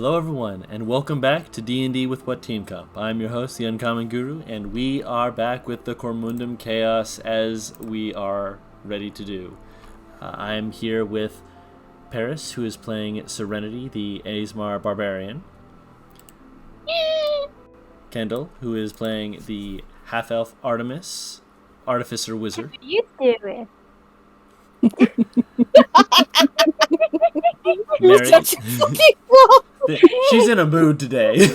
Hello everyone, and welcome back to D&D with WhatTeamComp. I'm your host, the Uncommon Guru, and we are back with the Cormundum Chaos as we are ready to do. I am here with Paris, who is playing Serenity, the Aesmar Barbarian. Kendall, who is playing the half-elf Artemis, Artificer Wizard. What are you doing? Mary, she's in a mood today.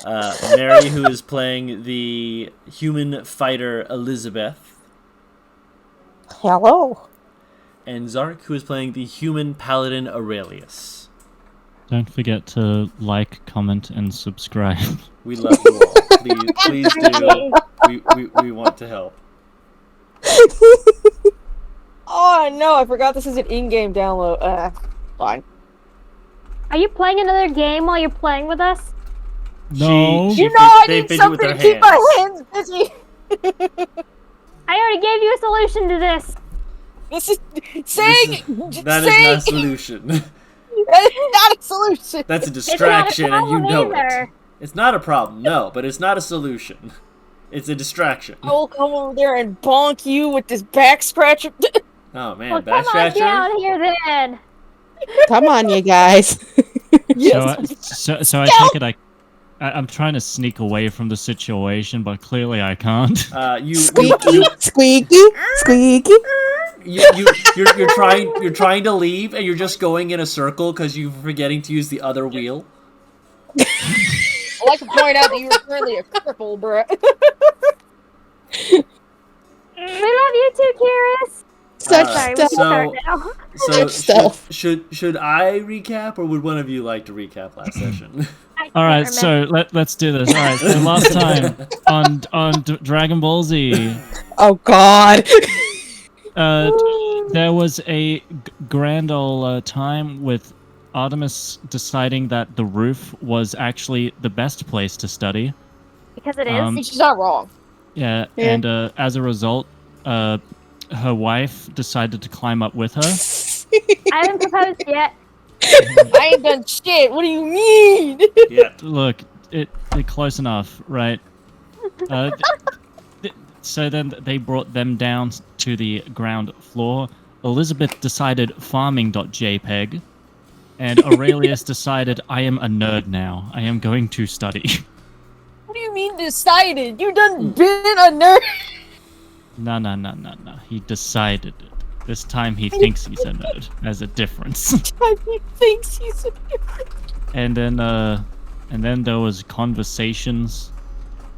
Mary, who is playing the human fighter Elizabeth. Hello. And Zark, who is playing the human paladin Aurelius. Don't forget to like, comment, and subscribe. We love you all. Please do. We want to help. Oh no, I forgot this is an in-game download. Fine. Are you playing another game while you're playing with us? No. You know I need something to keep my hands busy. I already gave you a solution to this. This is saying that is not a solution. That is not a solution. That's a distraction, and you know either. it. It's not a problem, no, but it's not a solution. It's a distraction. I will come over there and bonk you with this back scratcher. Oh man, Well, back come on scratcher? down here then. Come on, you guys. So I take it I'm trying to sneak away from the situation, but clearly I can't. Squeaky. You're trying to leave, and you're just going in a circle because you're forgetting to use the other wheel. I'd like to point out that you were currently a cripple, bruh. We love you too, Kiris. Such Sorry, we stuff. can start now. So stuff. should I recap, or would one of you like to recap last session? All right, so let's do this. All right, so last time on Dragon Ball Z, Oh God. there was a grand old time with Artemis deciding that the roof was actually the best place to study. Because it is. She's not wrong. Yeah, and as a result, her wife decided to climb up with her. I haven't proposed yet. I ain't done shit. What do you mean? Yeah. Look, it close enough, right? So then they brought them down to the ground floor. Elizabeth decided farming.jpg, and Aurelius decided, I am a nerd now. I am going to study. What do you mean decided? You done been a nerd. No. He decided it. This time he thinks he's a nerd. There's a difference. He thinks he's a nerd. And then there was conversations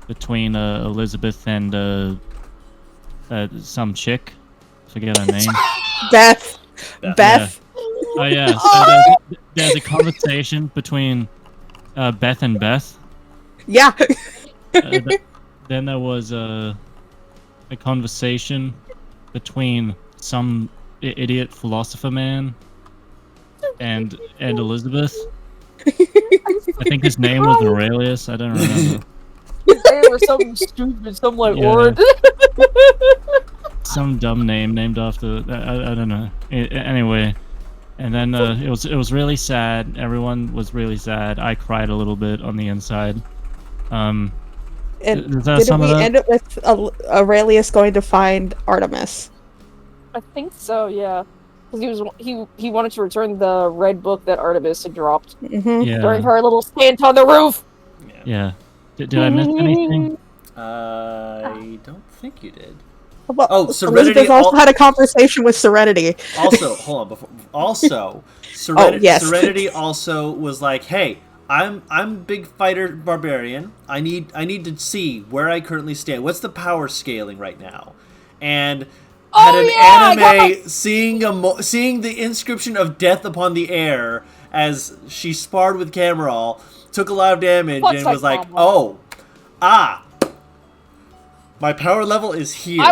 between Elizabeth and some chick. Forget her name. Beth. Yeah. Oh yeah. So there's a conversation between Beth and Beth. Yeah. Then there was a conversation between some idiot philosopher man and Elizabeth. I think his name was Aurelius. I don't remember. His name was something stupid, some like word. Some dumb name named after. I don't know. Anyway, and then it was really sad. Everyone was really sad. I cried a little bit on the inside. And Is that didn't some of we that? end it with Aurelius going to find Artemis? I think so, yeah. Because he wanted to return the red book that Artemis had dropped Mm-hmm. Yeah. during her little stint on the roof. Yeah. Did I miss anything? I don't think you did. Well, Oh, Serenity Elizabeth also had a conversation with Serenity. Also, hold on. Serenity, yes. Serenity also was like, "Hey, I'm big fighter barbarian. I need to see where I currently stand. What's the power scaling right now?" And had an anime seeing the inscription of death upon the air as she sparred with Cameral, took a lot of damage, and was like, my power level is here.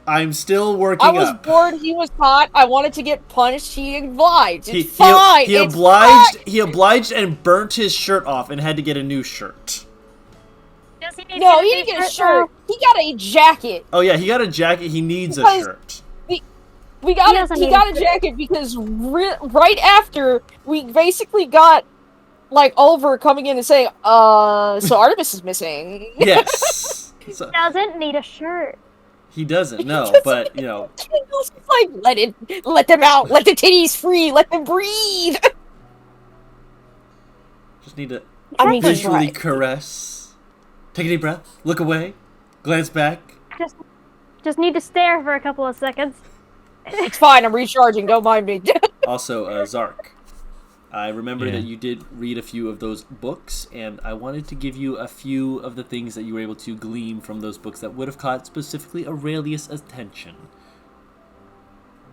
I'm still working up. I was bored, he was hot, I wanted to get punished, he obliged. It's fine. He it's obliged. fine. He obliged and burnt his shirt off and had to get a new shirt. Does he need No, he didn't get a shirt. He got a jacket. Oh yeah, he got a jacket. He needs a shirt. He got a jacket because right after we basically got like Oliver coming in and saying, so Artemis is missing. Yes. So, Doesn't need a shirt. he doesn't know, but you know, It's like, let them out, let the titties free, let them breathe. just need to I mean, he's visually right. caress. Take a deep breath. Look away. Glance back. Just need to stare for a couple of seconds. It's fine, I'm recharging, don't mind me. Also, Zark, I remember Yeah. that you did read a few of those books, and I wanted to give you a few of the things that you were able to glean from those books that would have caught specifically Aurelius' attention.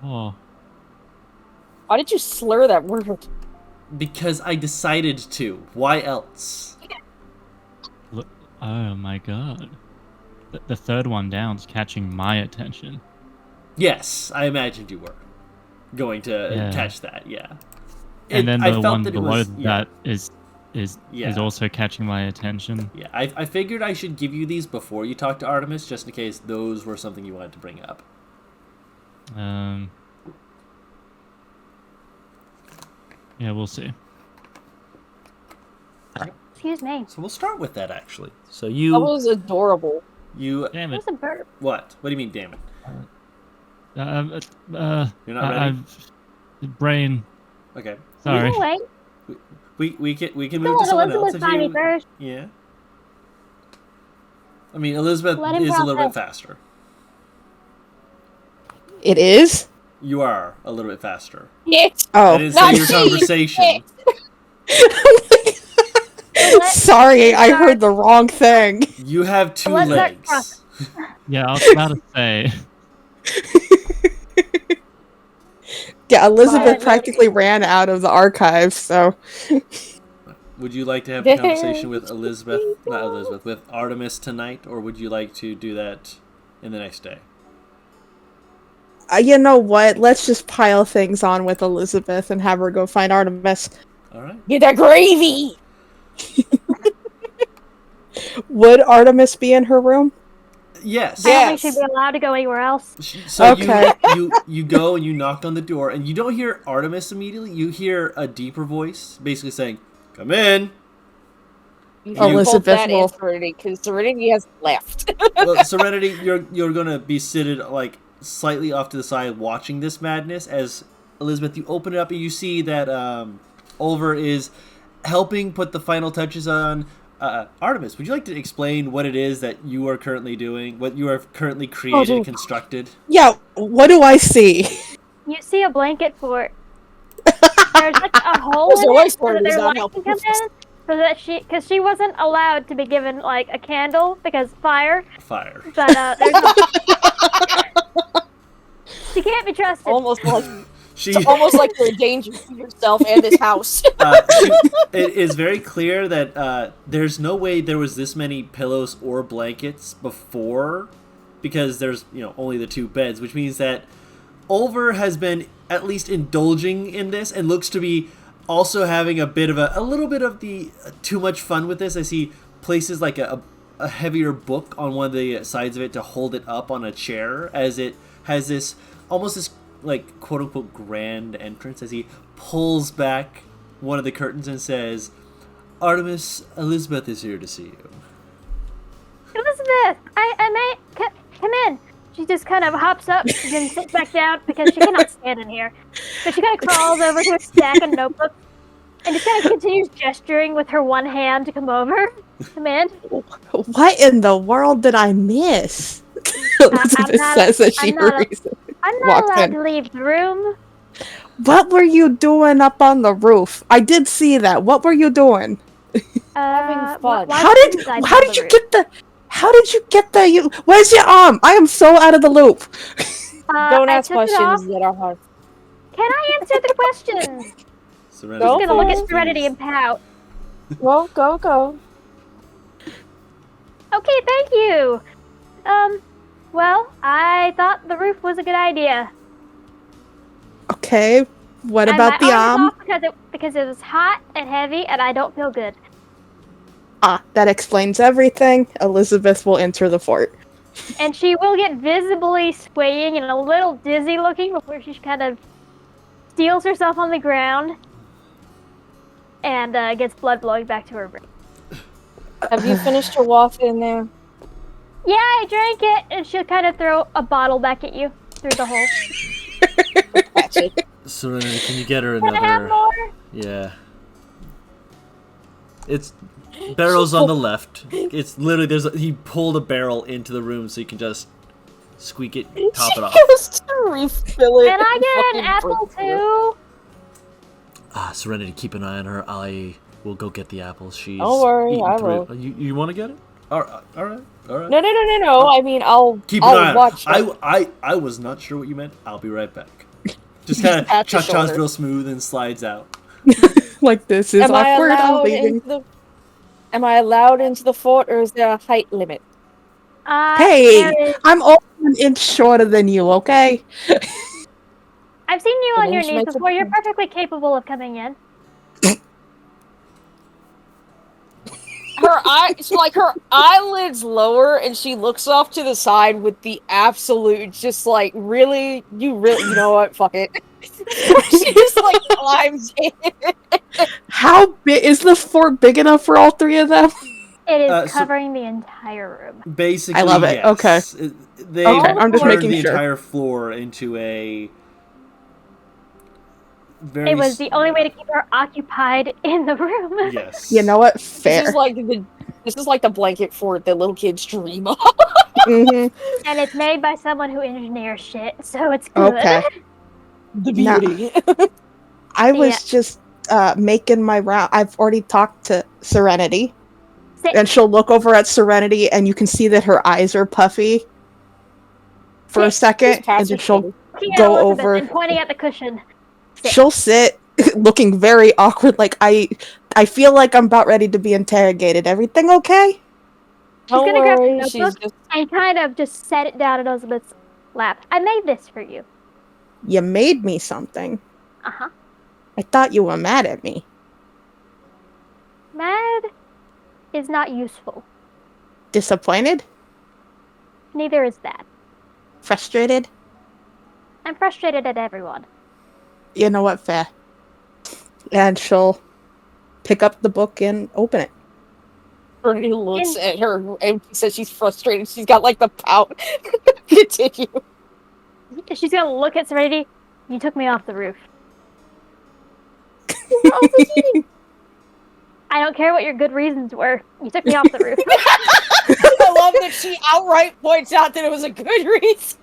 Oh, Why did you slur that word? Because I decided to. Why else? look, oh my god. The third one down's catching my attention. Yes, I imagined you were going to Yeah. catch that, yeah. And then I the felt one that it below was- yeah. that is Yeah. also catching my attention. Yeah, I figured I should give you these before you talk to Artemis, just in case those were something you wanted to bring up. Yeah, we'll see. Excuse me. So we'll start with that, actually. So That you... was adorable. Damn it. What's a burp? What? What do you mean, damn it? You're not ready? I've brain. Okay. Sorry. You can wait. We can move Don't to let someone else Elizabeth if find me you... first. Yeah. I mean, Elizabeth Let him is a little bit process. faster. It is? You are a little bit faster. Yes. Oh. I didn't not say your she! conversation. Sorry, I heard the wrong thing. You have two Let's not legs. cross. Yeah, I was about to say. Yeah, Elizabeth Alright. practically ran out of the archive, so Would you like to have a conversation with Elizabeth, not Elizabeth, with Artemis tonight, or would you like to do that in the next day? you know what? Let's just pile things on with Elizabeth and have her go find Artemis. All right. Get that gravy! Would Artemis be in her room? Yes. I don't Yeah. think she'd be allowed to go anywhere else. So Okay. you go and you knock on the door, and you don't hear Artemis immediately. You hear a deeper voice, basically saying, "Come in." You should Elizabeth hold that will- in Serenity, because Serenity has left. Well, Serenity, you're gonna be seated like slightly off to the side, watching this madness. As Elizabeth, you open it up and you see that Oliver is helping put the final touches on. Artemis, would you like to explain what it is that you are currently doing, what you are currently created and constructed? Yeah, what do I see? You see a blanket fort. There's like a hole There's in always it so that one, their is that light how can come in. So that because she wasn't allowed to be given like a candle because fire. Fire. But there's no... She can't be trusted. almost like She. almost like you're in danger to yourself and this house. It is very clear that there's no way there was this many pillows or blankets before, because there's only the two beds, which means that Oliver has been at least indulging in this and looks to be also having a little bit of the too much fun with this, as he places like a heavier book on one of the sides of it to hold it up on a chair, as it has this almost this like quote unquote grand entrance, as he pulls back one of the curtains and says, "Artemis, Elizabeth is here to see you." Elizabeth, I may come in. She just kind of hops up and then sits back down because she cannot stand in here. So she kind of crawls over to a stack of notebooks and just kind of continues gesturing with her one hand to come over. Come in. What in the world did I miss? Elizabeth says as she hurries. I'm not Walks allowed in. to leave the room. What were you doing up on the roof? I did see that. What were you doing? Having fun. why How couldn't I did be you on get the? How did you get the? Where's your arm? I am so out of the loop. Don't I ask took it off. questions that are hard. Can I answer the questions? Serenity Go I'm gonna look for at it. Serenity and pout. Well, go. Okay, thank you. Well, I thought the roof was a good idea. Okay. What And about my the arm arm? is off because it was hot and heavy, and I don't feel good. Ah, that explains everything. Elizabeth will enter the fort. And she will get visibly swaying and a little dizzy looking before she kind of steals herself on the ground. and gets blood flowing back to her brain. Have you finished your waft in there? Yeah, I drank it, and she'll kind of throw a bottle back at you through the hole. Catch it. Serenity, can you get her Can I have another? more? Yeah. It's barrel's on the left. It's literally he pulled a barrel into the room so you can just squeak it, top it off. Just to refill it. Can I and get fucking an apple bring it. too? Serenity, keep an eye on her. I will go get the apples. She's Don't worry, eaten I through will. it. You want to get it? All right. No. I mean, I'll Keep an eye on watch. her. I was not sure what you meant. I'll be right back. Just kind of Pat your cha-cha's shoulder. real smooth and slides out. Like, this is awkward. I'm leaving. Am I allowed into the fort, or is there a height limit? Hey, there is- I'm only an inch shorter than you, okay? I've seen you An on your inch knees makes a before. You're difference. perfectly capable of coming in. Her eyelids lower, and she looks off to the side with the absolute, just like, you know what? Fuck it. She just like climbs in. How big is the fort big enough for all three of them? It is So- covering the entire room. Basically, I love it. yes. Okay. They Okay, I'm just turned making the sure. entire floor into a very. It was the only way to keep her occupied in the room. Yes. You know what? Fair. This is like the blanket fort that little kids dream of. Hmm. And it's made by someone who engineers shit, so it's good. Okay. The Now- beauty. I was Yeah. just making my round. I've already talked to Serenity, Sit. and she'll look over at Serenity, and you can see that her eyes are puffy for a Sit. second, Just pass and then her she'll shoulder. Looking at go Elizabeth over. and pointing at the cushion. Sit. She'll sit, looking very awkward. Like I feel like I'm about ready to be interrogated. Everything okay? She's gonna grab the She's notebook just and kind of just set it down in Elizabeth's lap. I made this for you. You made me something. Uh-huh. I thought you were mad at me. Mad is not useful. Disappointed? Neither is that. Frustrated? I'm frustrated at everyone. You know what? Fair. And she'll pick up the book and open it. Bernie looks at her and says she's frustrated. She's got like the pout. Continue. She's gonna look at Serenity. You took me off the roof. I don't care what your good reasons were. You took me off the roof. I love that she outright points out that it was a good reason.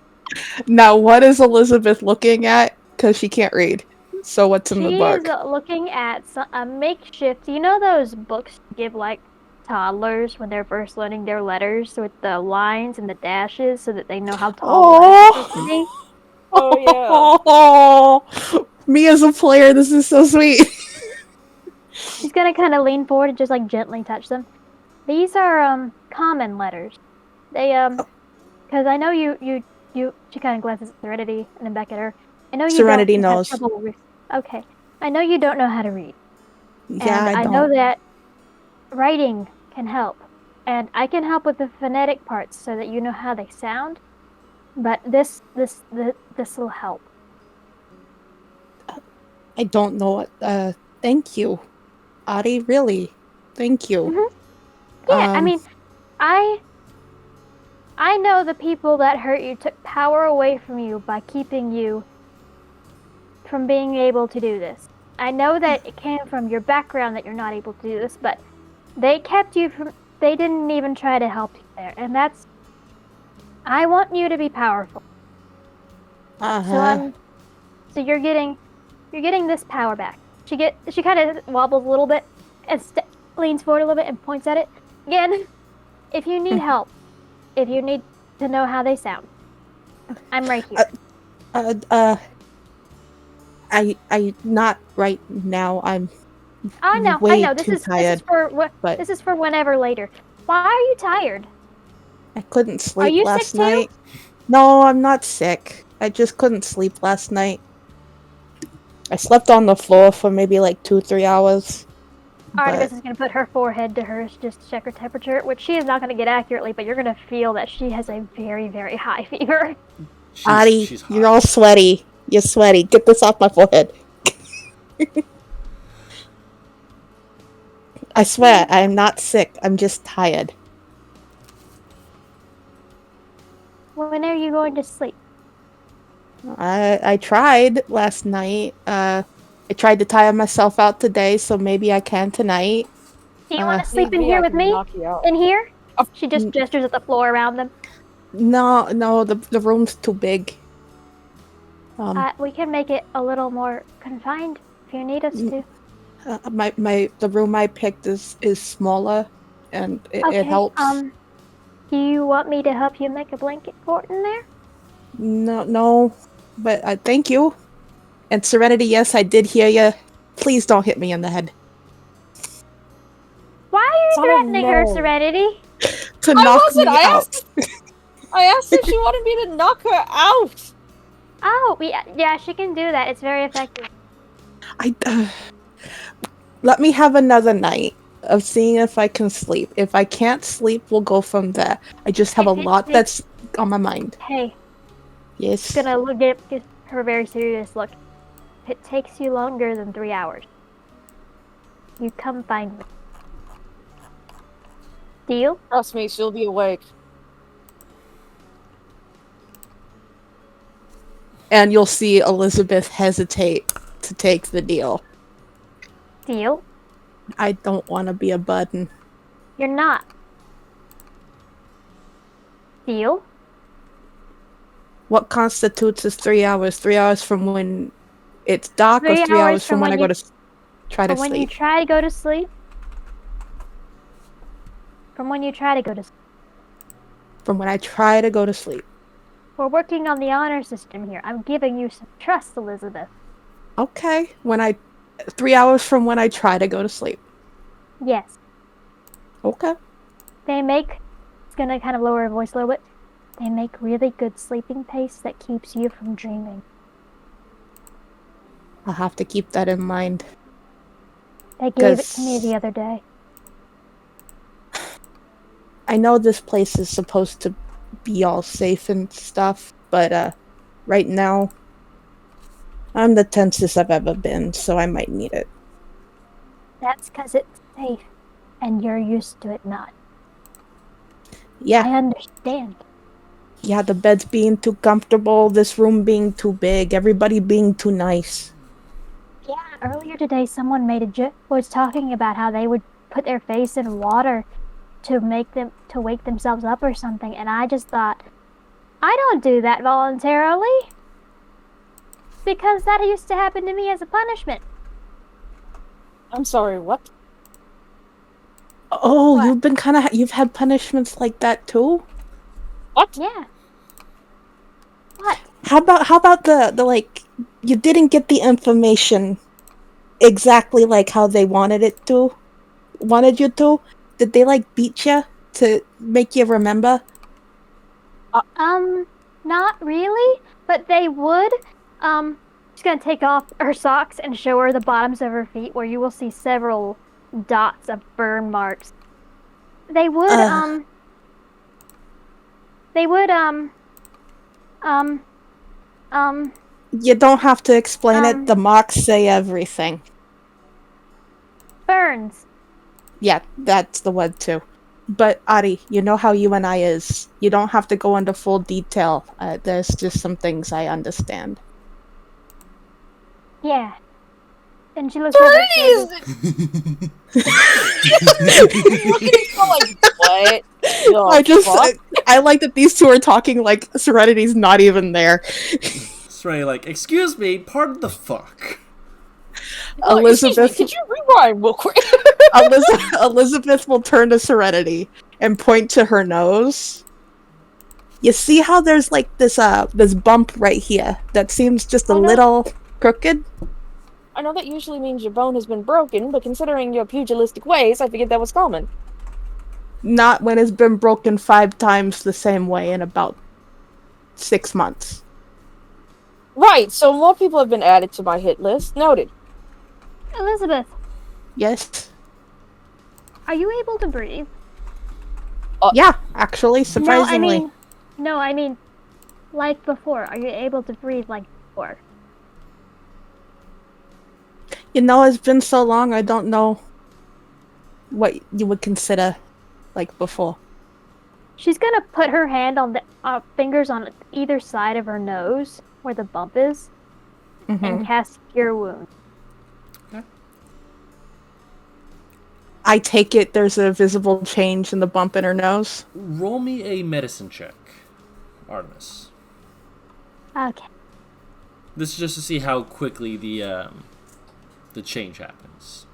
Now, what is Elizabeth looking at? Because she can't read. So what's in the She book? is looking at a makeshift. You know those books you give like toddlers when they're first learning their letters with the lines and the dashes so that they know how tall the letters should be? Oh Oh, me as a player, this is so sweet. She's gonna kind of lean forward and just like gently touch them. These are common letters. They because I know you. She kind of glances at Serenity and then back at her. I know you. Serenity don't have knows. trouble with- Okay, I know you don't know how to read, Yeah, and I I know don't. that writing can help, and I can help with the phonetic parts so that you know how they sound. But this will help. I don't know what. Thank you, Adi. Really, thank you. Mhm. Yeah, I Um, mean, I know the people that hurt you took power away from you by keeping you from being able to do this. I know that it came from your background that you're not able to do this, but they kept you from. They didn't even try to help you there, and that's. I want you to be powerful. uh-huh. So you're getting this power back. She kind of wobbles a little bit and leans forward a little bit and points at it again. If you need help, if you need to know how they sound, I'm right here. I not right now. I'm I know. way This too is tired, for what? but- This is for whenever later. Why are you tired? I couldn't sleep you last sick too? night. No, I'm not sick. I just couldn't sleep last night. I slept on the floor for maybe like 2-3 hours. Artemis But is going to put her forehead to hers just to check her temperature, which she is not going to get accurately, but you're going to feel that she has a very, very high fever. Adi, she's you're hot. all sweaty. You're sweaty. Get this off my forehead. I swear, I'm not sick. I'm just tired. When are you going to sleep? I tried last night. I tried to tire myself out today, so maybe I can tonight. Do you want to sleep in Maybe here I with can me? knock you out. In here? Of- She just gestures at the floor around them. No, the room's too big. We can make it a little more confined if you need us to. The room I picked is smaller, and it Okay. helps. Do you want me to help you make a blanket fort in there? No, but thank you. And Serenity, yes, I did hear you. Please don't hit me in the head. Why are you Son of threatening her, no. Serenity? To I knock wasn't. me out. I asked if she wanted me to knock her out. Oh, yeah, she can do that. It's very effective. Let me have another night of seeing if I can sleep. If I can't sleep, we'll go from there. I just have a lot that's on my mind. Hey, Yes. gonna give her a very serious look. If it takes you longer than 3 hours, you come find me. Deal? Trust me, she'll be awake. And you'll see Elizabeth hesitate to take the deal. Deal? I don't want to be a burden. You're not. Deal? What constitutes as 3 hours? 3 hours from when it's dark, or 3 3 hours hours from when I go to try to From when you sleep? try to go to sleep? From when you try to go to sleep. From when I try to go to sleep. We're working on the honor system here. I'm giving you some trust, Elizabeth. Okay. 3 hours from when I try to go to sleep. Yes. Okay. It's gonna kind of lower her voice a little bit. They make really good sleeping paste that keeps you from dreaming. I'll have to keep that in mind. They gave it to me the other day. I know this place is supposed to be all safe and stuff, but right now I'm the tensest I've ever been, so I might need it. That's because it's safe, and you're used to it not. Yeah. I understand. Yeah, the beds being too comfortable, this room being too big, everybody being too nice. Yeah, earlier today someone was talking about how they would put their face in water to wake themselves up or something, and I just thought, I don't do that voluntarily. Because that used to happen to me as a punishment. I'm sorry, what? Oh, What? you've had punishments like that too? What? Yeah. What? How about the like, you didn't get the information exactly like how they wanted you to? Did they like beat you to make you remember? Not really, but they would. She's gonna take off her socks and show her the bottoms of her feet, where you will see several dots of burn marks. They would, You don't have to explain it. The marks say everything. burns. Yeah, that's the word too. But Ari, you know how you and I is. You don't have to go into full detail. There's just some things I understand. Yeah. And she looks over at Candy. Looking at you like, what? I like that these two are talking like Serenity's not even there. It's really like, excuse me, pardon the fuck. Elizabeth, Excuse me, could you rewind real quick? Elizabeth will turn to Serenity and point to her nose. You see how there's like this bump right here that seems just a little crooked? I know that usually means your bone has been broken, but considering your pugilistic ways, I figured that was common. Not when it's been broken 5 times the same way in about 6 months. Right, so more people have been added to my hit list. Noted. Elizabeth, Yes? are you able to breathe? Yeah, actually, surprisingly. No, I mean, like before. Are you able to breathe like before? You know, it's been so long, I don't know. what you would consider like before. She's gonna put her hand on the fingers on either side of her nose where the bump is, and cast Cure Wound. Okay. I take it there's a visible change in the bump in her nose. Roll me a medicine check, Artemis. Okay. This is just to see how quickly the change happens.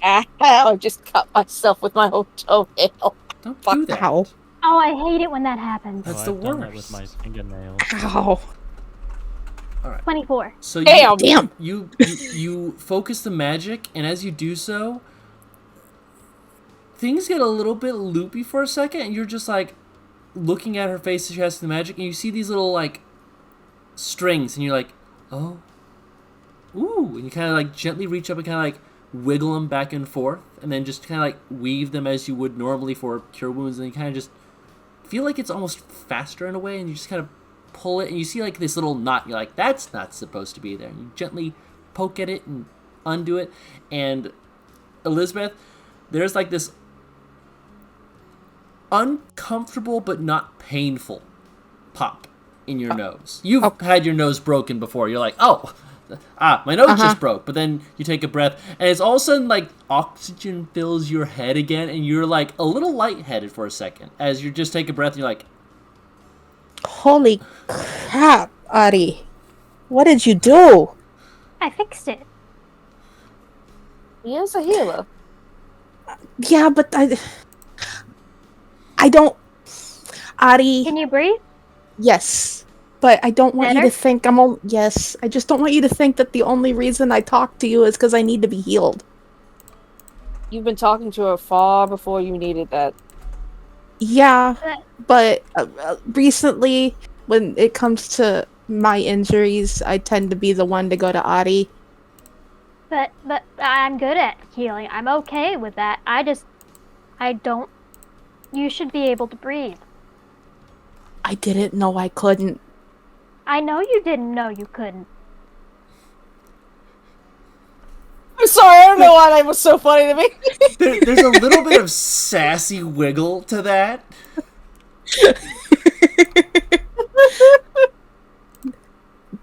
Ow, I just cut myself with my whole toenail. Don't do that. Ow. Oh, I hate it when that happens. That's Oh, the I've done that with worst. my fingernails. Ow. 24. So Damn. Damn. you focus the magic, and as you do so, things get a little bit loopy for a second, and you're just like looking at her face as she has the magic, and you see these little like strings, and you're like, oh, ooh, and you kind of like gently reach up and kind of like wiggle them back and forth, and then just kind of like weave them as you would normally for cure wounds, and you kind of just feel like it's almost faster in a way, and you just kind of pull it, and you see like this little knot, and you're like, that's not supposed to be there, and you gently poke at it and undo it, and Elizabeth, there's like this uncomfortable but not painful pop in your nose. You've had your nose broken before. You're like, my nose just broke. But then you take a breath, and it's all of a sudden like oxygen fills your head again, and you're like a little lightheaded for a second as you just take a breath, and you're like, Holy crap, Ari. What did you do? I fixed it. He is a healer. Yeah, but I don't... Ari... Can you breathe? Yes. But I don't want you Better? to think Yes. I just don't want you to think that the only reason I talk to you is because I need to be healed. You've been talking to her far before you needed that. Yeah, but recently, when it comes to my injuries, I tend to be the one to go to Ari. But I'm good at healing. I'm okay with that. I don't... You should be able to breathe. I didn't know I couldn't. I know you didn't know you couldn't. I'm sorry, I don't know why that was so funny to me. there's a little bit of sassy wiggle to that.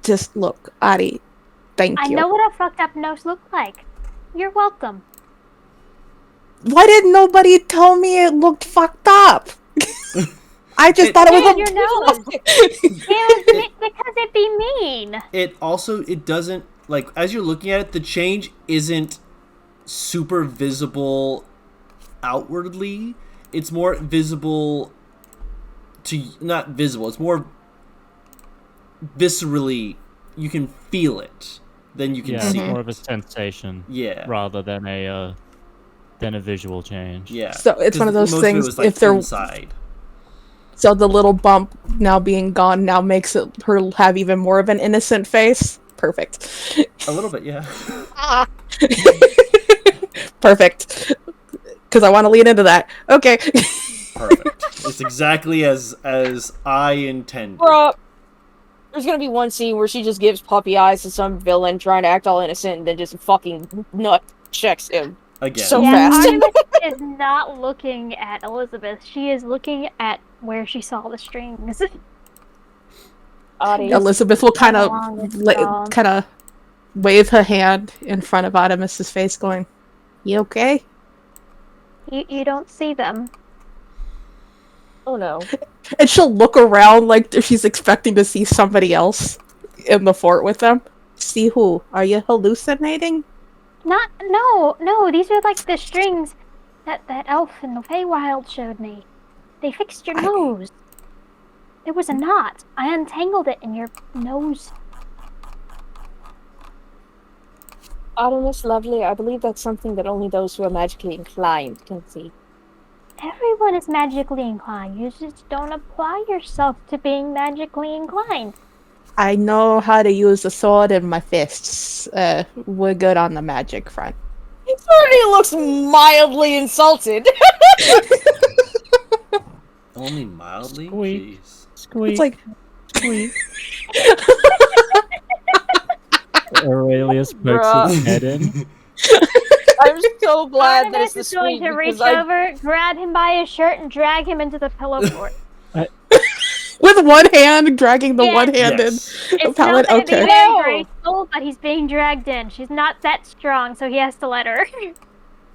Just look, Ari. Thank I you. know what a fucked up nose looked like. You're welcome. Why didn't nobody tell me it looked fucked up? I just thought it was Your nose. Because it'd be mean. It doesn't, like, as you're looking at it, the change isn't super visible outwardly. It's more visible to, not visible, it's more viscerally, you can feel it than you can see. More of a sensation. Yeah. Rather than a visual change. Yeah. So it's one of those most things, Of it was, like, if they're inside. So the little bump now being gone now makes her have even more of an innocent face. Perfect. A little bit, yeah. Perfect. Because I want to lean into that. Okay. Perfect. It's exactly as I intended. Bruh. There's gonna be one scene where she just gives puppy eyes to some villain trying to act all innocent and then just fucking nut checks him. Again. So Yeah, fast. Artemis is not looking at Elizabeth. She is looking at where she saw the strings. Elizabeth will kind Long it's gone. of wave her hand in front of Artemis's face, going, "You okay?" You don't see them. Oh no. And she'll look around like she's expecting to see somebody else in the fort with them. See who? Are you hallucinating? No, these are like the strings that elf in the Feywild showed me. They fixed your nose. There was a knot. I untangled it in your nose. Artemis, lovely, I believe that's something that only those who are magically inclined can see. Everyone is magically inclined. You just don't apply yourself to being magically inclined. I know how to use a sword and my fists. We're good on the magic front. He already looks mildly insulted. Only mildly? Squeak. Jeez. Squeak. It's like, squeak. Aurelius pokes Bruh. his head in. so glad that Artemis it's the is going Swede to reach because I over, grab him by his shirt, and drag him into the pillow fort. With one hand, dragging the Yes. one-handed Yes. It's pallet. not going to be Okay. very No. graceful, but he's being dragged in. She's not that strong, so he has to let her.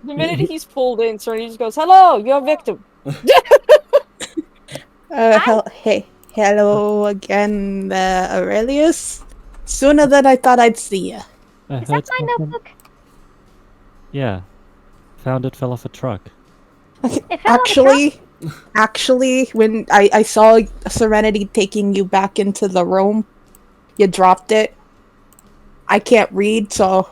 the minute he's pulled in, Serenity just goes, "Hello, you're a victim." Hey, hello again, Aurelius. Sooner than I thought I'd see you. I Is that heard my something. notebook? Yeah. Found it fell off a truck. It fell off the Actually, when I saw Serenity taking you back into the room, you dropped it. I can't read, so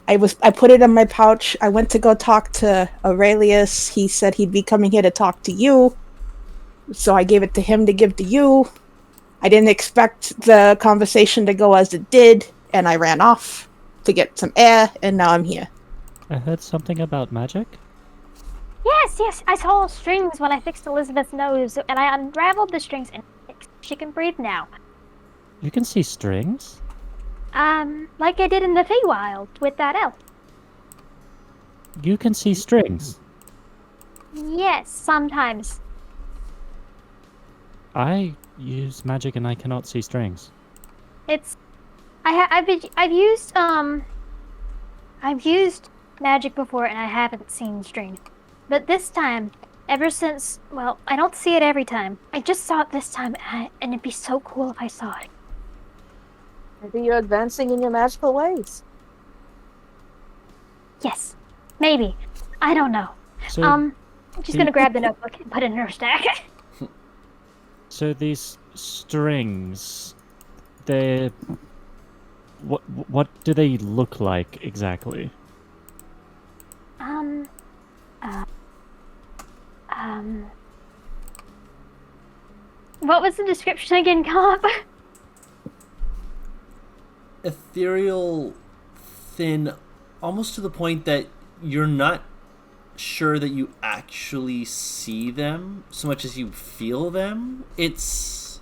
I put it in my pouch. I went to go talk to Aurelius. He said he'd be coming here to talk to you. So I gave it to him to give to you. I didn't expect the conversation to go as it did, and I ran off to get some air, and now I'm here. I heard something about magic. Yes, I saw strings when I fixed Elizabeth's nose, and I unraveled the strings, and she can breathe now. You can see strings? Like I did in the Feywild with that elf. You can see strings. Yes, sometimes. I use magic and I cannot see strings. It's, I've used magic before, and I haven't seen strings. But this time, ever since, well, I don't see it every time. I just saw it this time, and it'd be so cool if I saw it. Maybe you're advancing in your magical ways. Yes, maybe. I don't know. So, She's gonna grab the notebook and put it in her stack. so these strings, they... What do they look like exactly? What was the description again, Comp? Ethereal, thin, almost to the point that you're not sure that you actually see them so much as you feel them. It's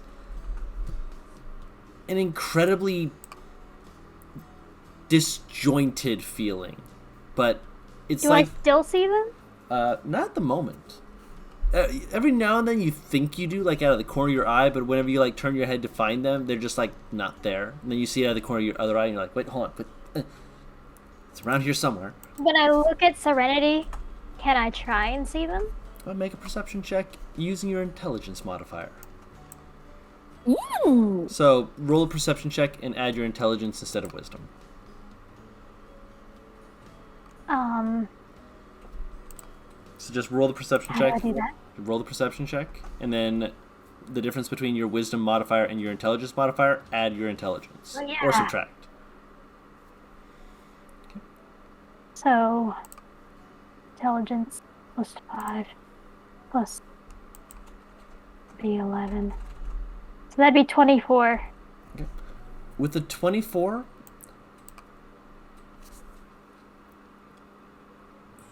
an incredibly disjointed feeling, but it's Do like I still see them? not at the moment. Every now and then you think you do, like out of the corner of your eye, but whenever you like turn your head to find them, they're just like not there. And then you see it out of the corner of your other eye, and you're like, wait, hold on, but it's around here somewhere. When I look at Serenity, can I try and see them? Make a perception check using your intelligence modifier. Ooh. So roll a perception check and add your intelligence instead of wisdom. So just roll the perception How do I check. do that? Roll the perception check, and then the difference between your wisdom modifier and your intelligence modifier, add your intelligence. Oh, yeah. Or subtract. So, intelligence plus 5 plus be 11. So that'd be 24. With the 24,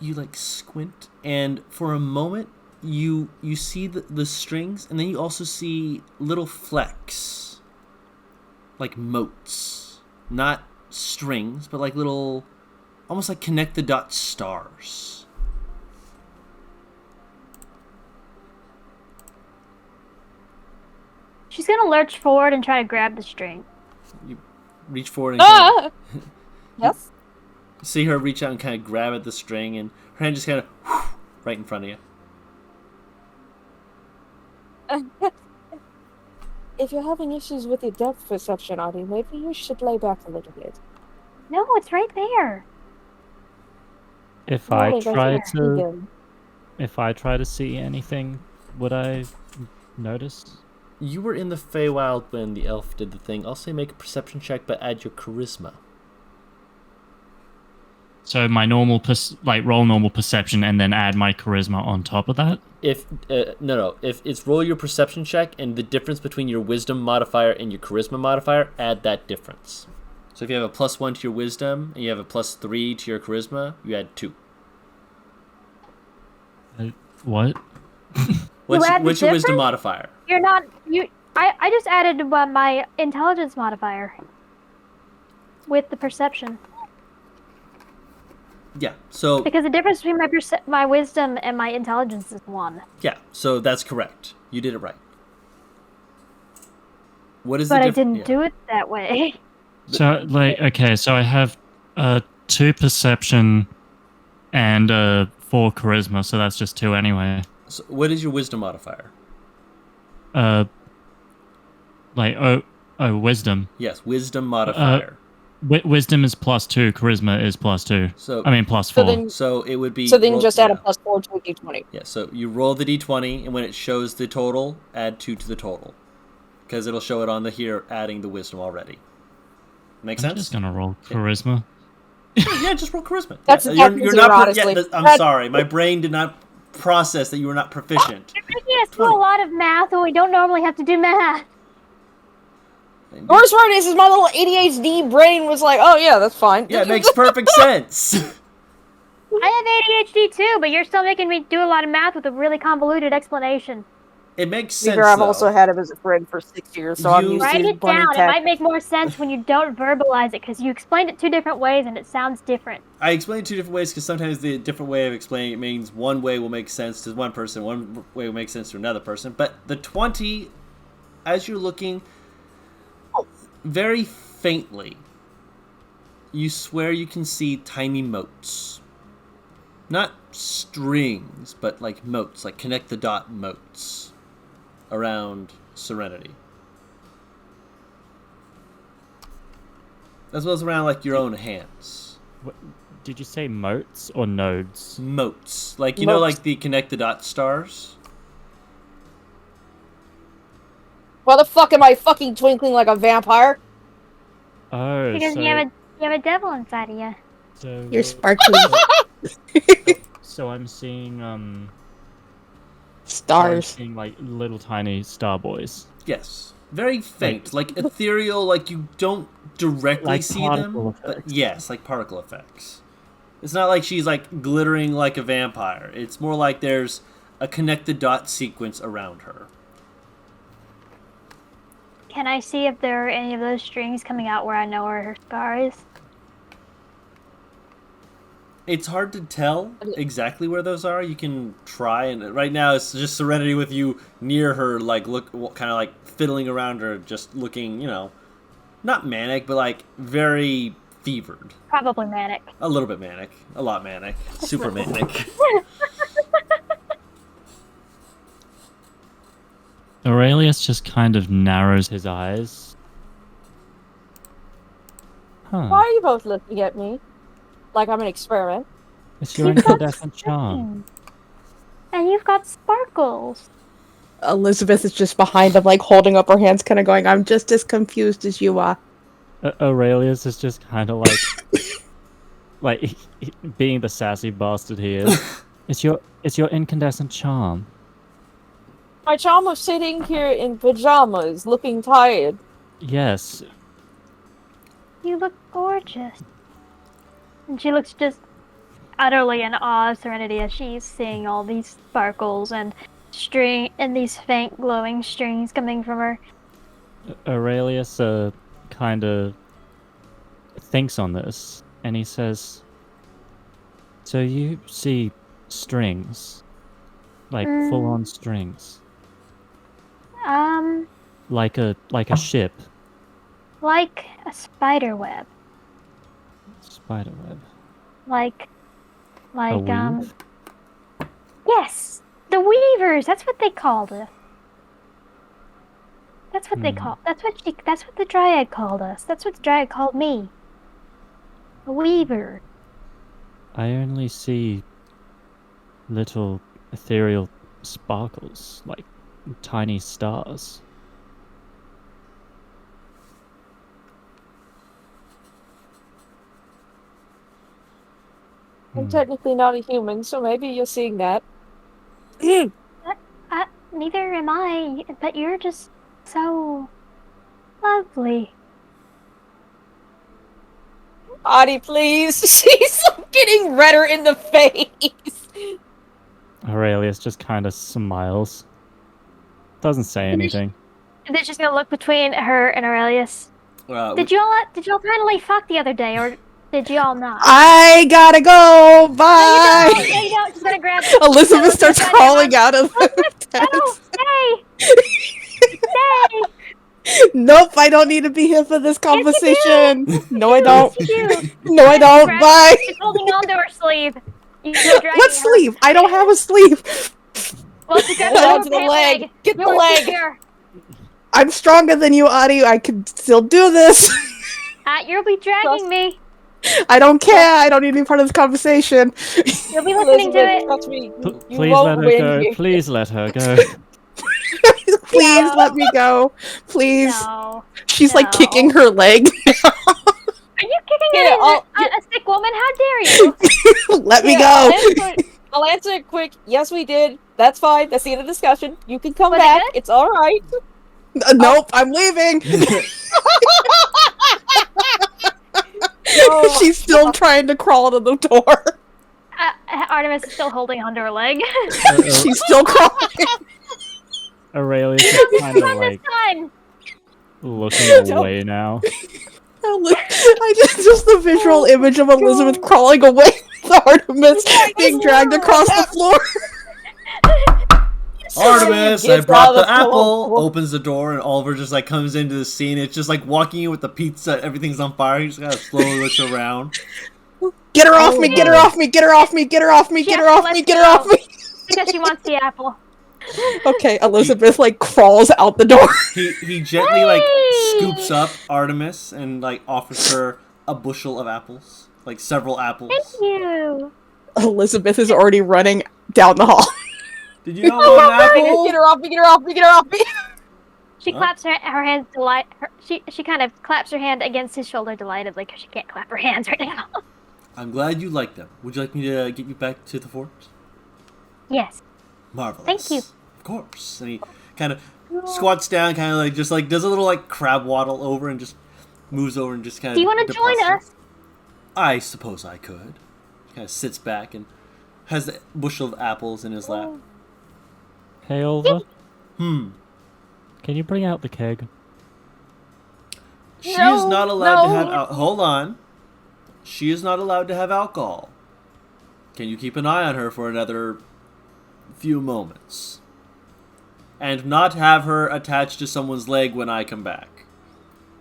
you like squint, and for a moment you see the strings, and then you also see little flecks, like motes, not strings, but like little, almost like connect the dot stars. She's gonna lurch forward and try to grab the string. You reach forward and kind of, Yes. see her reach out and kind of grab at the string, and her hand just kind of right in front of you. If you're having issues with your depth perception, Audie, maybe you should lay back a little bit. No, it's right there. If No, I wait, right try here. to, Again. if I try to see anything, would I notice? You were in the Feywild when the elf did the thing. I'll say make a perception check, but add your charisma. So my normal, roll normal perception and then add my charisma on top of that? If no, if it's roll your perception check, and the difference between your wisdom modifier and your charisma modifier, add that difference. So if you have a +1 to your wisdom and you have a +3 to your charisma, you add 2. What? What's add the your wisdom difference? modifier? You're not. I just added my intelligence modifier with the perception. Yeah. So Because the difference between my wisdom and my intelligence is 1. yeah. So that's correct. You did it right. What is But the I difference? didn't do it that way. So, okay, so I have 2 perception and 4 charisma, so that's just 2 anyway. So what is your wisdom modifier? Wisdom. Yes, wisdom modifier. Wisdom is +2, charisma is +2. So I mean +4. so it would be. So then roll- just add a yeah. +4 to a d20. Yeah. So you roll the d20, and when it shows the total, add 2 to the total, because it'll show it on the here adding the wisdom already. Make I'm sense? just gonna roll charisma. Yeah, just roll charisma. That's Yeah, exactly zero, honestly. I'm That- sorry, my brain did not process that you were not proficient. You're making us do 20. a lot of math when we don't normally have to do math. The worst part is my little ADHD brain was like, oh yeah, that's fine. Yeah, it makes perfect sense. I have ADHD too, but you're still making me do a lot of math with a really convoluted explanation. It makes To be sense. fair, I've though. also had him as a friend for 6 years, so I'm You- used Write to it bunny down. It tech. might make more sense when you don't verbalize it, because you explained it 2 different ways and it sounds different. I explained 2 different ways because sometimes the different way of explaining it means one way will make sense to one person, one way will make sense to another person. But the 20, as you're looking very faintly, you swear you can see tiny motes. Not strings, but like motes, like connect the dot motes around Serenity. As well as around like your own hands. What, did you say motes or nodes? Motes. Like, you know, Motes. like the connect the dot stars? Why the fuck am I fucking twinkling like a vampire? Oh, Because so, you have a devil inside of you. so You're sparkly So I'm seeing I'm stars. seeing like little tiny star boys. Yes. Very faint, like ethereal, like you don't directly Like see them. particle But effects. yes, like particle effects. It's not like she's like glittering like a vampire. It's more like there's a connect the dot sequence around her. Can I see if there are any of those strings coming out where I know where her scar is? It's hard to tell exactly where those are. You can try, and right now it's just Serenity with you near her, like look, kind of like fiddling around her, just looking, you know, not manic, but like very fevered. Probably manic. A little bit manic, a lot manic, super manic. Aurelius just kind of narrows his eyes. Huh. Why are you both looking at me? Like I'm an experiment. It's your You've got incandescent charm. And you've got sparkles. Elizabeth is just behind him, like holding up her hands, kind of going, "I'm just as confused as you are." Aurelius is just kind of like being the sassy bastard he is. It's your incandescent charm. My charm of sitting here in pajamas, looking tired. Yes. You look gorgeous. And she looks just utterly in awe of Serenity as she's seeing all these sparkles and these faint glowing strings coming from her. Aurelius kind of thinks on this, and he says, "So you see strings, like full-on strings, like a ship, Like a spider web. spider web, Like, a weave." yes! The Weavers! That's what they called us. That's what they call. That's what the Dryad called us. That's what the Dryad called me. A Weaver. I only see little ethereal sparkles, like tiny stars. I'm technically not a human, so maybe you're seeing that. Neither am I, but you're just so lovely. Adi, please. She's getting redder in the face. Aurelius just kind of smiles. Doesn't say anything. They're just gonna look between her and Aurelius. Did y'all finally fuck the other day, or Did you all not? I gotta go. No, Bye. you don't. No, you don't. She's gonna grab. Elizabeth starts Elizabeth, crawling out of the No, tent. stay. Stay. Nope, I don't need to be here for this Yes, you conversation. do. No, I Yes, don't. you do. No, I don't. Bye. She's holding on to her sleeve. You're dragging What her. sleeve? I don't have a sleeve. Well, she grabbed Hold her on to the pant leg. Get the Yours is leg. here. I'm stronger than you, Adi. I can still do this. You'll be dragging me. I don't care. I don't need to be part of this conversation. You'll be listening to Elizabeth, it. trust me. You Please won't let her win go. here. Please let her go. Please No. let me go. Please. No. She's like No. kicking her leg. Are you kicking Yeah, at a sick woman? How dare you? Let me Yeah, go. I'll answer it quick. Yes, we did. That's fine. That's the end of the discussion. You can come Was it back. good? It's all right. Nope, I'm leaving. Oh, She's still trying to crawl to the door. Artemis is still holding onto her leg. She's still crawling. Aurelius is This kind of time, like this time. looking away now. I just the visual image of Elizabeth crawling away with Artemis being dragged across the floor. Artemis, I Gets brought out of the the pillow. apple. Opens the door, and Oliver just like comes into the scene. It's just like walking in with the pizza. Everything's on fire. You just gotta slowly look around. Get her off me! Get her off me! Get her off me! Get her off me! Get her off me! Get her off me! Because she wants the apple. Okay, Elizabeth like crawls out the door. He gently like Hey! scoops up Artemis and like offers her a bushel of apples, like several apples. Thank you. Elizabeth is already running down the hall. Did you not want an apple? Get her off me, get her off me, get her off me! She claps her hands she kind of claps her hand against his shoulder delightedly because she can't clap her hands right now. I'm glad you like them. Would you like me to get you back to the fort? Yes. Marvelous. Thank you. Of course. And he kind of squats down, kind of like just like does a little like crab waddle over and just moves over and just kind of. Do you want to join us? I suppose I could. Kind of sits back and has the bushel of apples in his lap. Hey, Oliver, Hmm. can you bring out the keg? She No, is not allowed to no. have. Hold on. She is not allowed to have alcohol. Can you keep an eye on her for another few moments? And not have her attached to someone's leg when I come back.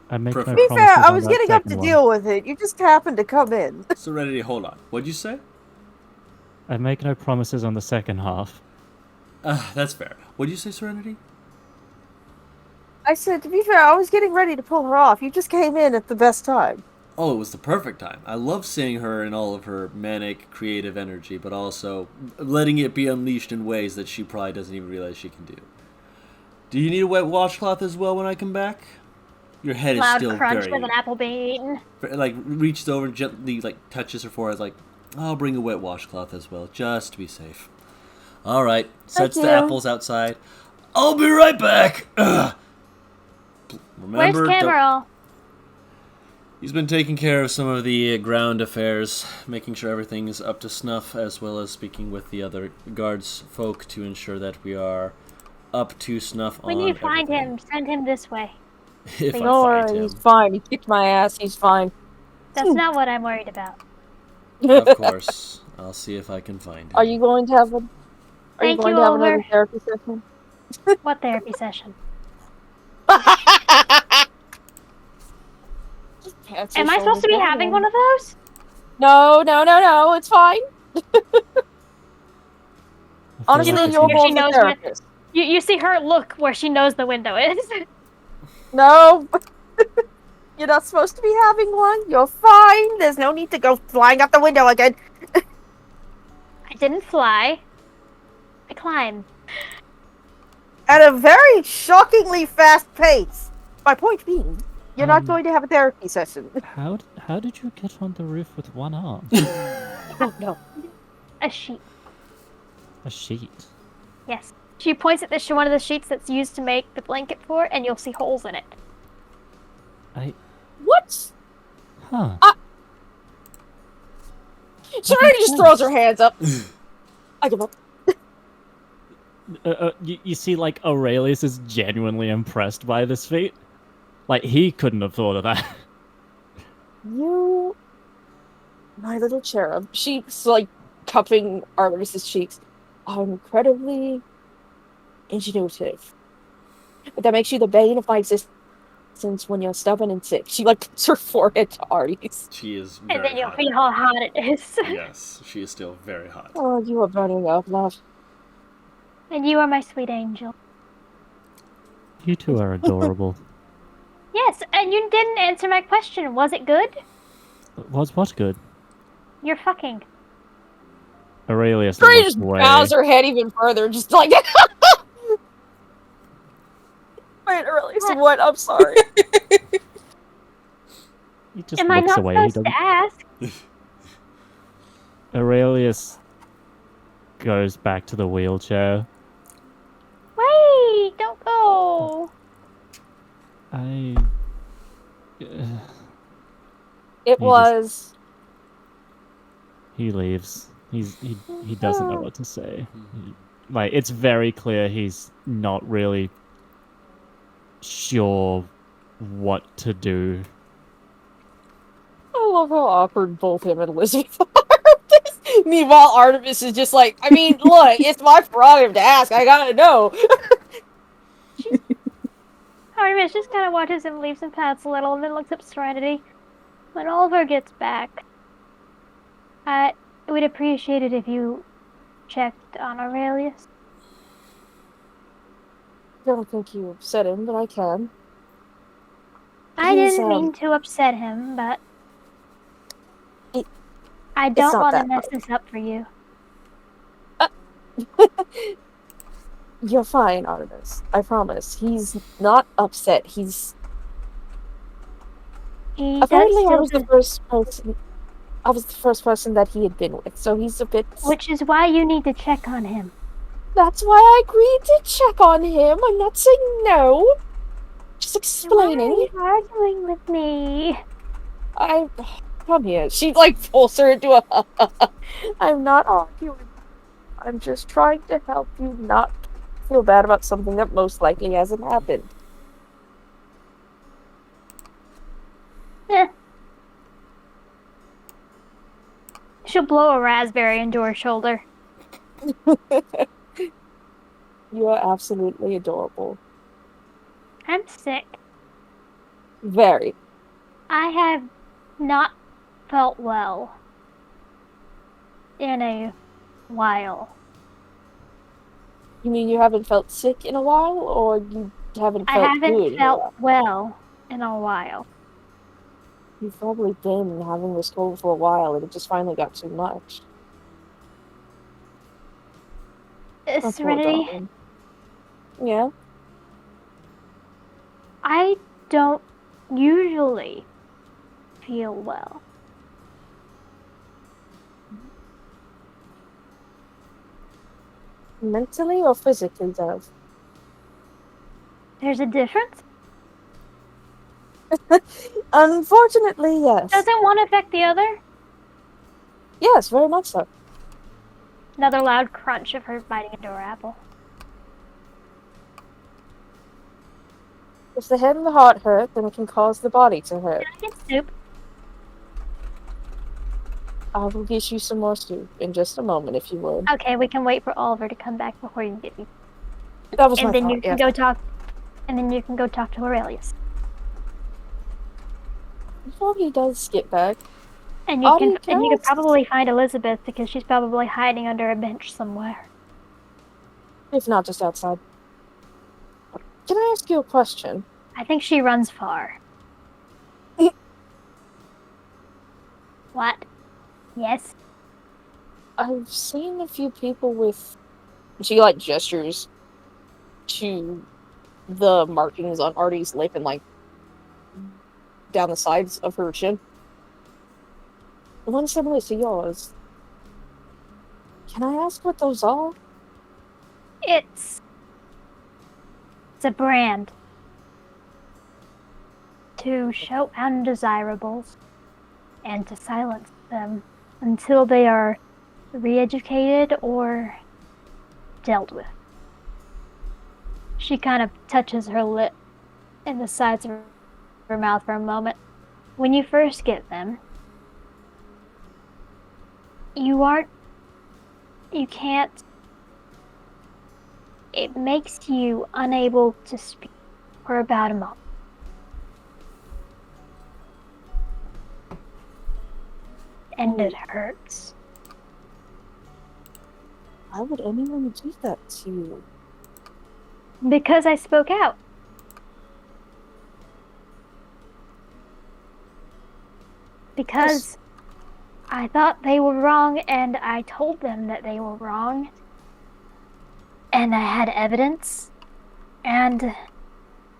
I make no To To be promises fair, I on was that getting up to second one. deal with it. You just happened to come in. Serenity, hold on. What'd you say? I make no promises on the second half. That's fair. What'd you say, Serenity? I said, to be fair, I was getting ready to pull her off. You just came in at the best time. Oh, it was the perfect time. I love seeing her in all of her manic, creative energy, but also letting it be unleashed in ways that she probably doesn't even realize she can do. Do you need a wet washcloth as well when I come back? Your head is Loud still crunch very... with an apple being eaten. Like, reaches over and gently, like, touches her forehead, like, I'll bring a wet washcloth as well, just to be safe. Alright, sets the you. apples outside. I'll be right back! Ugh. Remember, Where's don't- Cameron? He's been taking care of some of the ground affairs, making sure everything is up to snuff, as well as speaking with the other guards folk to ensure that we are up to snuff When on you find everything. him, send him this way. If I Don't find worry, him. he's fine. He kicked my ass. He's fine. That's not what I'm worried about. Of course. I'll see if I can find him. Are you going to have a? Are you Thank going you, to have another Oliver. therapy session? What therapy session? Am I supposed to be having one of those? No, no, no, no. It's fine. I feel Honestly, like you're Here both she a knows therapist. You see her look where she knows the window is. No. You're not supposed to be having one. You're fine. There's no need to go flying out the window again. I didn't fly. I climbed. At a very shockingly fast pace. My point being, you're not going to have a therapy session. How did you get on the roof with one arm? Oh, no. A sheet. A sheet. Yes. She points at one of the sheets that's used to make the blanket for, and you'll see holes in it. What? Huh. Serenity just throws her hands up. I give up. You see, like, Aurelius is genuinely impressed by this feat. Like, he couldn't have thought of that. You My little cherub. She's like cupping Artemis's cheeks. Are incredibly ingenuitive. But that makes you the bane of my existence when you're stubborn and sick. She like puts her forehead to Artie's. She is And very then you'll hot. feel how hot it is. Yes, she is still very hot. Oh, you are burning up, love. And you are my sweet angel. You two are adorable. Yes, and you didn't answer my question. Was it good? Was what good? You're fucking. Aurelius Trey looks just away. bows her head even further, just like. Wait, Aurelius, what? I'm sorry. He just Am I looks not away. He supposed doesn't. to ask? Aurelius goes back to the wheelchair. Wait, don't go. I. It was. He leaves. He doesn't know what to say. Like, it's very clear he's not really sure what to do. I love how awkward both him and Elizabeth are. Meanwhile, Artemis is just like, I mean, look, it's my prerogative to ask. I gotta know. Artemis just kind of watches him, leaves him pats a little, and then looks up Serenity. When Oliver gets back, I would appreciate it if you checked on Aurelius. I don't think you upset him, but I can. I He's, didn't mean to upset him, but It- I don't not want to that mess this up for you. You're fine, Artemis. I promise. He's not upset. He's. He Apparently, does I was still the first person. I was the first person that he had been with, so he's a bit. which is why you need to check on him. That's why I agreed to check on him. I'm not saying no. Just explaining. Why are you arguing with me? Come here. She like pulls her into a. I'm not arguing. I'm just trying to help you not feel bad about something that most likely hasn't happened. Eh. She'll blow a raspberry into her shoulder. You are absolutely adorable. I'm sick. Very. I have not felt well in a while. You mean you haven't felt sick in a while, or you haven't felt I haven't good in a felt while? well in a while. You've probably been having this cold for a while, and it just finally got too much. My poor Serenity, darling. Yeah? I don't usually feel well. Mentally or physically, Dev? There's a difference? Unfortunately, yes. Doesn't one affect the other? Yes, very much so. Another loud crunch of her biting into her apple. If the head and the heart hurt, then it can cause the body to hurt. Can I get soup? I will get you some more soup in just a moment, if you would. Okay, we can wait for Oliver to come back before you get me. That was my And then thought, you can yeah. go talk. And then you can go talk to Aurelius. Before he does get back, And you can Audie, probably find Elizabeth because she's probably hiding under a bench somewhere. if not just outside. Can I ask you a question? I think she runs far. What? Yes? I've seen a few people with. She like gestures to the markings on Artie's lip and like down the sides of her chin. One similar to yours. Can I ask what those are? It's a brand to show undesirables and to silence them until they are re-educated or dealt with. She kind of touches her lip and the sides of her mouth for a moment. When you first get them, You can't. It makes you unable to speak for about a month. And it hurts. Why would anyone do that to you? Because I spoke out. Because I thought they were wrong and I told them that they were wrong. And I had evidence. And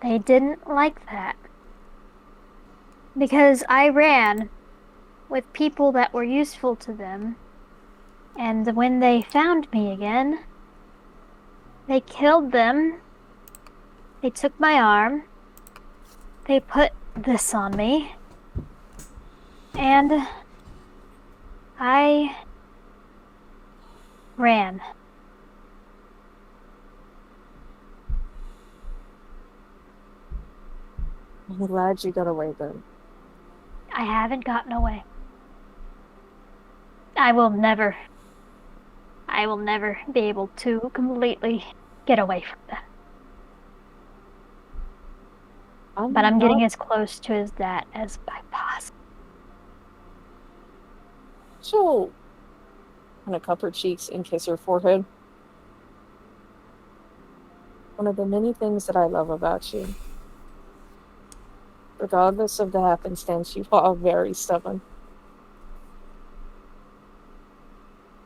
they didn't like that. Because I ran with people that were useful to them. And when they found me again, they killed them. They took my arm. They put this on me. And I ran. I'm glad you got away then. I haven't gotten away. I will never be able to completely get away from them. But I'm getting as close to that as I possibly. So, kind of cup her cheeks and kiss her forehead. One of the many things that I love about you. Regardless of the happenstance, you are very stubborn.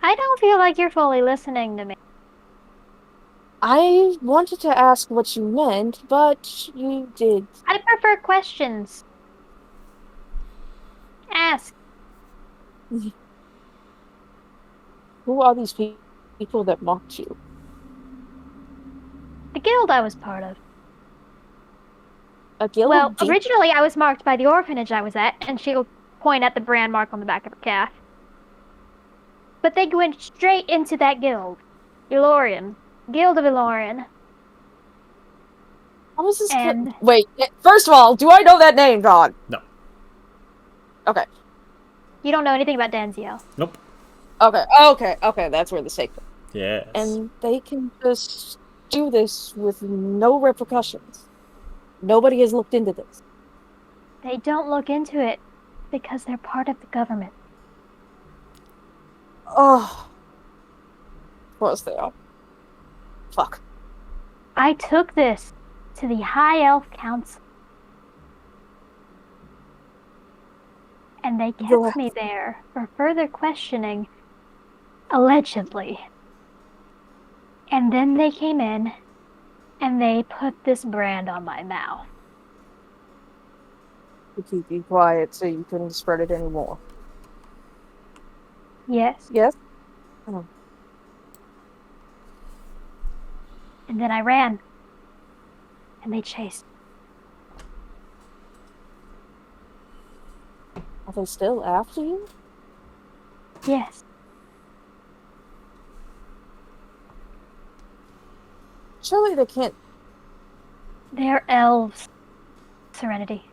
I don't feel like you're fully listening to me. I wanted to ask what you meant, but you did. I prefer questions. Ask. Who are these people that mocked you? The guild I was part of. A guild? Well, originally I was marked by the orphanage I was at, and she'll point at the brand mark on the back of her calf. But they went straight into that guild. Ilorian. Guild of Ilorian. How is this? And wait, first of all, do I know that name, John? No. Okay. You don't know anything about Denziel. Nope. Okay, that's where the stake is. Yes. And they can just do this with no repercussions. Nobody has looked into this. They don't look into it because they're part of the government. Oh. Of course they are. Fuck. I took this to the High Elf Council. And they kept me there for further questioning, allegedly. And then they came in, and they put this brand on my mouth. To keep you quiet so you couldn't spread it anymore. Yes. Yes? Oh. And then I ran. And they chased. Are they still after you? Yes. Surely they can't. They're elves, Serenity.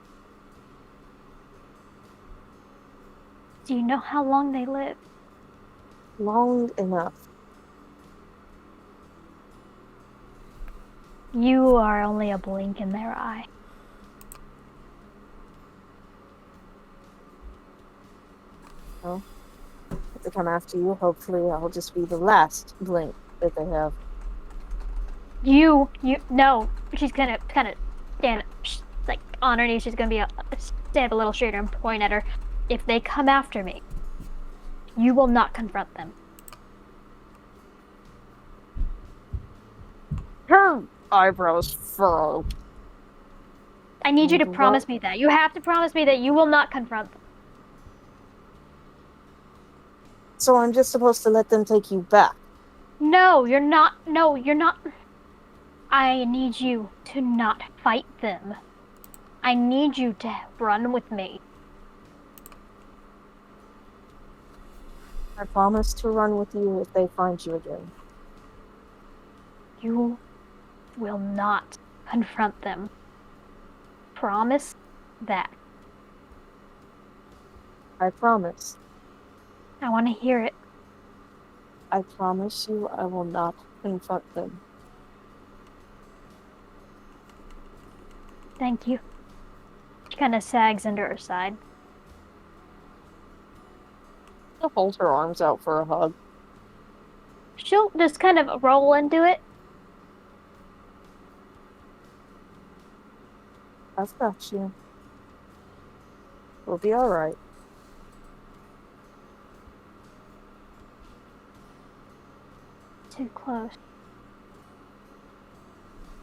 Do you know how long they live? Long enough. You are only a blink in their eye. Well, if they come after you, hopefully I'll just be the last blink that they have. No. She's gonna kind of stand, like, on her knees. She's gonna stand up a little straighter and point at her. If they come after me, you will not confront them. Her eyebrows furrow. I need you to promise me that. You have to promise me that you will not confront them. So I'm just supposed to let them take you back? No, you're not. No, you're not. I need you to not fight them. I need you to run with me. I promise to run with you if they find you again. You will not confront them. Promise that. I promise. I want to hear it. I promise you I will not confront them. Thank you. She kind of sags into her side. She'll hold her arms out for a hug. She'll just kind of roll into it. I've got you. We'll be alright. Too close.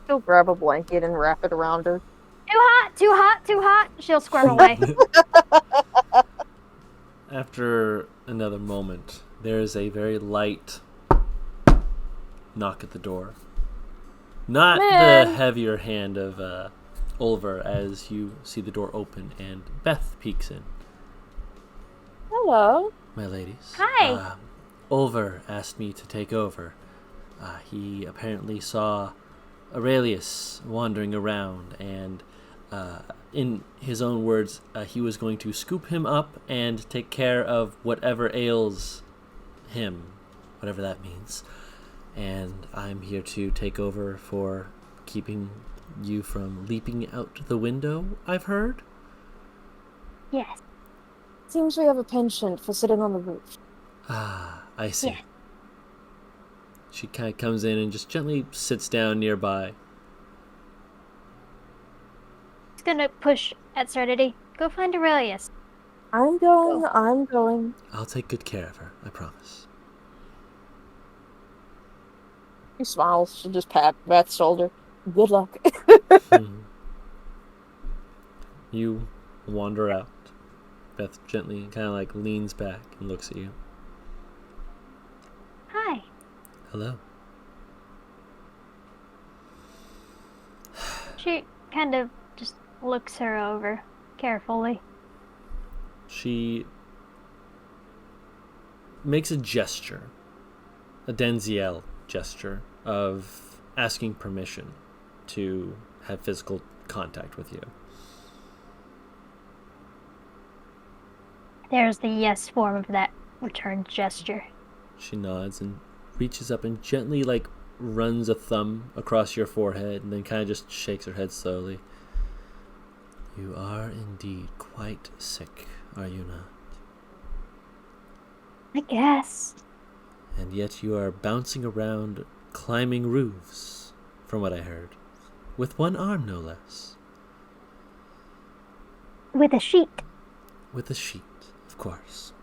She'll grab a blanket and wrap it around her. Too hot, too hot, too hot. She'll squirm away. After another moment, there is a very light knock at the door. Not Man. the heavier hand of Oliver as you see the door open and Beth peeks in. Hello. My ladies. Hi. Oliver asked me to take over. He apparently saw Aurelius wandering around, and in his own words, he was going to scoop him up and take care of whatever ails him, whatever that means. And I'm here to take over for keeping you from leaping out the window, I've heard. Yes. Seems we have a penchant for sitting on the roof. Ah, I see. Yeah. She kind of comes in and just gently sits down nearby. She's gonna push at Serenity. Go find Aurelius. I'm going. I'll take good care of her, I promise. She smiles. She'll just pat Beth's shoulder. Good luck. You wander out. Beth gently kind of like leans back and looks at you. Hi. Hello. She kind of just looks her over carefully. She makes a gesture, a Denziel gesture of asking permission to have physical contact with you. There's the yes form of that return gesture. She nods and reaches up and gently like runs a thumb across your forehead and then kind of just shakes her head slowly. You are indeed quite sick, are you not? I guess. And yet you are bouncing around, climbing roofs, from what I heard. With one arm, no less. With a sheet. With a sheet, of course.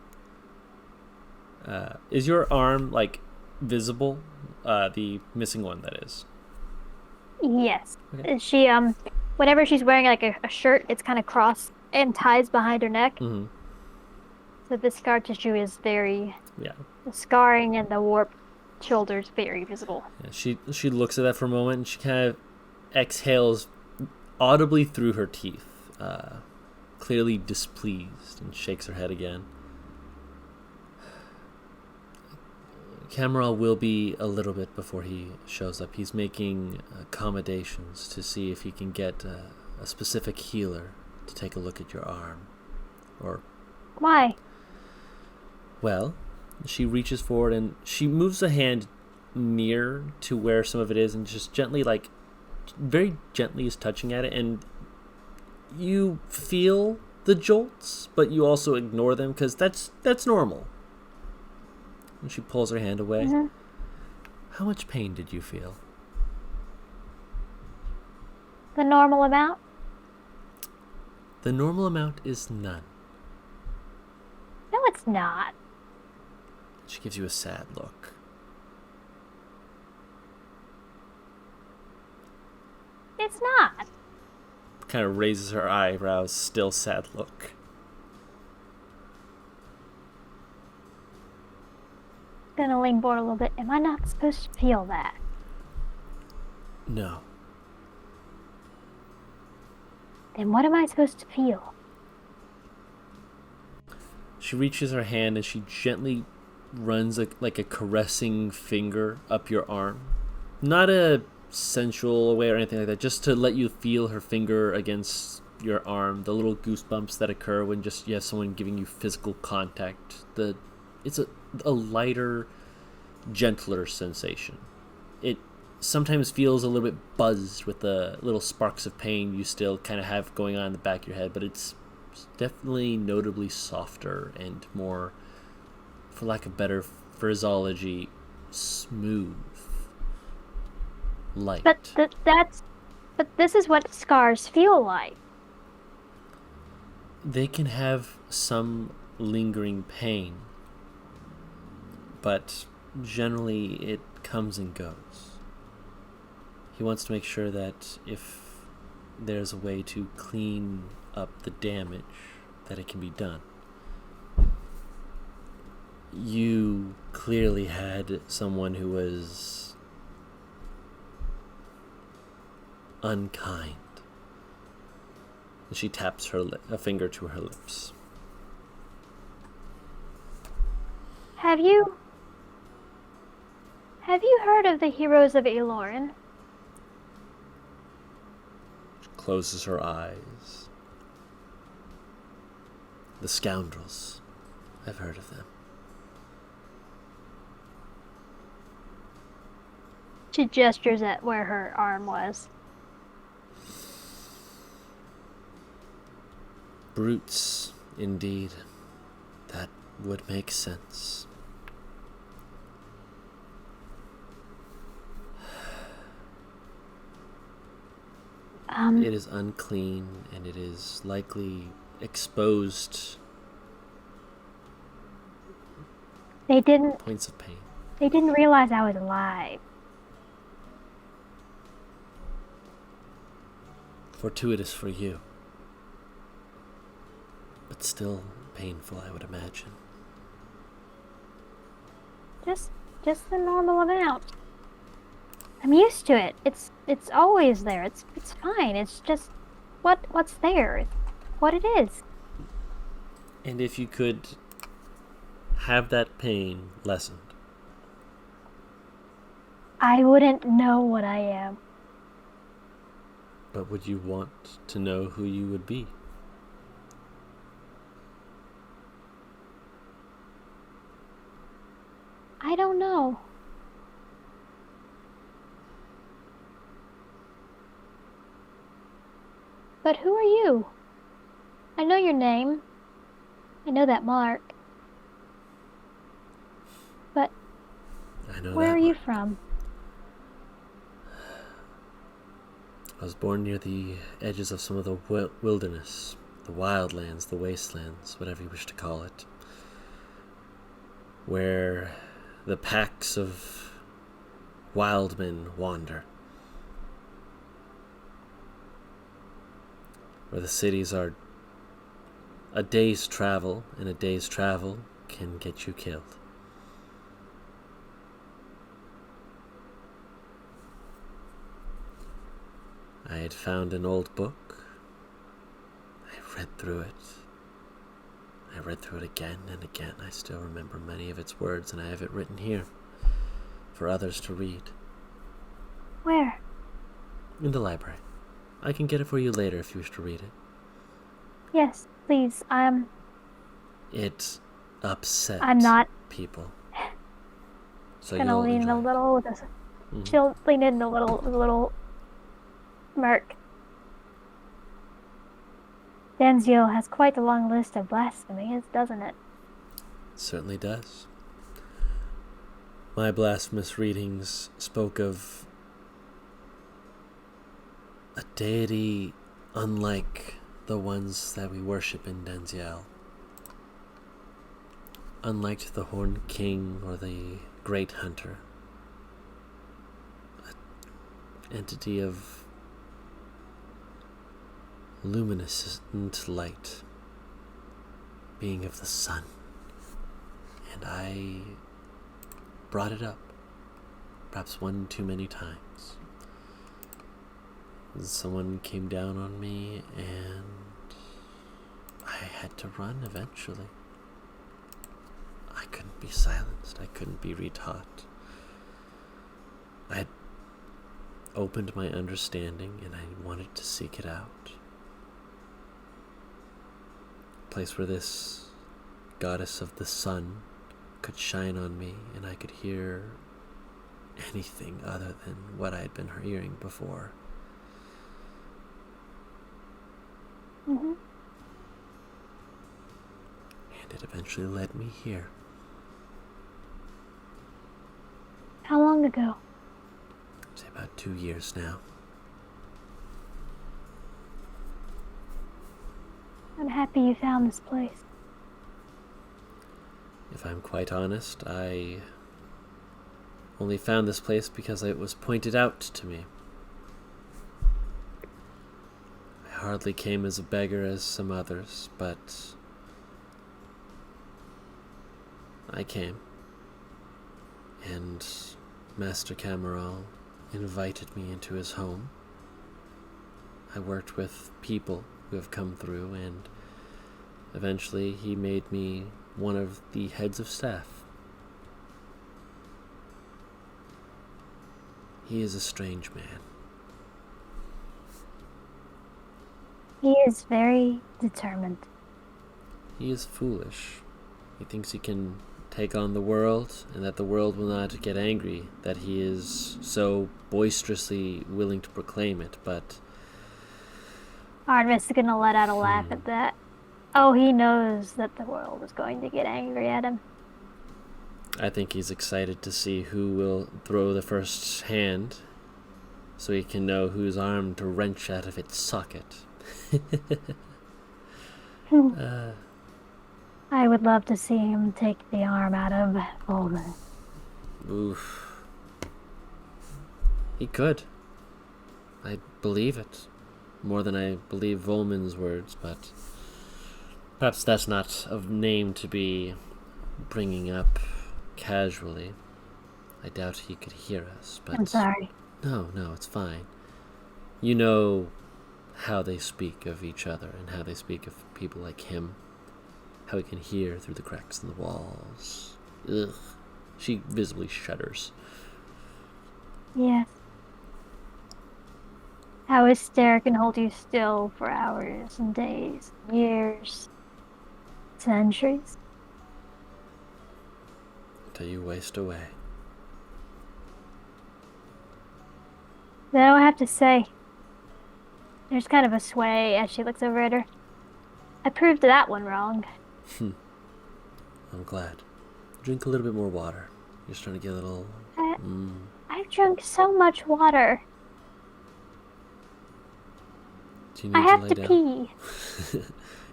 Is your arm, like, visible? The missing one, that is. Yes. Okay. She, whenever she's wearing, like, a shirt, it's kind of crossed and ties behind her neck. Mm-hmm. So the scar tissue is very... Yeah. The scarring and the warped shoulders very visible. Yeah. She looks at that for a moment and she kind of exhales audibly through her teeth, clearly displeased, and shakes her head again. Cameron will be a little bit before he shows up. He's making accommodations to see if he can get a specific healer to take a look at your arm. Or, Why? well, she reaches forward and she moves a hand near to where some of it is and just gently, like, very gently is touching at it, and you feel the jolts, but you also ignore them because that's normal. And she pulls her hand away. Mm-hmm. How much pain did you feel? The normal amount? The normal amount is none. No, it's not. She gives you a sad look. It's not. Kind of raises her eyebrows, still sad look. Gonna lean forward a little bit. Am I not supposed to feel that? No. Then what am I supposed to feel? She reaches her hand and she gently runs like a caressing finger up your arm. Not a sensual way or anything like that, just to let you feel her finger against your arm, the little goosebumps that occur when just you have someone giving you physical contact. It's a lighter, gentler sensation. It sometimes feels a little bit buzzed with the little sparks of pain you still kind of have going on in the back of your head, but it's definitely notably softer and more, for lack of better phraseology, smooth, light. But this is what scars feel like. They can have some lingering pain, but generally it comes and goes. He wants to make sure that if there's a way to clean up the damage, that it can be done. You clearly had someone who was unkind. And she taps a finger to her lips. Have you heard of the heroes of Elorin? Closes her eyes. The scoundrels. I've heard of them. She gestures at where her arm was. Brutes, indeed. That would make sense. It is unclean, and it is likely exposed points of pain. They didn't realize I was alive. Fortuitous for you. But still painful, I would imagine. Just the normal amount. I'm used to it. It's always there. It's fine. It's just what's there. It's what it is. And if you could have that pain lessened, I wouldn't know what I am. but would you want to know who you would be? I don't know. But who are you? I know your name. I know that mark. But I know where that are you much. from? I was born near the edges of some of the wilderness, the wildlands, the wastelands, whatever you wish to call it, where the packs of wild men wander, where the cities are a day's travel, and a day's travel can get you killed. I had found an old book. I read through it. I read through it again and again. I still remember many of its words, and I have it written here for others to read. Where? In the library. I can get it for you later if you wish to read it. Yes, please. It upsets I'm not people. So gonna you'll lean enjoy a it. little with this. Mhm. She'll lean in a little smirk. Denzio has quite a long list of blasphemies, doesn't it? Certainly does. My blasphemous readings spoke of a deity unlike the ones that we worship in Denziel. Unlike the Horned King or the Great Hunter. An entity of luminescent light, being of the sun. And I brought it up, perhaps one too many times. Someone came down on me, and I had to run eventually. I couldn't be silenced. I couldn't be retaught. I had opened my understanding, and I wanted to seek it out. A place where this goddess of the sun could shine on me and I could hear anything other than what I had been hearing before. Mm-hmm. And it eventually led me here. How long ago? It's about 2 years now. I'm happy you found this place. If I'm quite honest, I only found this place because it was pointed out to me. I hardly came as a beggar as some others, but I came. And Master Cameral invited me into his home. I worked with people who have come through, and eventually he made me one of the heads of staff. He is a strange man. He is very determined. He is foolish. He thinks he can take on the world, and that the world will not get angry that he is so boisterously willing to proclaim it, but Artemis is gonna let out a laugh at that. Oh, he knows that the world is going to get angry at him. I think he's excited to see who will throw the first hand, so he can know whose arm to wrench out of its socket. I would love to see him take the arm out of Volman. Oof. He could. I believe it. More than I believe Volman's words, but perhaps that's not a name to be bringing up casually. I doubt he could hear us, but... I'm sorry. No, it's fine. You know how they speak of each other and how they speak of people like him. How he can hear through the cracks in the walls. Ugh. She visibly shudders. Yes. How his stare can hold you still for hours and days, years, centuries. Till you waste away. Though I have to say, there's kind of a sway as she looks over at her. I proved that one wrong. I'm glad. Drink a little bit more water. You're starting to get a little... I've drunk so much water. Do you need I have lay to down? pee.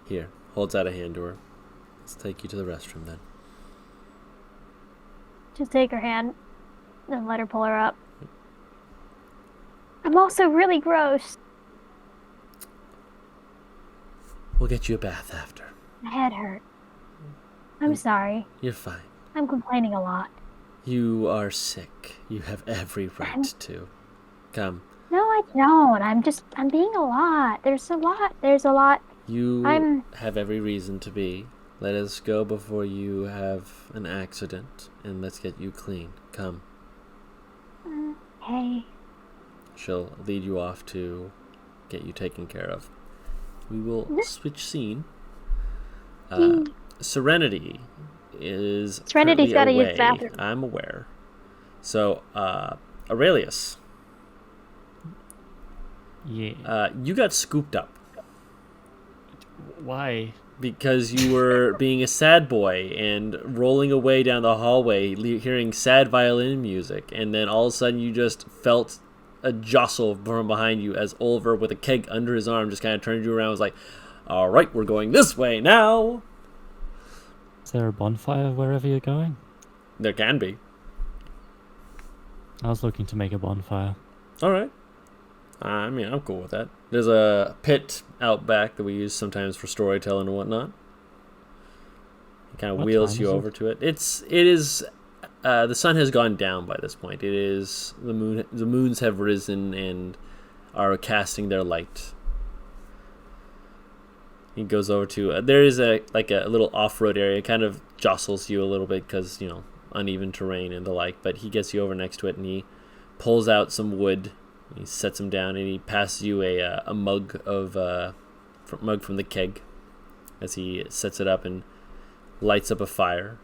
Here, holds out a hand to her. Let's take you to the restroom then. Just take her hand and let her pull her up. I'm also really gross. We'll get you a bath after. My head hurt. I'm sorry. You're fine. I'm complaining a lot. You are sick. You have every right to. Come. No, I don't. I'm being a lot. There's a lot. You have every reason to be. Let us go before you have an accident, and let's get you clean. Come. Hey. She'll lead you off to get you taken care of. We will switch scene. Serenity is Serenity's gotta away. use the bathroom. I'm aware. So, Aurelius, Yeah. you got scooped up Why? because you were being a sad boy and rolling away down the hallway, hearing sad violin music, and then all of a sudden you just felt a jostle from behind you as Oliver, with a keg under his arm, just kind of turned you around and was like, all right, we're going this way now. Is there a bonfire wherever you're going? There can be. I was looking to make a bonfire. All right. I mean, I'm cool with that. There's a pit out back that we use sometimes for storytelling and whatnot. It kind of What wheels time you is it? over to it. It is. The sun has gone down by this point. It is the moon. The moons have risen and are casting their light. He goes over to. There is a little off-road area. It kind of jostles you a little bit because uneven terrain and the like. But he gets you over next to it and he pulls out some wood. He sets them down and he passes you a mug from the keg as he sets it up and lights up a fire.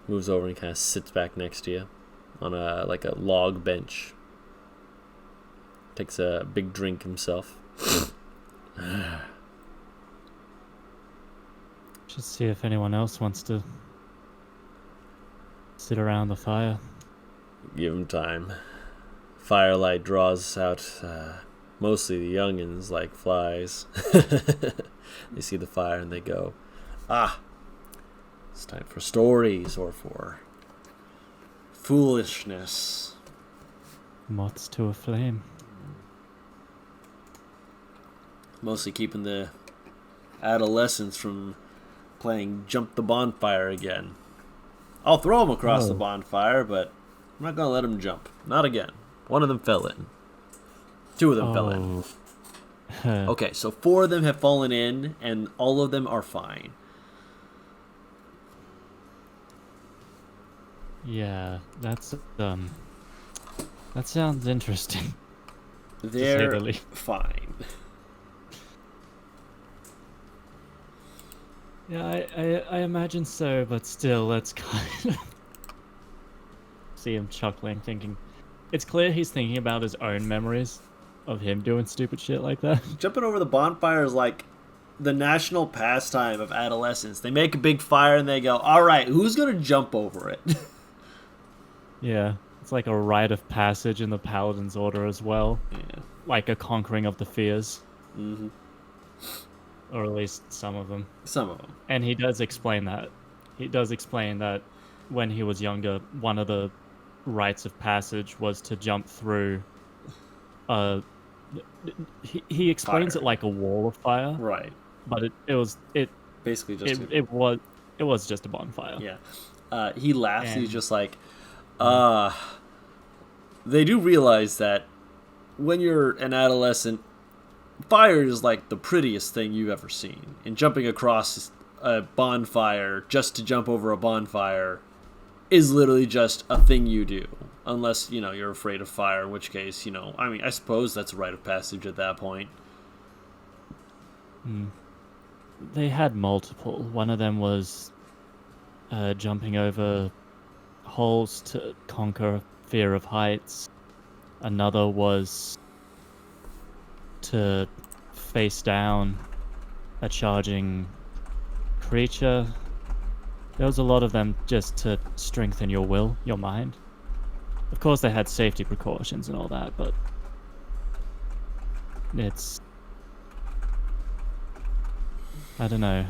Moves over and kind of sits back next to you on a log bench. Takes a big drink himself. Should see if anyone else wants to sit around the fire. Give him time. Firelight draws out mostly the youngins like flies. They see the fire and they go, it's time for stories or for foolishness. Moths to a flame. Mostly keeping the adolescents from playing Jump the Bonfire again. I'll throw them across the bonfire, but I'm not going to let them jump. Not again. One of them fell in. Two of them fell in. Okay, so 4 of them have fallen in, and all of them are fine. Yeah, that's that sounds interesting. They're fine. Yeah, I imagine so, but still, that's kind of... See him chuckling, thinking... It's clear he's thinking about his own memories of him doing stupid shit like that. Jumping over the bonfire is like the national pastime of adolescence. They make a big fire and they go, all right, who's going to jump over it? Yeah, it's like a rite of passage in the Paladin's Order as well. Yeah. Like a conquering of the fears. Mm-hmm. Or at least some of them. Some of them. And he does explain that. He does explain that when he was younger, one of the rites of passage was to jump through he explains fire. it like a wall of fire. Right. But it was basically just it was just a bonfire. Yeah. He laughs. He's just like, they do realize that when you're an adolescent, fire is like the prettiest thing you've ever seen. And jumping across a bonfire just to jump over a bonfire is literally just a thing you do. Unless, you're afraid of fire, in which case, I suppose that's a rite of passage at that point. They had multiple. One of them was jumping over holes to conquer fear of heights. Another was to face down a charging creature. There was a lot of them just to strengthen your will, your mind. Of course, they had safety precautions and all that, but it's... I don't know.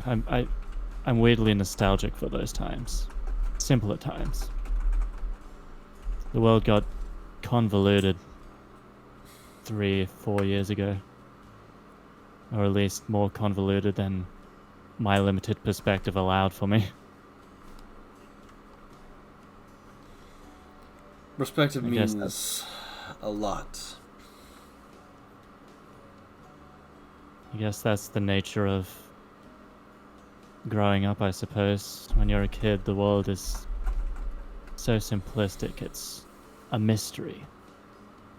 I'm weirdly nostalgic for those times. Simpler times. The world got convoluted 3 or 4 years ago. Or at least more convoluted than my limited perspective allowed for me. Perspective means a lot. I guess that's the nature of growing up, I suppose. When you're a kid, the world is so simplistic. It's a mystery.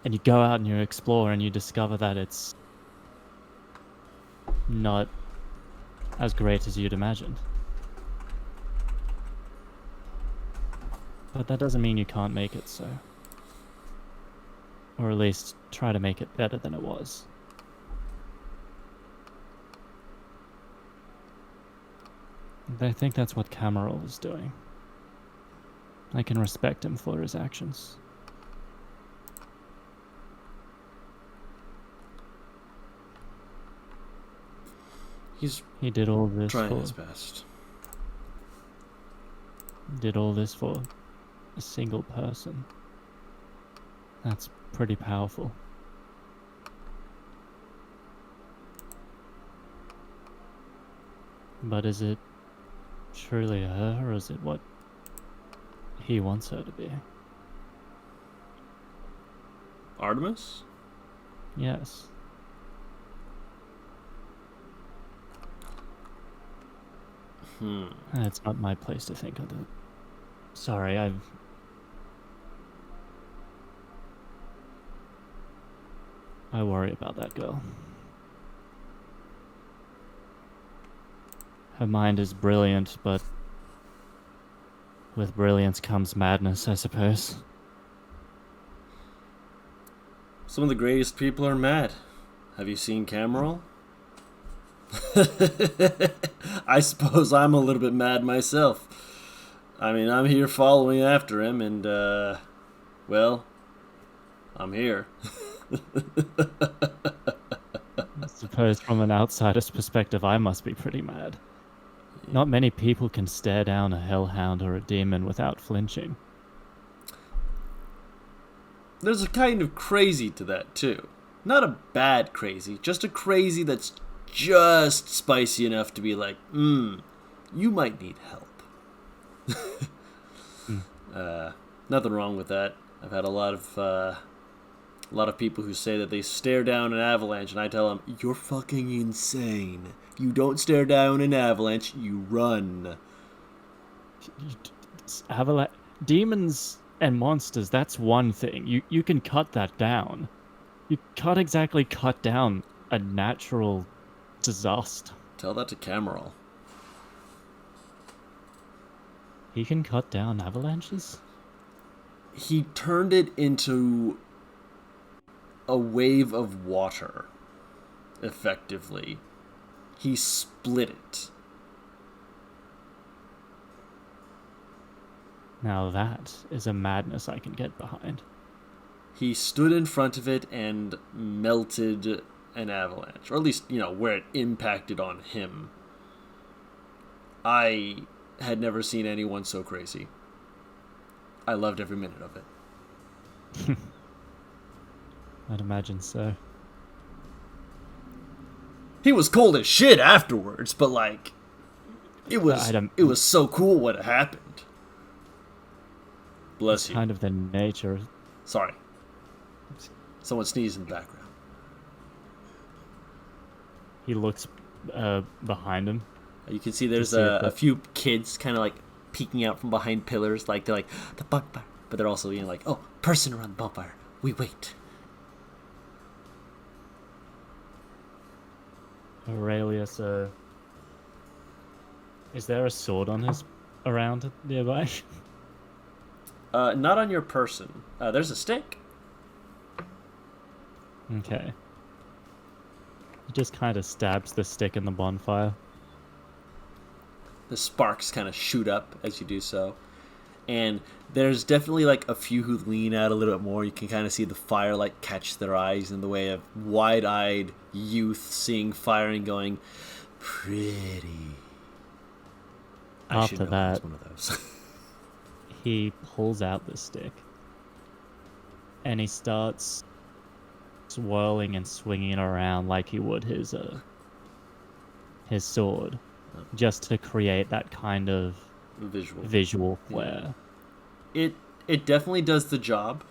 And you go out and you explore and you discover that it's not as great as you'd imagined. But that doesn't mean you can't make it so. Or at least try to make it better than it was. And I think that's what Cameron is doing. I can respect him for his actions. He did all this trying his best. Did all this for a single person. That's pretty powerful. But is it truly her, or is it what he wants her to be? Artemis? Yes. It's not my place to think of it. Sorry, I worry about that girl. Her mind is brilliant, but With brilliance comes madness, I suppose. Some of the greatest people are mad. Have you seen Cameron? I suppose I'm a little bit mad myself. I mean, I'm here following after him, and, well, I'm here. I suppose from an outsider's perspective, I must be pretty mad. Not many people can stare down a hellhound or a demon without flinching. There's a kind of crazy to that, too. Not a bad crazy, just a crazy that's just spicy enough to be like, you might need help. Nothing wrong with that. I've had a lot of people who say that they stare down an avalanche, and I tell them, you're fucking insane. You don't stare down an avalanche, you run. Demons and monsters, that's one thing. You can cut that down. You can't exactly cut down a natural disaster. Tell that to Cameron. He can cut down avalanches? He turned it into a wave of water, effectively. He split it. Now that is a madness I can get behind. He stood in front of it and melted an avalanche. Or at least, where it impacted on him. I had never seen anyone so crazy. I loved every minute of it. I'd imagine so. He was cold as shit afterwards, but it was so cool what happened. Bless you. Kind of the nature. Sorry. Someone sneezed in the background. He looks behind him. You can see there's a few kids kind of peeking out from behind pillars, they're the bonfire, but they're also person around the bonfire. We wait. Aurelius, is there a sword on his around nearby? Not on your person. There's a stick. Okay. He just kind of stabs the stick in the bonfire. The sparks kind of shoot up as you do so. And there's definitely a few who lean out a little bit more. You can kind of see the firelight catch their eyes in the way of wide-eyed youth seeing fire and going, pretty. After that, one of those. He pulls out the stick. And he starts swirling and swinging it around like he would his sword. Just to create that kind of visual flair. Yeah. It definitely does the job,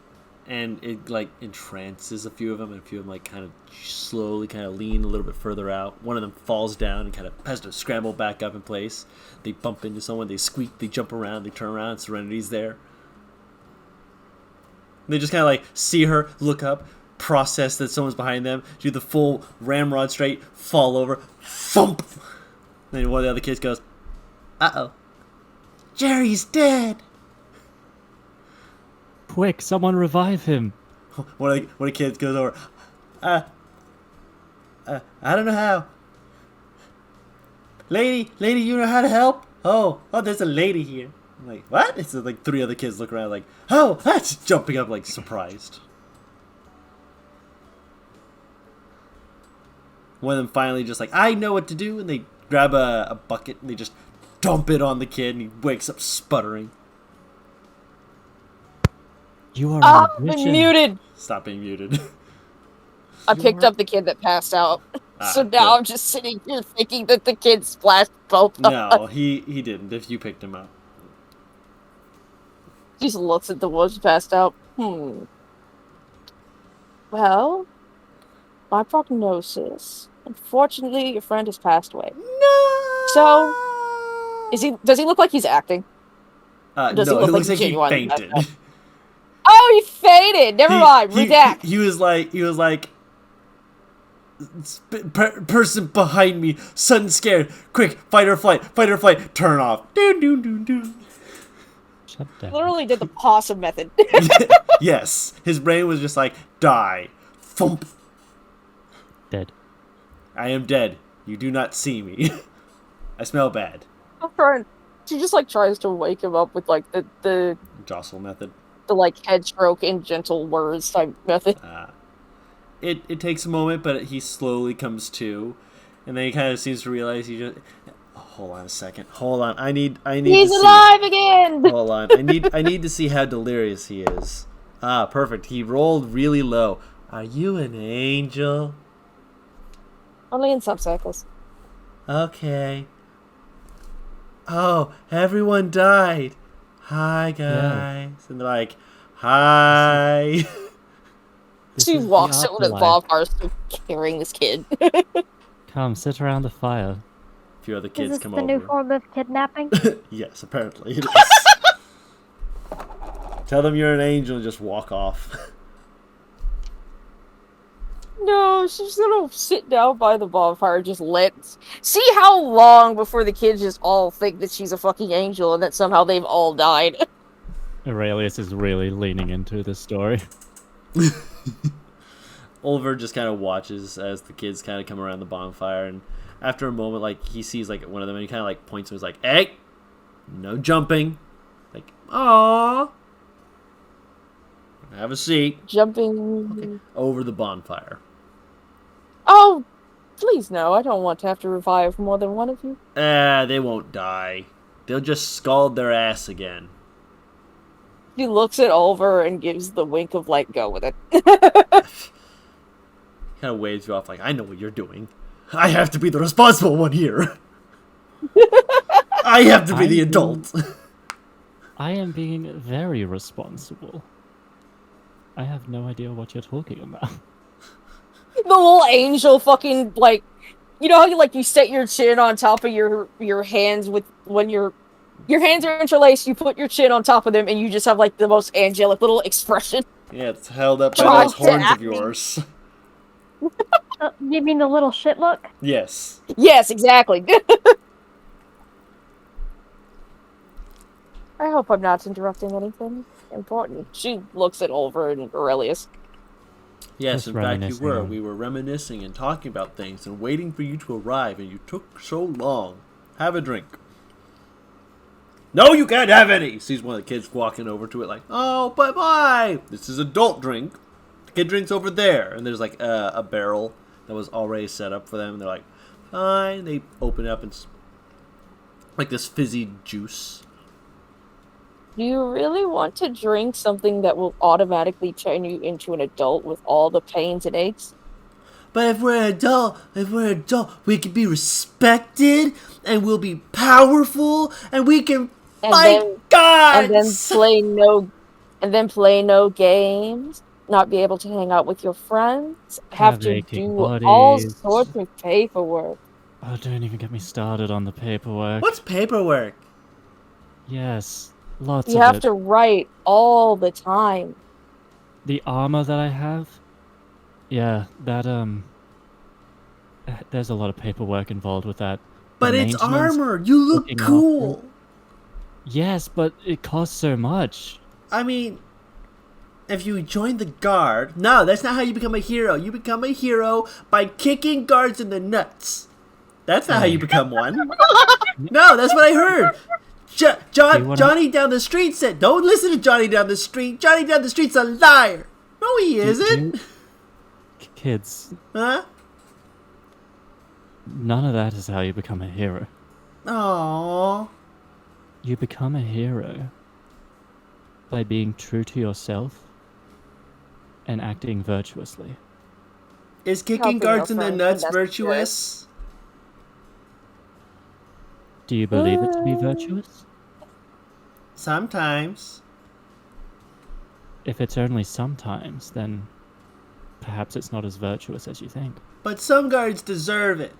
and it entrances a few of them, and a few of them kind of slowly lean a little bit further out. One of them falls down and kind of has to scramble back up in place. They bump into someone, they squeak, they jump around, they turn around, Serenity's there. They just kind of see her, look up, process that someone's behind them, do the full ramrod straight, fall over, thump. Then one of the other kids goes, uh-oh, Jerry's dead. Quick, someone revive him. One of the kids goes over, I don't know how. Lady, you know how to help? Oh, there's a lady here. I'm like, what? It's three other kids look around oh, that's jumping up surprised. One of them finally just I know what to do, and they grab a bucket and they just dump it on the kid, and he wakes up sputtering. You are I'm muted. Stop being muted. I picked up the kid that passed out. So now I'm just sitting here thinking that the kid splashed both of us. No, he didn't, if you picked him up. Just looks at the one who passed out. Well, my prognosis. Unfortunately, your friend has passed away. No! So, does he look like he's acting? No, it looks like he fainted. Oh, he fainted! Never mind, redact. He was like, person behind me, sudden scared, quick, fight or flight, turn off. Doo. Shut down. Literally did the possum method. Yes, his brain was just like, die. Thump. Dead. I am dead. You do not see me. I smell bad. I'm trying. She just like tries to wake him up with like the Jostle method. like head stroke in gentle words type method. It takes a moment, but he slowly comes to, and then he kind of seems to realize he just. Oh, hold on a second. Hold on. I need. He's to alive again. See. Hold on. I need to see how delirious he is. Ah, perfect. He rolled really low. Are you an angel? Only in subcircles. Okay. Oh, everyone died. Hi, guys. Yeah. And they're like, hi. She is the walks over to the afterlife. bonfire, still carrying this kid. Come, sit around the fire. A few other Is kids this come the over. new form of kidnapping? Yes, apparently it is. Tell them you're an angel and just walk off. No, she's gonna sit down by the bonfire, just see how long before the kids just all think that she's a fucking angel and that somehow they've all died. Aurelius is really leaning into this story. Oliver just kind of watches as the kids kind of come around the bonfire, and after a moment, like, he sees like one of them and he kind of like points to him, he's like, hey, no jumping. Like, aww. Have a seat. Jumping. Over the bonfire. Oh, please no, I don't want to have to revive more than one of you. They won't die. They'll just scald their ass again. He looks at Oliver and gives the wink of like, go with it. Kind of waves you off like, I know what you're doing. I have to be the responsible one here. I have to be the adult. I am being very responsible. I have no idea what you're talking about. The little angel fucking like, you know how you set your chin on top of your hands with when your hands are interlaced, you put your chin on top of them and you just have like the most angelic little expression. Yeah, it's held up by Tries those to horns of act me. yours. You mean the little shit look? Yes. Yes, exactly. I hope I'm not interrupting anything important. She looks at Oliver and Aurelius. Yes, Just in fact you reminiscing were. on- We were reminiscing and talking about things and waiting for you to arrive, and you took so long. Have a drink. No, you can't have any! Sees one of the kids walking over to it like, oh, bye-bye! This is adult drink. The kid drinks over there. And there's like a barrel that was already set up for them. And they're like, fine. They open it up and it's like this fizzy juice. Do you really want to drink something that will automatically turn you into an adult with all the pains and aches? But if we're an adult, we can be respected, and we'll be powerful, and we can fight gods! And then play no games, not be able to hang out with your friends, have to aching do all bodies. sorts of paperwork. Oh, don't even get me started on the paperwork. What's paperwork? Yes, lots You of have it. to write all the time. The armor that I have, yeah, that there's a lot of paperwork involved with that. But The it's maintenance, armor. You look looking cool. after- Yes, but it costs so much. I mean, if you join the guard, no, that's not how you become a hero. You become a hero by kicking guards in the nuts. That's not how you become one. No, that's what I heard. Johnny down the street said, don't listen to Johnny down the street. Johnny down the street's a liar. No, he isn't. Kids, Huh? none of that is how you become a hero. Aww. You become a hero by being true to yourself and acting virtuously. Is kicking Helping guards in our the friends, nuts and that's virtuous? Do you believe it to be virtuous? Sometimes. If it's only sometimes, then perhaps it's not as virtuous as you think. But some guards deserve it.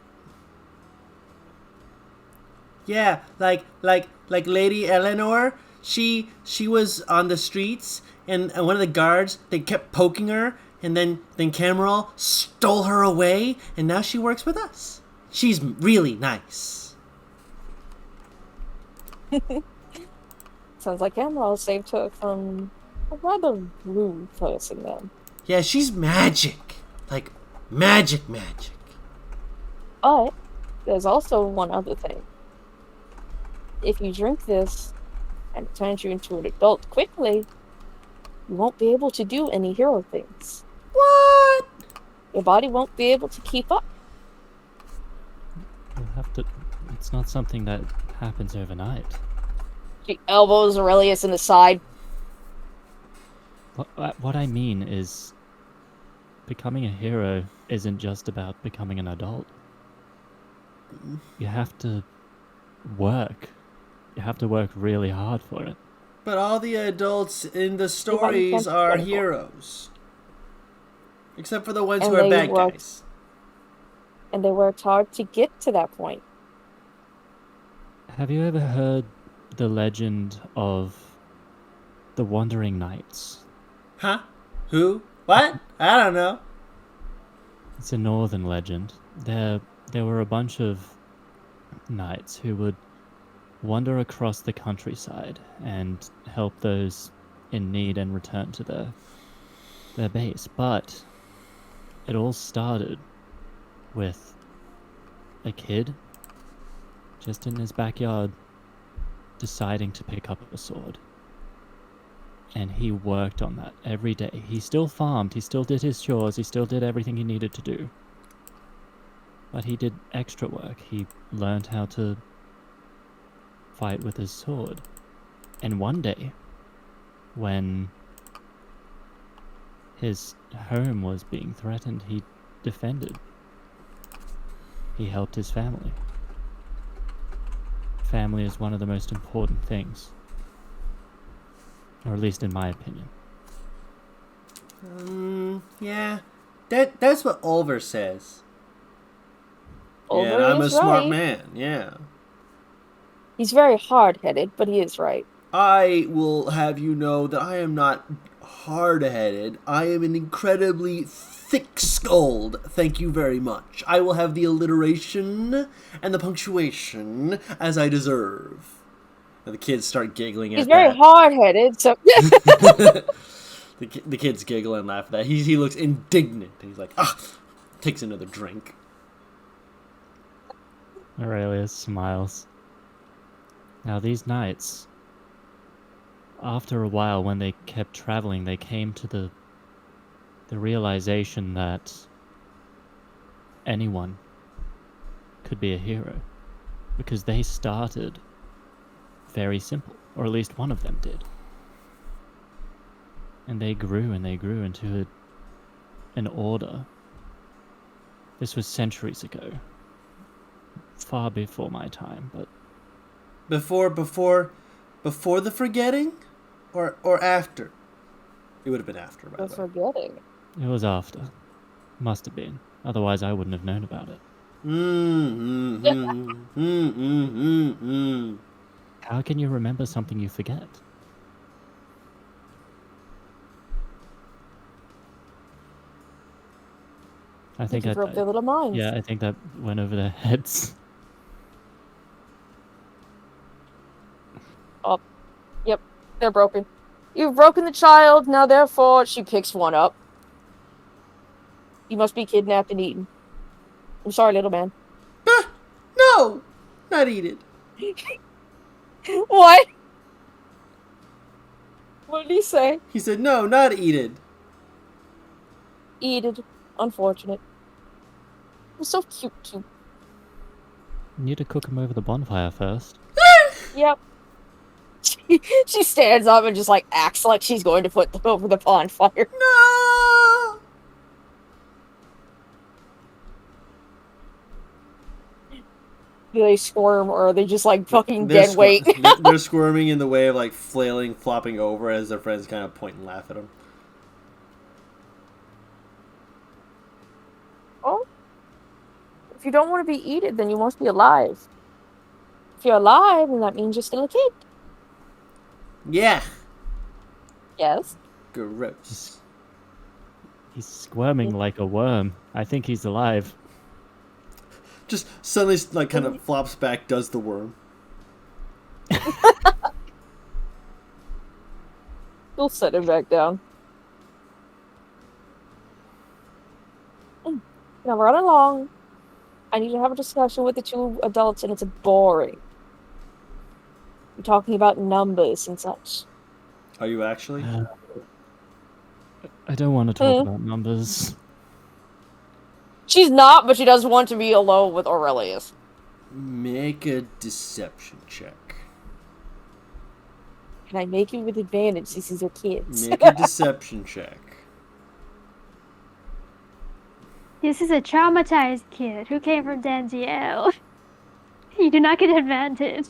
Yeah, like Lady Eleanor, she was on the streets, and one of the guards, they kept poking her, and then Cameron stole her away, and now she works with us. She's really nice. Sounds like Emerald saved her from a rather rude person then. Yeah, she's magic. Like, magic. But there's also one other thing. If you drink this and it turns you into an adult quickly, you won't be able to do any hero things. What? Your body won't be able to keep up. You'll have to. It's not something that happens overnight. She elbows Aurelius in the side. What I mean is, becoming a hero isn't just about becoming an adult. You have to work. You have to work really hard for it. But all the adults in the stories are heroes. Except for the ones who are bad guys. And they worked hard to get to that point. Have you ever heard the legend of the Wandering Knights? Huh? Who? What? I don't know. It's a northern legend. There were a bunch of knights who would wander across the countryside and help those in need and return to their base. But it all started with a kid just in his backyard deciding to pick up a sword. And he worked on that every day. He still farmed, he still did his chores, he still did everything he needed to do. But he did extra work. He learned how to fight with his sword. And one day, when his home was being threatened, he defended. He helped his family. Family is one of the most important things. Or at least in my opinion. Yeah. That's what Ulver says. Ulver yeah, and I'm a is smart right. man, yeah. He's very hard-headed, but he is right. I will have you know that I am not hard-headed. I am an incredibly thick-skulled. Thank you very much. I will have the alliteration and the punctuation as I deserve. And the kids start giggling He's at very that. hard-headed, so... The kids giggle and laugh at that. He looks indignant. He's like, takes another drink. Aurelius smiles. Now these knights, after a while when they kept traveling, they came to the realization that anyone could be a hero. Because they started very simple, or at least one of them did. And they grew into an order. This was centuries ago. Far before my time, but... Before the forgetting? Or after? It would have been after, by the way. forgetting. It was after. Must have been. Otherwise I wouldn't have known about it. How can you remember something you forget? I think You broke their little minds. yeah, I think that went over their heads. Oh, yep, they're broken. You've broken the child, now therefore she picks one up. You must be kidnapped and eaten. I'm sorry, little man. No! Not eat it. What? What did he say? He said, no, not eat it. Eated. Unfortunate. It was so cute, too. You need to cook him over the bonfire first. Yep. She stands up and just, like, acts like she's going to put them over the bonfire. No! Do they squirm, or are they just, like, fucking They're dead weight? They're squirming in the way of, like, flailing, flopping over as their friends kind of point and laugh at them. Oh? If you don't want to be eaten, then you must be alive. If you're alive, then that means you're still a kid. Yeah. Yes. Gross. He's squirming like a worm. I think he's alive. Just suddenly, like, kind of flops back, does the worm. She'll set him back down. Now run along. I need to have a discussion with the two adults, and it's boring. We're talking about numbers and such. Are you actually? I don't want to talk about numbers. She's not, but she does want to be alone with Aurelius. Make a deception check. Can I make it with advantage since these are kids? Make a deception check. This is a traumatized kid who came from Danziel. You do not get advantage.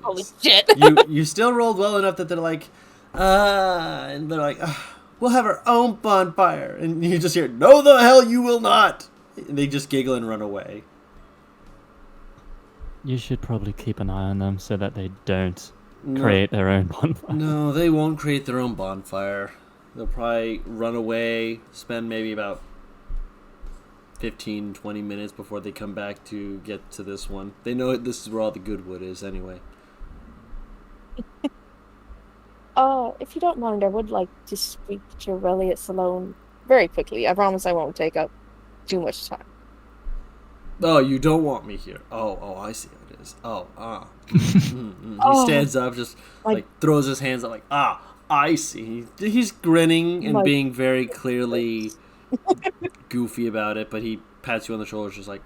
Holy shit. You still rolled well enough that they're like, and they're like, we'll have our own bonfire. And you just hear, no the hell you will not. And they just giggle and run away. You should probably keep an eye on them so that they don't create their own bonfire. No, they won't create their own bonfire. They'll probably run away, spend maybe about 15, 20 minutes before they come back to get to this one. They know this is where all the good wood is anyway. If you don't mind, I would like to speak to Aurelius alone very quickly. I promise I won't take up too much time. Oh, you don't want me here. Oh, I see what it is. He stands up, just like throws his hands up like, I see. He's grinning and being very clearly goofy about it, but he pats you on the shoulder, just like,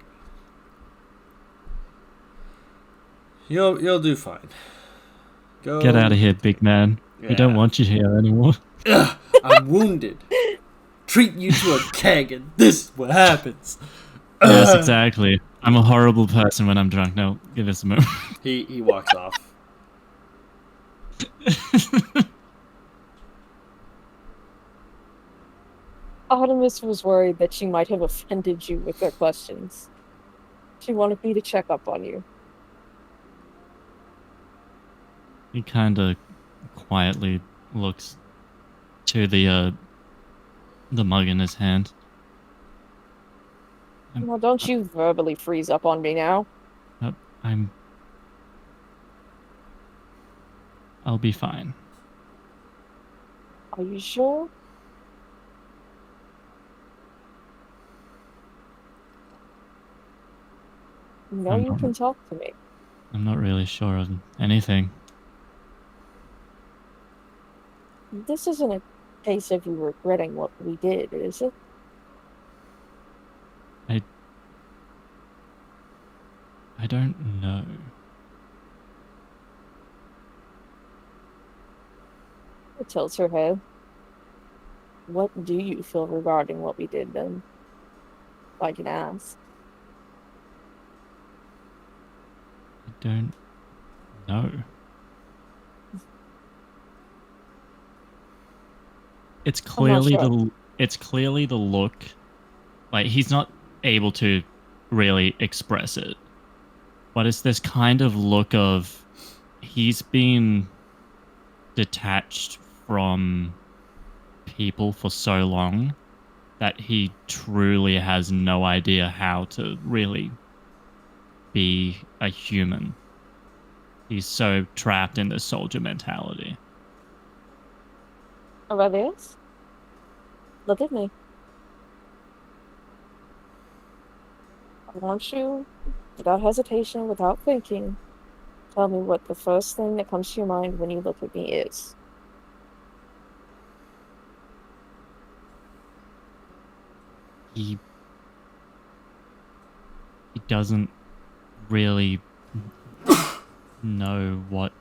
you'll do fine. Go. Get out of here, big man. Yeah. We don't want you here anymore. Ugh, I'm wounded. Treat you to a keg, and this is what happens. Yes, exactly. I'm a horrible person when I'm drunk. No, give us a moment. He walks off. Artemis was worried that she might have offended you with her questions. She wanted me to check up on you. He kind of quietly looks to the mug in his hand. Well, don't you verbally freeze up on me now. I'll be fine. Are you sure? No, you can talk to me. I'm not really sure of anything. This isn't a case of you regretting what we did, is it? I don't know. It tilts her head. What do you feel regarding what we did then? If I can ask. I don't know. It's clearly the look. Like, he's not able to really express it. But it's this kind of look of he's been detached from people for so long that he truly has no idea how to really be a human. He's so trapped in this soldier mentality. Aurelius? Look at me. I want you, without hesitation, without thinking, tell me what the first thing that comes to your mind when you look at me is. He doesn't really know what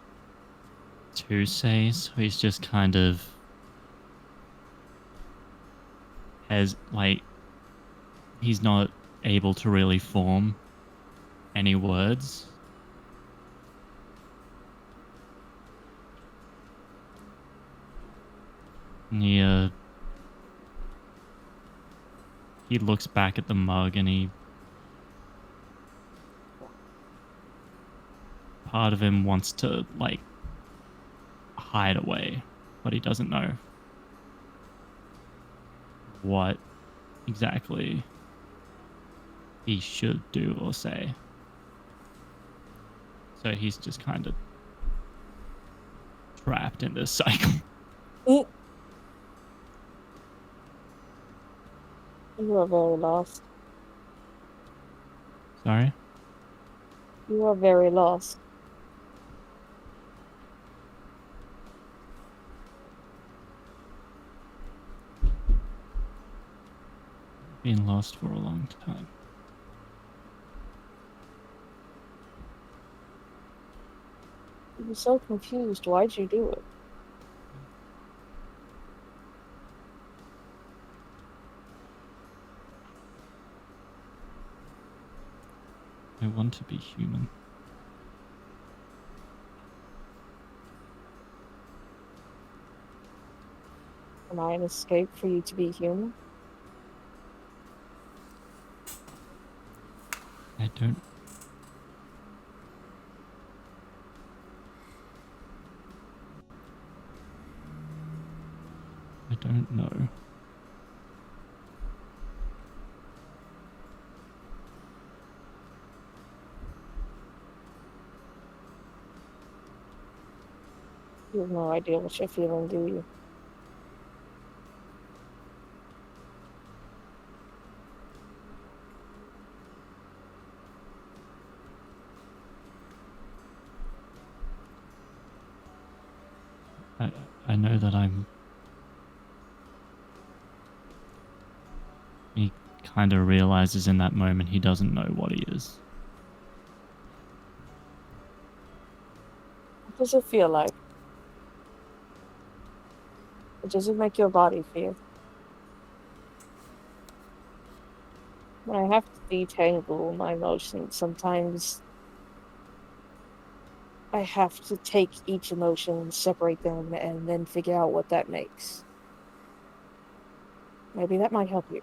to say, so he's just kind of he's not able to really form any words. He looks back at the mug and part of him wants to hide away, but he doesn't know what exactly he should do or say. So he's just kind of trapped in this cycle. You are very lost. Sorry? You are very lost. Been lost for a long time. You were so confused. Why'd you do it? I want to be human. Am I an escape for you to be human? I don't. I don't know. You have no idea what you're feeling, do you? I know that I'm. He kind of realizes in that moment he doesn't know what he is. What does it feel like? What does it make your body feel? When I have to detangle my emotions, sometimes I have to take each emotion, separate them, and then figure out what that makes. Maybe that might help you.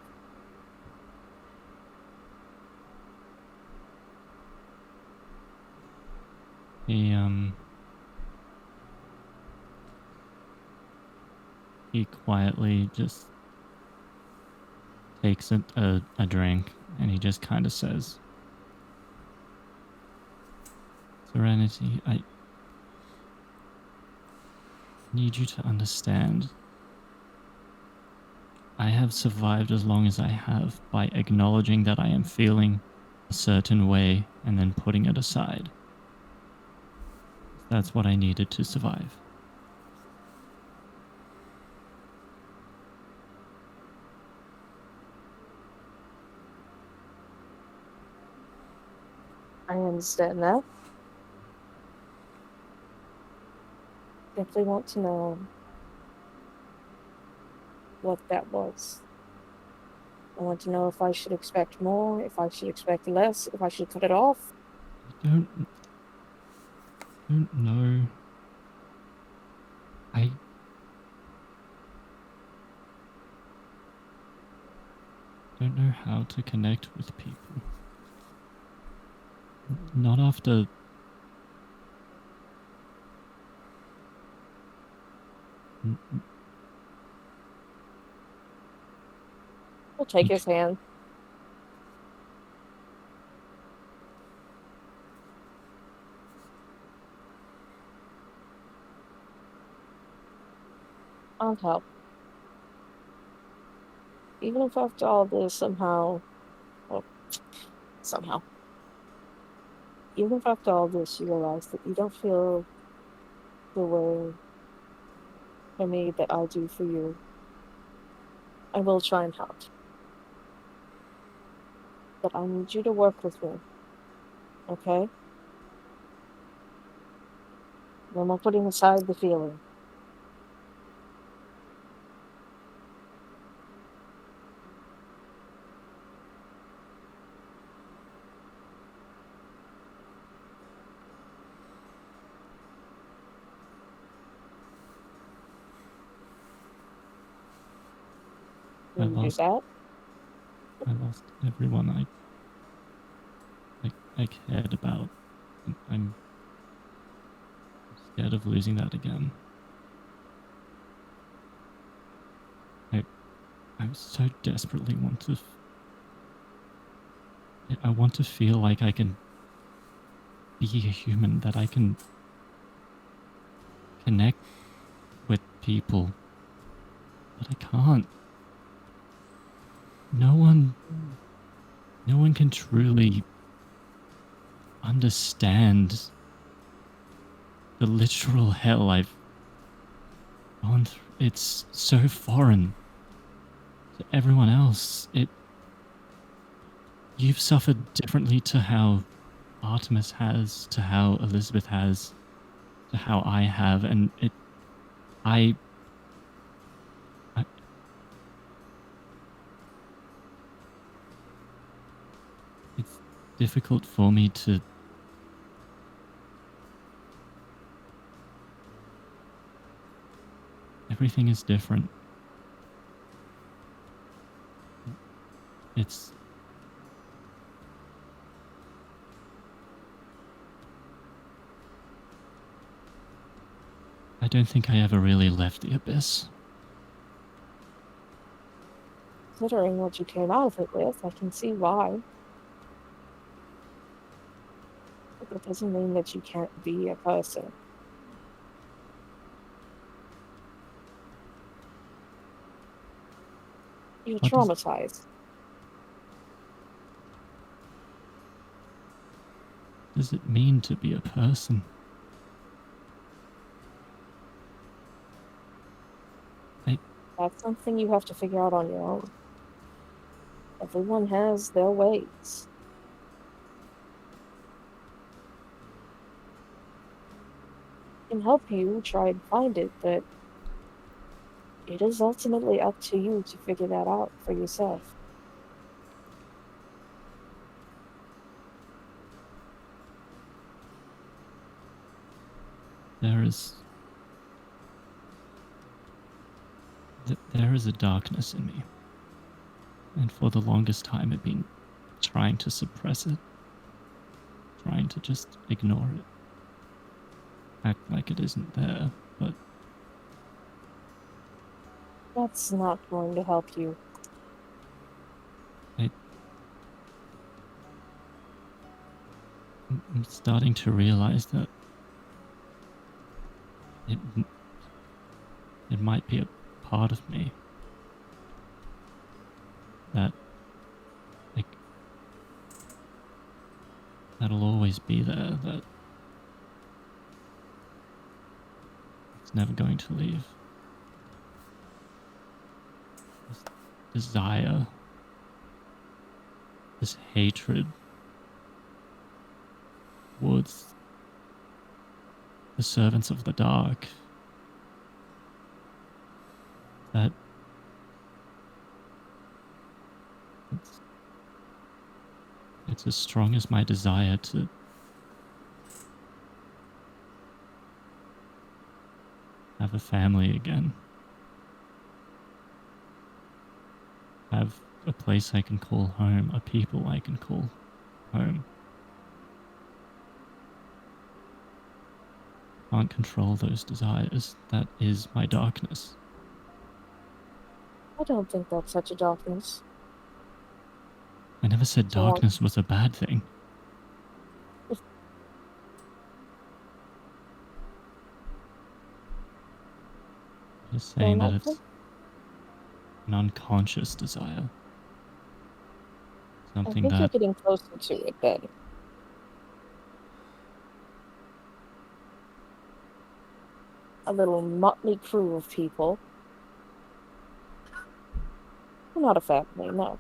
He quietly just takes a drink and he just kind of says, Serenity, I need you to understand. I have survived as long as I have by acknowledging that I am feeling a certain way and then putting it aside. That's what I needed to survive. I understand that. Simply want to know what that was. I want to know if I should expect more, if I should expect less, if I should cut it off. I don't know. I don't know how to connect with people. Not after. We'll take his hand. I'll help. Even if after all this somehow, even if after all this you realize that you don't feel the way for me that I do for you, I will try and help. But I need you to work with me, okay? No more putting aside the feeling. I Can you do lost. that? I lost everyone I cared about. I'm scared of losing that again. I so desperately want to. I want to feel like I can be a human, that I can connect with people, but I can't. no one can truly understand the literal hell I've gone through. It's so foreign to everyone else. You've suffered differently to how Artemis has, to how Elizabeth has, to how I have, and I it's difficult for me to everything is different. It's I don't think I ever really left the abyss. Considering what you came out of it with, I can see why. But that doesn't mean that you can't be a person. You're What does- traumatized. Does it mean to be a person? That's something you have to figure out on your own. Everyone has their ways. I can help you try and find it, but it is ultimately up to you to figure that out for yourself. There is a darkness in me, and for the longest time I've been trying to suppress it, trying to just ignore it, act like it isn't there, but That's not going to help you. I'm starting to realize that it might be a part of me that that'll always be there, that it's never going to leave. This desire, this hatred towards the servants of the dark, that it's as strong as my desire to have a family again, have a place I can call home, a people I can call home. Can't control those desires. That is my darkness. I don't think that's such a darkness. I never said So, darkness was a bad thing. I'm just saying that it's an unconscious desire. I Something think you're that getting closer to it then. A little motley crew of people. We're not a family, no.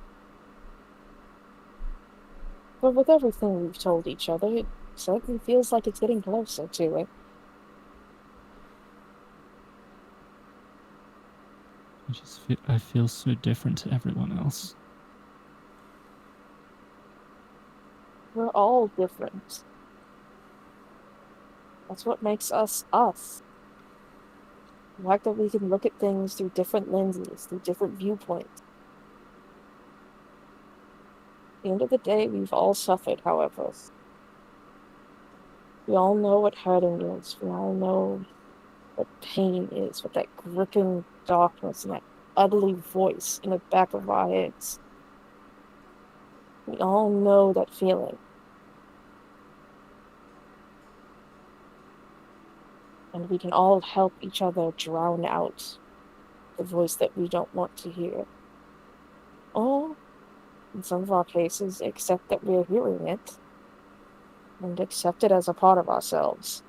But with everything we've told each other, it certainly feels like it's getting closer to it. I feel so different to everyone else. We're all different. That's what makes us us. The fact that we can look at things through different lenses, through different viewpoints. At the end of the day, we've all suffered, however. We all know what hurting is. We all know what pain is, what that gripping darkness and that ugly voice in the back of our heads. We all know that feeling. And we can all help each other drown out the voice that we don't want to hear. Or in some of our cases, accept that we're hearing it and accept it as a part of ourselves.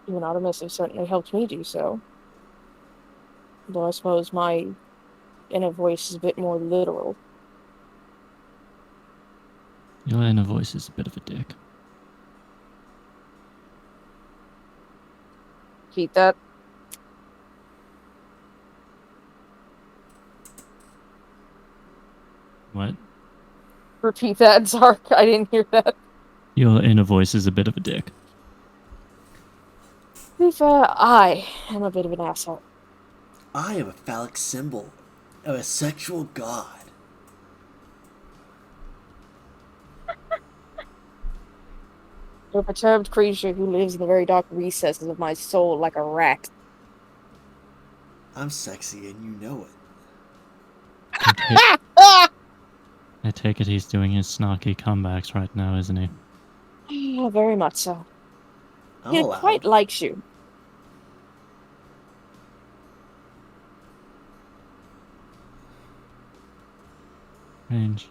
Even Artemis has certainly helped me do so. Though I suppose my inner voice is a bit more literal. Your inner voice is a bit of a dick. Repeat that. What? Repeat that, Zark. I didn't hear that. Your inner voice is a bit of a dick. To be fair, I am a bit of an asshole. I am a phallic symbol of a sexual god. A perturbed creature who lives in the very dark recesses of my soul like a rat. I'm sexy and you know it. I take it he's doing his snarky comebacks right now, isn't he? Yeah, very much so. I'm He allowed. quite likes you. Range.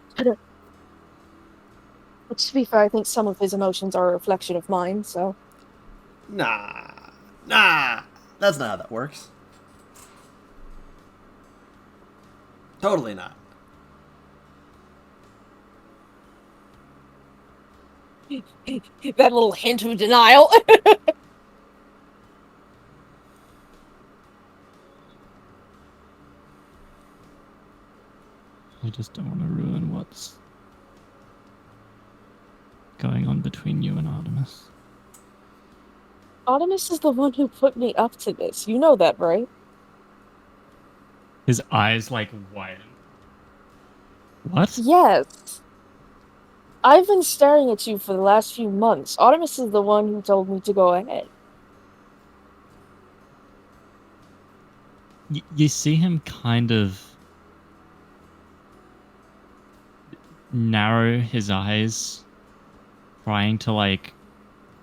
But to be fair, I think some of his emotions are a reflection of mine, so... Nah. That's not how that works. Totally not. That little hint of denial. I just don't want to ruin what's going on between you and Artemis. Artemis is the one who put me up to this. You know that, right? His eyes like widen. What? Yes. I've been staring at you for the last few months. Artemis is the one who told me to go ahead. You see him kind of narrow his eyes, trying to like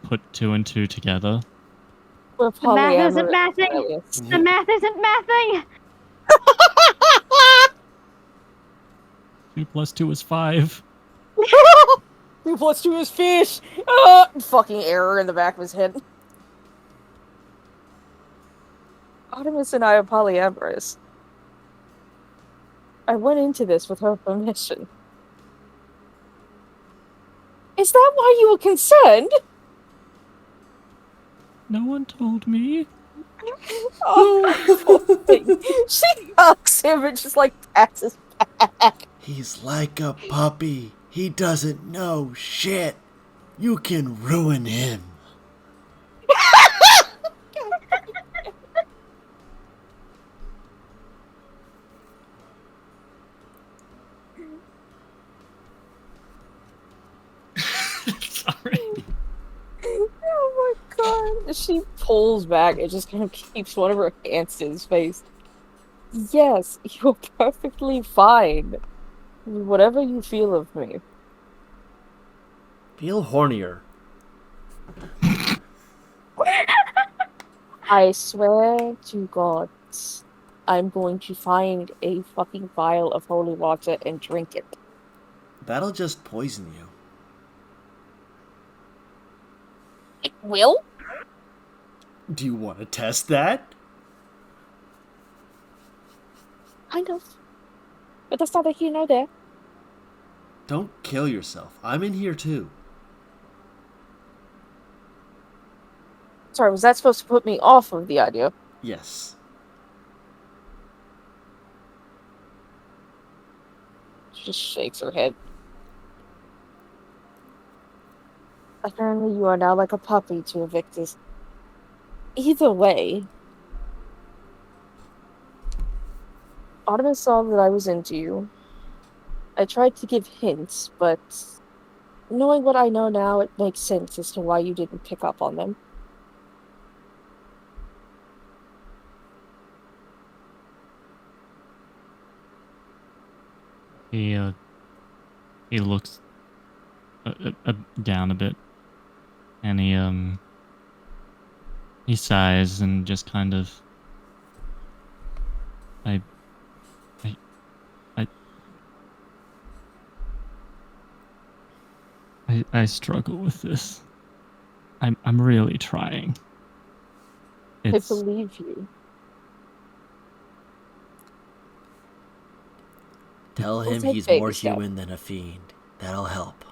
put two and two together. We're The math isn't polyamorous, mathing. Aurelius. The math isn't mathing. 2 + 2 is 5. 2 + 2 is fish! Fucking error in the back of his head. Artemis and I are polyamorous. I went into this with her permission. Is that why you were concerned? No one told me. Oh, poor thing. She hugs him and just like pats his back. He's like a puppy. He doesn't know shit. You can ruin him. Sorry. Oh my god. She pulls back and just kind of keeps one of her hands to his face. Yes, you're perfectly fine. Whatever you feel of me. Feel hornier. I swear to God, I'm going to find a fucking vial of holy water and drink it. That'll just poison you. It will? Do you want to test that? Kind of. But that's neither here nor there. Don't kill yourself. I'm in here too. Sorry, was that supposed to put me off of the idea? Yes. She just shakes her head. Apparently you are now like a puppy to Evictus. Either way, Artemis saw that I was into you. I tried to give hints, but knowing what I know now, it makes sense as to why you didn't pick up on them. He looks down a bit, and he sighs and just kind of I, I, I struggle with this. I'm really trying. I It's believe you. Tell We'll him take he's baby more steps. human than a fiend. That'll help.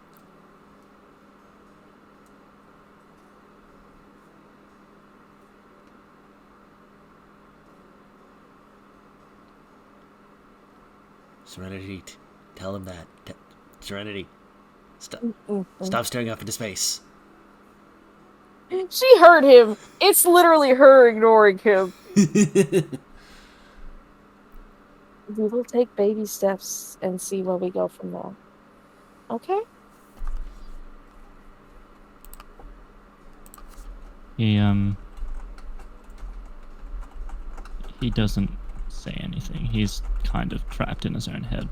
Serenity, tell him that. Serenity, stop staring up into space. She heard him. It's literally her ignoring him. We will take baby steps and see where we go from there. Okay? he doesn't say anything. He's kind of trapped in his own head.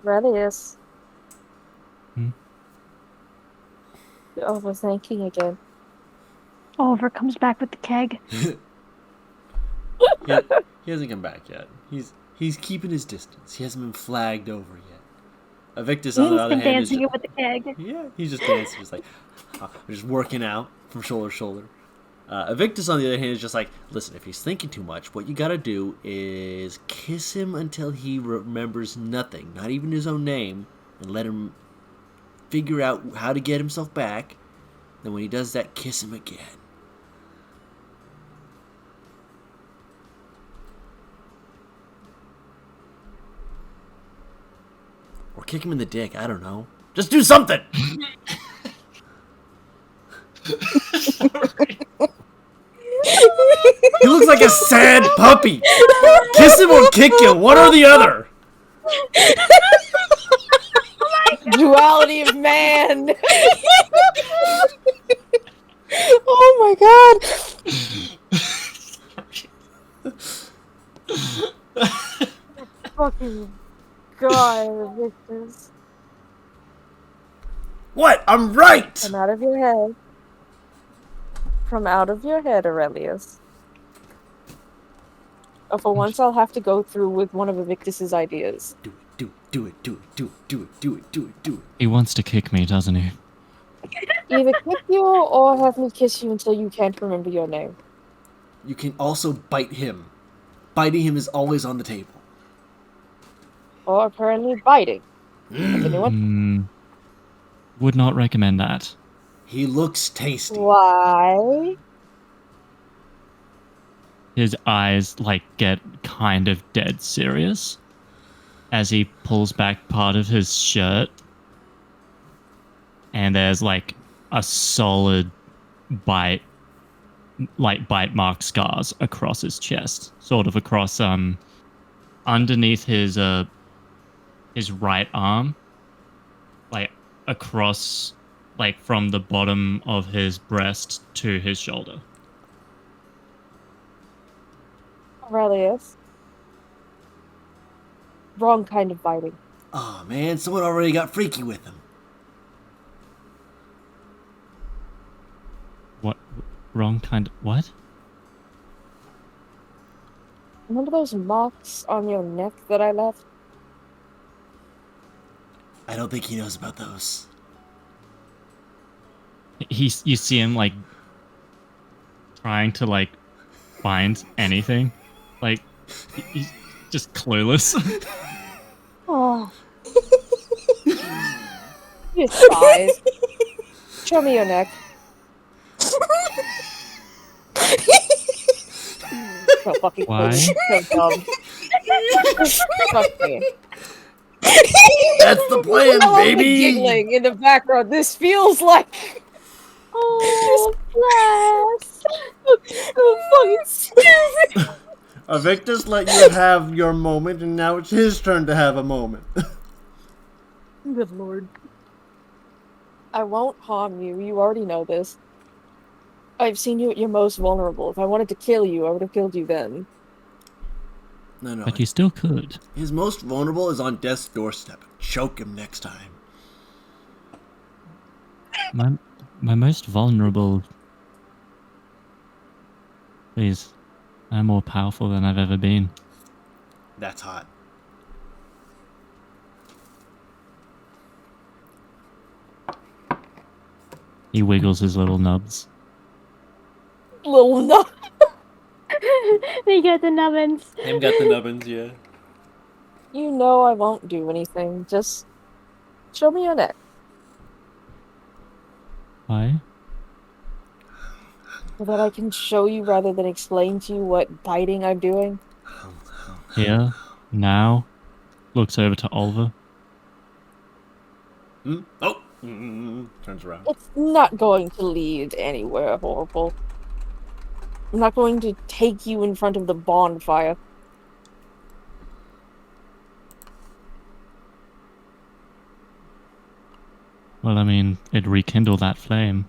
Relius. Hmm? You're overthinking again. Oliver comes back with the keg. He hasn't come back yet. He's keeping his distance. He hasn't been flagged over yet. Evictus, on the He's other been hand, is dancing it with the keg. yeah, he's just dancing, just like just working out from shoulder to shoulder. Evictus, on the other hand, is just like, listen, if he's thinking too much, what you gotta do is kiss him until he remembers nothing, not even his own name, and let him figure out how to get himself back. Then when he does that, kiss him again. Or kick him in the dick, I don't know. Just do something! He looks like a sad puppy! Kiss him or kick him, one or the other! Duality of man! Oh my god! Fucking God, Victus. What? I'm right! From out of your head. From out of your head, Aurelius. Oh, for once I'll have to go through with one of Evictus's ideas. Do it. He wants to kick me, doesn't he? Either kick you or have me kiss you until you can't remember your name. You can also bite him. Biting him is always on the table. Or apparently biting. Does anyone? Would not recommend that. He looks tasty. Why? His eyes, get kind of dead serious as he pulls back part of his shirt. And there's, a solid bite mark scars across his chest. Sort of across, underneath his right arm. Across, from the bottom of his breast to his shoulder. Aurelius. Wrong kind of biting. Oh man, someone already got freaky with him. What? Wrong kind of... What? Remember those marks on your neck that I left? I don't think he knows about those. You see him, trying to, find anything. He's just clueless. Oh. You spies. Show me your neck. So fucking Why? clueless. So dumb. Fuck me. That's the plan, I love the baby! giggling in the background. This feels like... Oh, bless. so fucking stupid. Evictus let you have your moment, and now it's his turn to have a moment. Good lord. I won't harm you. You already know this. I've seen you at your most vulnerable. If I wanted to kill you, I would have killed you then. No. But you still could. His most vulnerable is on death's doorstep. Choke him next time. My most vulnerable... Please. I'm more powerful than I've ever been. That's hot. He wiggles his little nubs. Little no. They got the nubbins. Him got the nubbins, yeah. You know I won't do anything. Just show me your neck. Why? So that I can show you rather than explain to you what biting I'm doing. Here, now, looks over to Oliver. Oh! Turns around. It's not going to lead anywhere horrible. I'm not going to take you in front of the bonfire. Well, I mean, it'd rekindle that flame.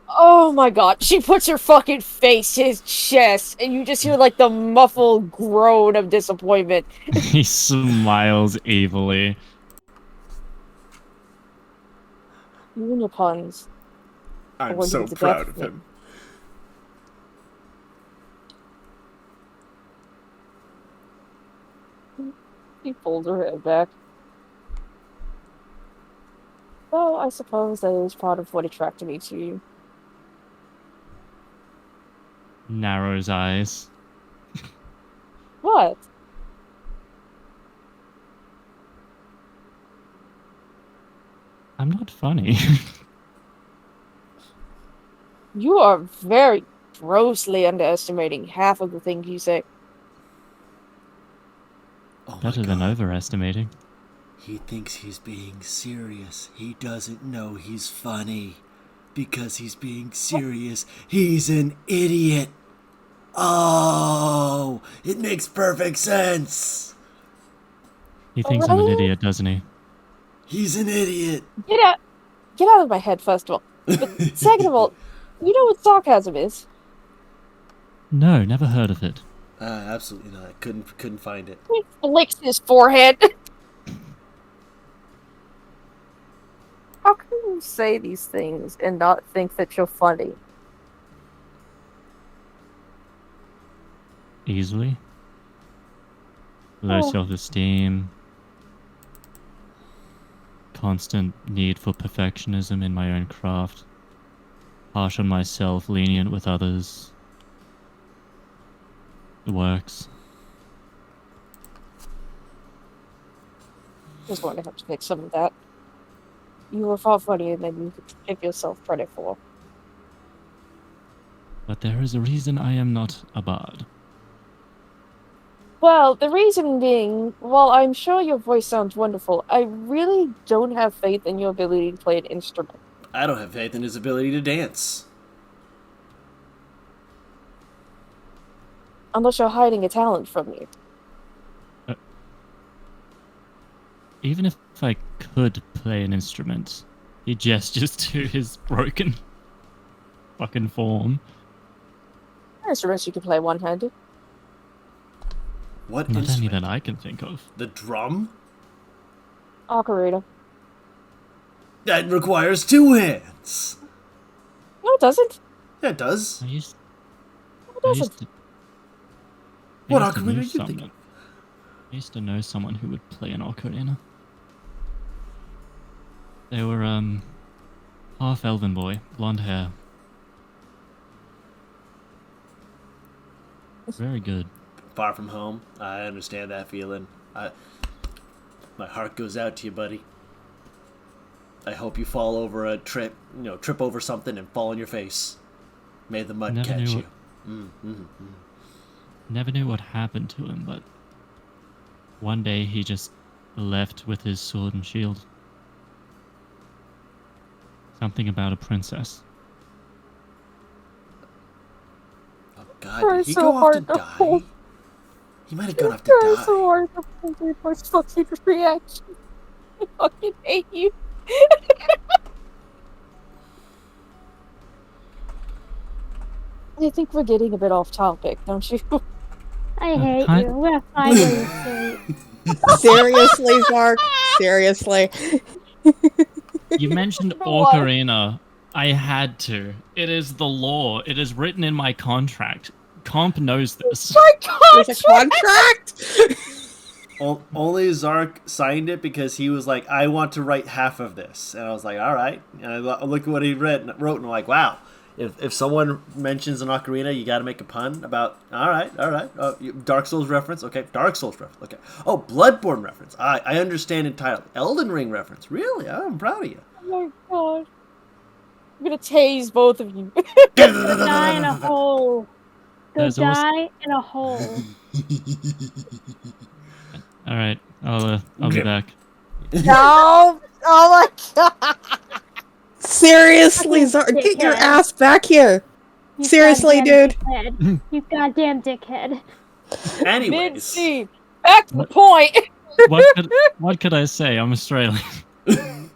Oh my god, she puts her fucking face to his chest, and you just hear like the muffled groan of disappointment. He smiles evilly. You and your puns. I'm Or so he's a proud deaf of him. She pulled her head back. Well, I suppose that is part of what attracted me to you. Narrows eyes. What? I'm not funny. You are very grossly underestimating half of the things you say. Oh my Better than God. overestimating. He thinks he's being serious. He doesn't know he's funny. Because he's being serious, he's an idiot. Oh, it makes perfect sense. He thinks I'm an idiot, doesn't he? He's an idiot. Get out of my head, first of all. But second of all, you know what sarcasm is? No, never heard of it. Absolutely not. Couldn't find it. He flicks his forehead. How can you say these things and not think that you're funny? Easily. Low Oh. self-esteem. Constant need for perfectionism in my own craft. Harsh on myself, lenient with others. It works. Just going to have to fix some of that. You were far funnier than you could give yourself credit for. But there is a reason I am not a bard. Well, the reason being, while I'm sure your voice sounds wonderful, I really don't have faith in your ability to play an instrument. I don't have faith in his ability to dance. Unless you're hiding a talent from me. Even if I could play an instrument, he gestures to his broken fucking form. Instruments you can play one-handed. What Not any instrument? that I can think of. The drum? Ocarina. That requires two hands. No, it doesn't. Yeah, it does. I used, It I doesn't. used to, I What used to ocarina know are you someone- thinking? I used to know someone who would play an ocarina. They were, half elven boy, blonde hair. Very good. Far from home. I understand that feeling. My heart goes out to you, buddy. I hope you fall over a trip over something and fall on your face. May the mud Never catch knew you. Never knew what happened to him, but one day he just left with his sword and shield. Something about a princess. Oh God, Try did he so go off to hard to die? hold- He might have gone off to Try die. so hard to hold my fucking reaction. I fucking hate you. I think we're getting a bit off topic, don't you? I hate Hi- you. I'm gonna find where you sleep. Seriously, Zark? Seriously? You mentioned What? ocarina. I had to. It is the law. It is written in my contract. Comp knows this. My There's a contract. Only Zark signed it because he was like, I want to write half of this. And I was like, all right. And I look at what he wrote, and I'm like, wow. If someone mentions an ocarina, you got to make a pun about, all right. Dark Souls reference. Okay, Dark Souls reference. Okay. Oh, Bloodborne reference. I understand entitled. Elden Ring reference. Really? I'm proud of you. Oh my god. I'm gonna tase both of you. Go die in a hole. Go There's also- die in a hole. All right, I'll be back. No! Oh my god! Seriously, Zark, get your ass back here. You Seriously, goddamn dude. Dickhead. You goddamn dickhead. Anyways. Mid-scene. Back to the point! What could I say? I'm Australian. I'm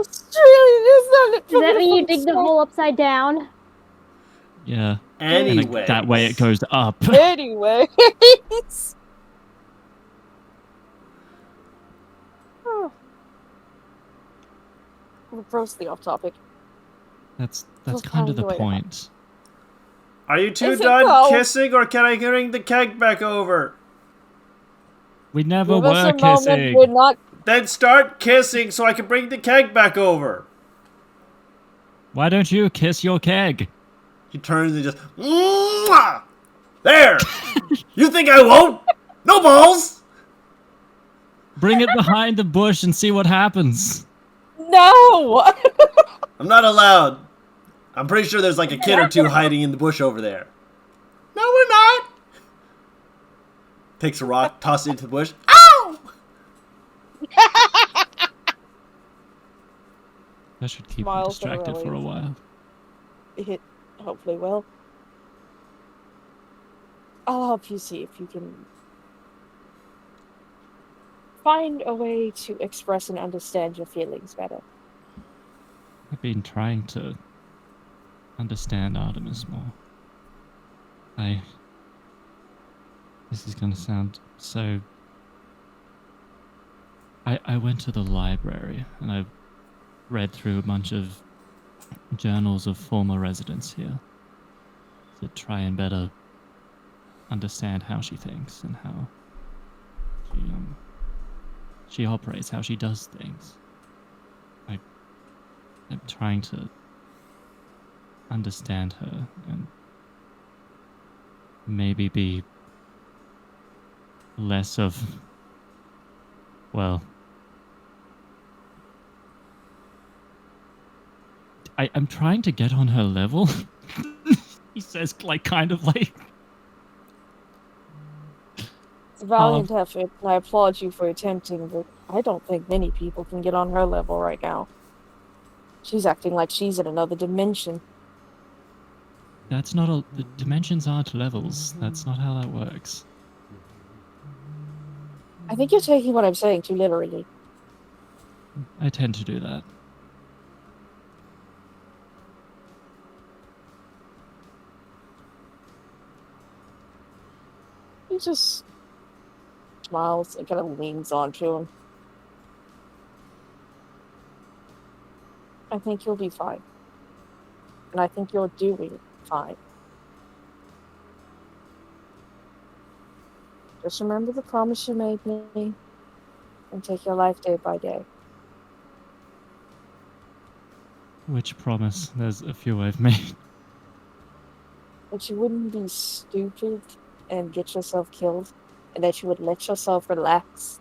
Australian, Does that mean you dig the hole upside down? Yeah. Anyway. That way it goes up. Anyway. We're grossly off topic. That's We'll kind of find the a way to- point. Are you two Is it done though? kissing, or can I bring the keg back over? We never Give us were a moment. kissing. We're not. Then start kissing so I can bring the keg back over. Why don't you kiss your keg? He turns and just, mwah! There! You think I won't? No balls! Bring it behind the bush and see what happens. No! I'm not allowed. I'm pretty sure there's like a kid or two hiding in the bush over there. No, we're not. Takes a rock, tosses it into the bush. Ow! That should keep me Smiles and distracted for a relief. while. It hopefully will. I'll help you see if you can find a way to express and understand your feelings better. I've been trying to understand Artemis more. This is gonna sound so... I went to the library and I read through a bunch of journals of former residents here to try and better understand how she thinks and how she operates, how she does things. I'm trying to understand her and maybe be less of, well, I'm trying to get on her level. He says, like, kind of like... It's a valiant effort, and I applaud you for attempting, but I don't think many people can get on her level right now. She's acting like she's in another dimension. That's not a... The dimensions aren't levels. That's not how that works. I think you're taking what I'm saying too literally. I tend to do that. He just smiles and kind of leans onto him. I think you'll be fine. And I think you're doing fine. Just remember the promise you made me and take your life day by day. Which promise? There's a few I've made. That you wouldn't be stupid and get yourself killed, and that you would let yourself relax.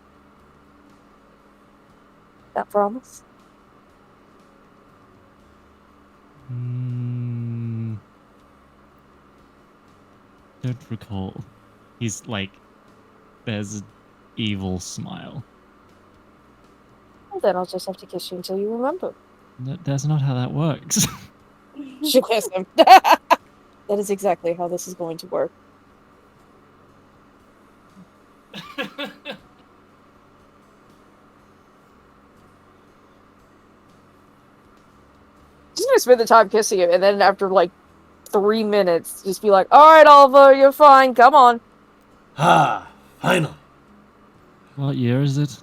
That promise? Don't recall. He's like, there's an evil smile. Well, then I'll just have to kiss you until you remember. That's not how that works. She kissed him. That is exactly how this is going to work. Just gonna spend the time kissing him, and then after like 3 minutes, just be like, "All right, Oliver, you're fine. Come on." Ah, finally. What year is it?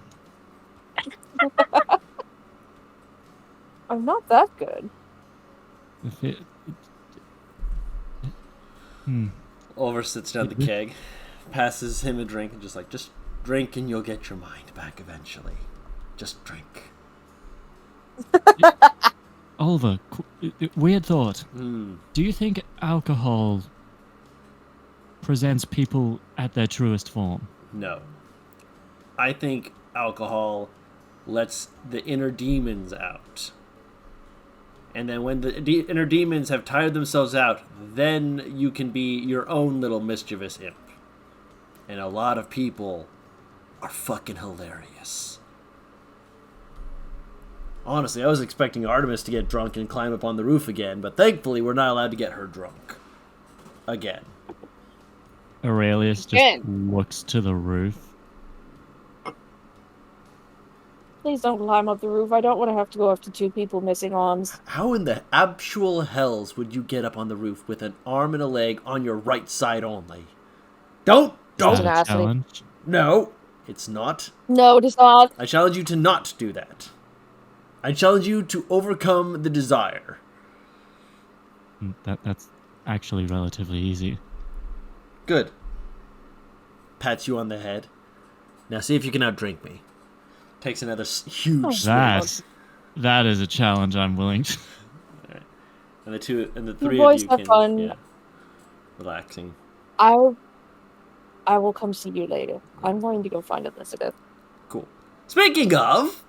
I'm not that good. If it Oliver sits down the keg, passes him a drink, and just drink and you'll get your mind back eventually. Just drink. Oliver, weird thought. Hmm. Do you think alcohol presents people at their truest form? No. I think alcohol lets the inner demons out. And then when the inner demons have tired themselves out, then you can be your own little mischievous imp. And a lot of people are fucking hilarious. Honestly, I was expecting Artemis to get drunk and climb up on the roof again, but thankfully we're not allowed to get her drunk. Again. Aurelius just Again. looks to the roof. Please don't climb up the roof. I don't want to have to go after 2 people missing arms. How in the actual hells would you get up on the roof with an arm and a leg on your right side only? Don't! Is that a Tenacity. challenge? No, it's not. No, it is not. I challenge you to not do that. I challenge you to overcome the desire. That's actually relatively easy. Good. Pats you on the head. Now see if you can outdrink me. Takes another huge swig. That is a challenge I'm willing to. Alright. And the three boys of you have can fun. relaxing. I will come see you later. I'm going to go find Elizabeth. Cool. Speaking of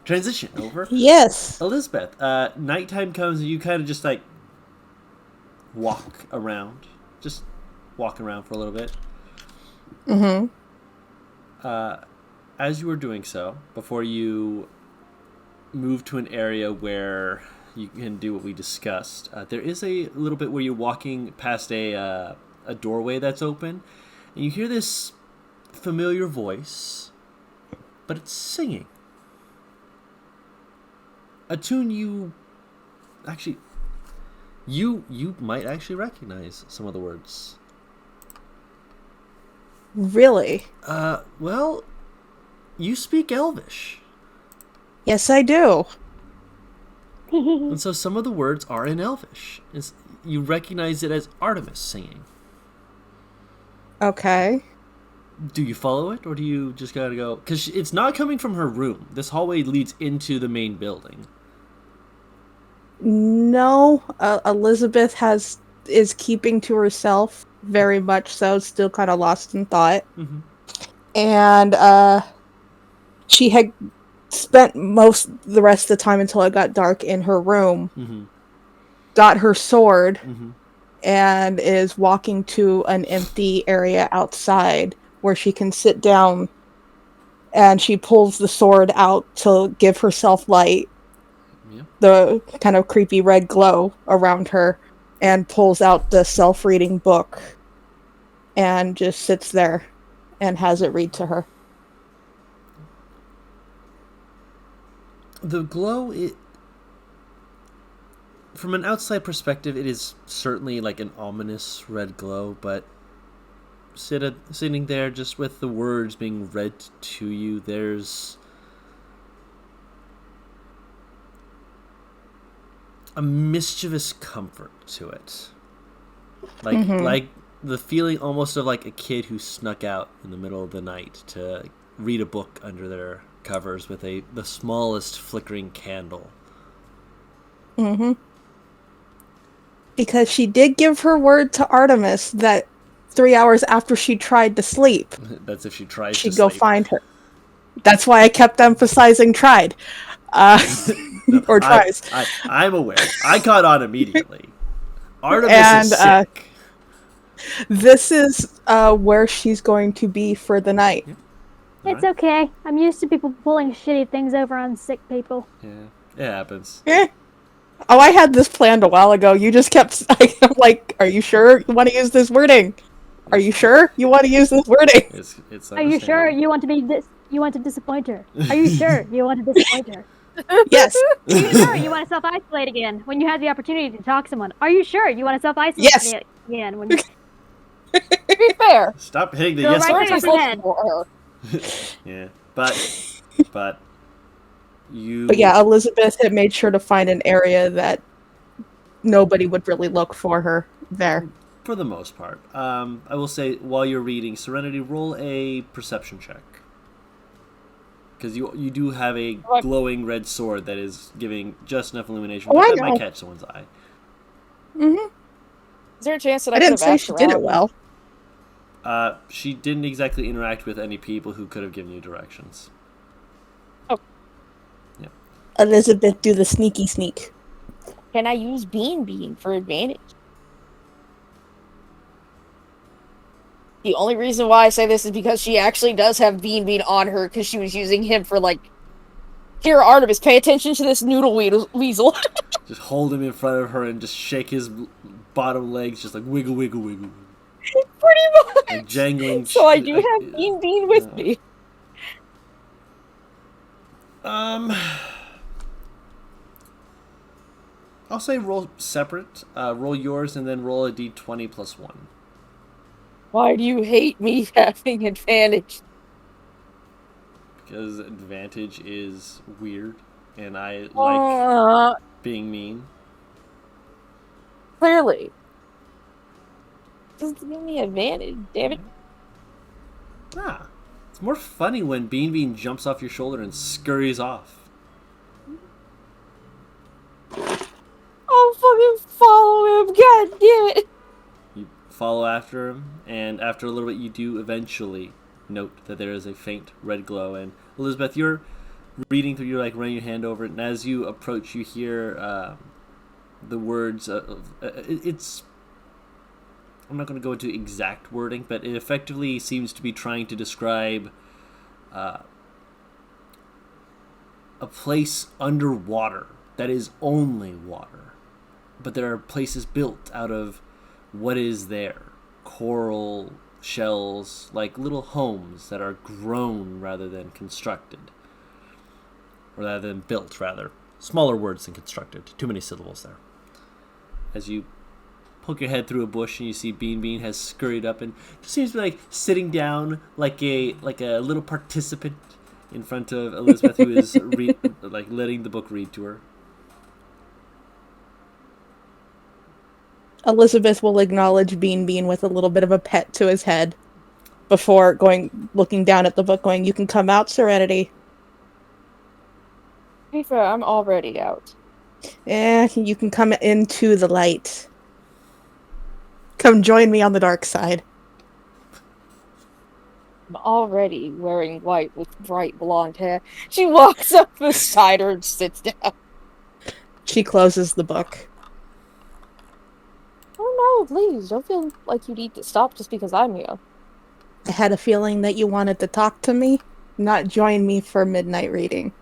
transition over. Yes. Elizabeth, nighttime comes and you kind of just like walk around. Just walk around for a little bit. Mm-hmm. As you were doing so, before you move to an area where you can do what we discussed, there is a little bit where you're walking past a doorway that's open, and you hear this familiar voice, but it's singing. A tune you might actually recognize some of the words. Really? Well, you speak Elvish. Yes, I do. And so some of the words are in Elvish. You recognize it as Artemis singing. Okay. Do you follow it, or do you just gotta go? Because it's not coming from her room. This hallway leads into the main building. No, Elizabeth is keeping to herself very much so, still kind of lost in thought. Mm-hmm. And she had spent the rest of the time until it got dark in her room, Mm-hmm. got her sword, Mm-hmm. and is walking to an empty area outside where she can sit down, and she pulls the sword out to give herself light, Yeah. the kind of creepy red glow around her, and pulls out the self-reading book and just sits there and has it read to her. The glow, from an outside perspective, it is certainly like an ominous red glow, but sitting there just with the words being read to you, there's a mischievous comfort to it. Like the feeling almost of like a kid who snuck out in the middle of the night to read a book under their covers with the smallest flickering candle. Mm-hmm. Because she did give her word to Artemis that 3 hours after she tried to sleep, That's if she tries she'd to go sleep. find her. That's why I kept emphasizing tried. Or tries. I'm aware. I caught on immediately. Artemis And, is sick. This is where she's going to be for the night. It's okay. I'm used to people pulling shitty things over on sick people. Yeah, it happens. Oh, I had this planned a while ago. You just kept... I'm like, are you sure you want to use this wording? Are you sure you want to use this wording? It's Are you sure you want to be you want to disappoint her? Are you sure you want to disappoint her? Yes. Are you sure you want to self-isolate again when you had the opportunity to talk to someone? Are you sure you want to self-isolate Yes. again when you... To be fair, Stop hitting the Go yes right button. there. Sorry, head. for her. Yeah, but you. But yeah, Elizabeth had made sure to find an area that nobody would really look for her there. For the most part. I will say, while you're reading Serenity, roll a perception check. Because you do have a glowing red sword that is giving just enough illumination. Oh, I That know. might catch someone's eye. Mm-hmm. Is there a chance that I I could didn't have say asked she did it around? well. She didn't exactly interact with any people who could have given you directions. Elizabeth, do the sneaky sneak. Can I use Bean for advantage? The only reason why I say this is because she actually does have Bean on her, because she was using him for, like, here, Artemis, pay attention to this noodle weasel. Just hold him in front of her and just shake his bottom legs, just like wiggle, wiggle, wiggle. Pretty much. Like jangling. So I do have Bean with me. I'll say roll separate. Roll yours and then roll a d20 plus 1. Why do you hate me having advantage? Because advantage is weird, and I like being mean. Clearly. Just give me advantage, damn it. It's more funny when Bean jumps off your shoulder and scurries off. I'll fucking follow him, god damn it. You follow after him, and after a little bit you do eventually note that there is a faint red glow. And Elizabeth, you're reading through, you're like running your hand over it, and as you approach you hear the words it's, I'm not going to go into exact wording, but it effectively seems to be trying to describe a place underwater that is only water. But there are places built out of what is there. Coral shells, like little homes that are grown rather than constructed. Or rather than built, rather. Smaller words than constructed. Too many syllables there. As you poke your head through a bush and you see Bean has scurried up and just seems to be like sitting down like a little participant in front of Elizabeth, who is like letting the book read to her. Elizabeth will acknowledge Bean with a little bit of a pet to his head before looking down at the book, going, "You can come out, Serenity." To be fair, I'm already out. You can come into the light. Come join me on the dark side. I'm already wearing white with bright blonde hair. She walks up beside her and sits down. She closes the book. Oh no, please, don't feel like you need to stop just because I'm here. I had a feeling that you wanted to talk to me, not join me for midnight reading.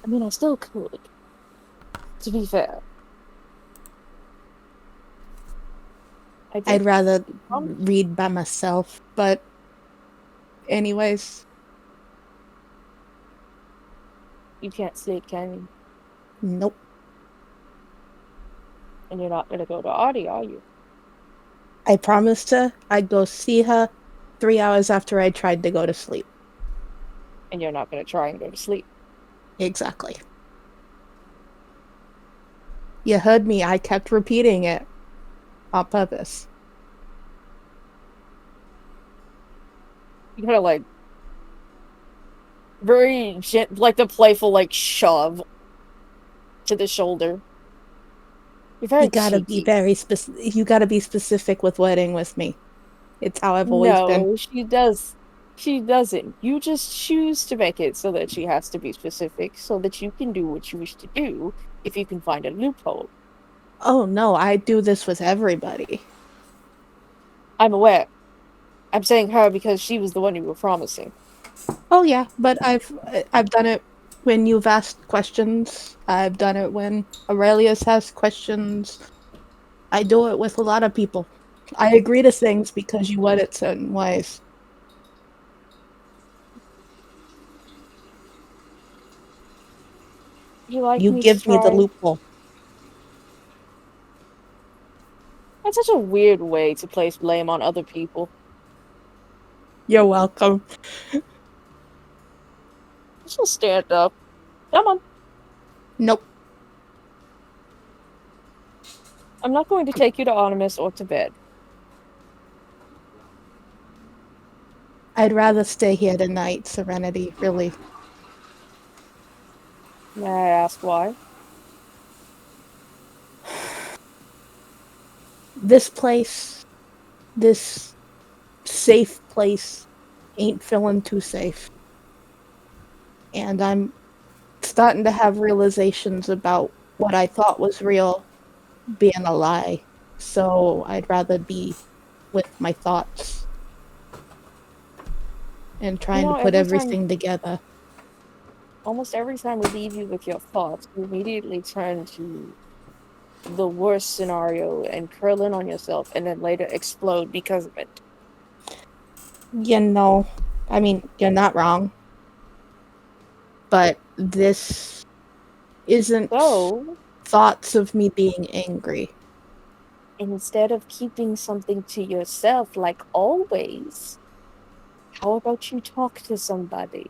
I mean, I still could. To be fair. I'd rather read by myself, but anyways. You can't sleep, can you? Nope. And you're not gonna go to Audie, are you? I promised her I'd go see her 3 hours after I tried to go to sleep. And you're not gonna try and go to sleep. Exactly. You heard me. I kept repeating it on purpose. You gotta, like, very like the playful, like, shove to the shoulder. You're very You gotta cheeky. be very specific. You gotta be specific with wording with me. It's how I've always been. No, she does. She doesn't. You just choose to make it so that she has to be specific, so that you can do what you wish to do if you can find a loophole. Oh no, I do this with everybody. I'm aware. I'm saying her because she was the one you were promising. Oh yeah, but I've done it when you've asked questions. I've done it when Aurelius has questions. I do it with a lot of people. I agree to things because you word it certain ways. You give me the loophole. That's such a weird way to place blame on other people. You're welcome. She'll stand up. Come on. Nope. I'm not going to take you to Artemis or to bed. I'd rather stay here tonight, Serenity, really. May I ask why? This place, this safe place, ain't feeling too safe. And I'm starting to have realizations about what I thought was real being a lie. So I'd rather be with my thoughts and trying to put everything together. Almost every time we leave you with your thoughts, you immediately turn to the worst scenario and curl in on yourself and then later explode because of it. You know, I mean, you're not wrong. But this isn't So, thoughts of me being angry. instead of keeping something to yourself like always, how about you talk to somebody?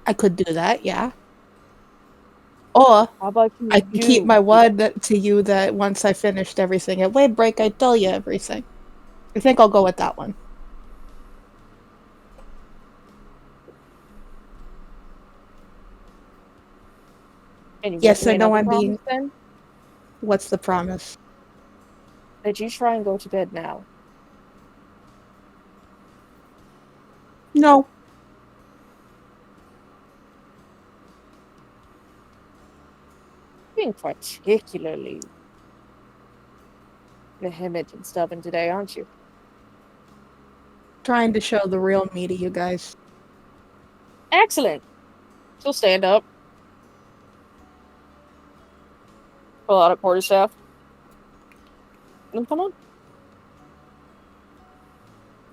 I could do that, yeah. Or How about you I can keep my word to you that once I finished everything at Wave Break, I'd tell you everything. I think I'll go with that one. And you Yes, make I me know another I'm promise being... then? What's the promise? That you try and go to bed now. No. Being particularly vehement and stubborn today, aren't you? Trying to show the real me to you guys. Excellent. She'll stand up. Pull out a quarterstaff. And come on.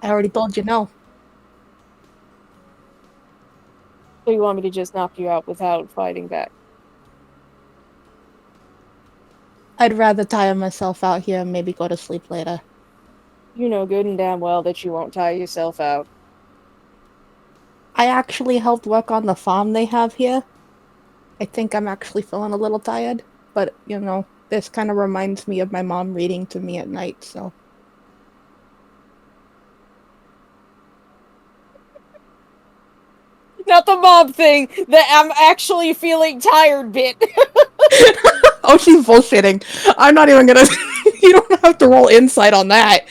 I already told you no. So you want me to just knock you out without fighting back? I'd rather tire myself out here and maybe go to sleep later. You know good and damn well that you won't tire yourself out. I actually helped work on the farm they have here. I think I'm actually feeling a little tired, but you know, this kind of reminds me of my mom reading to me at night, so. Not the mob thing, that I'm actually feeling tired bit. Oh, she's bullshitting. I'm not even gonna. You don't have to roll insight on that.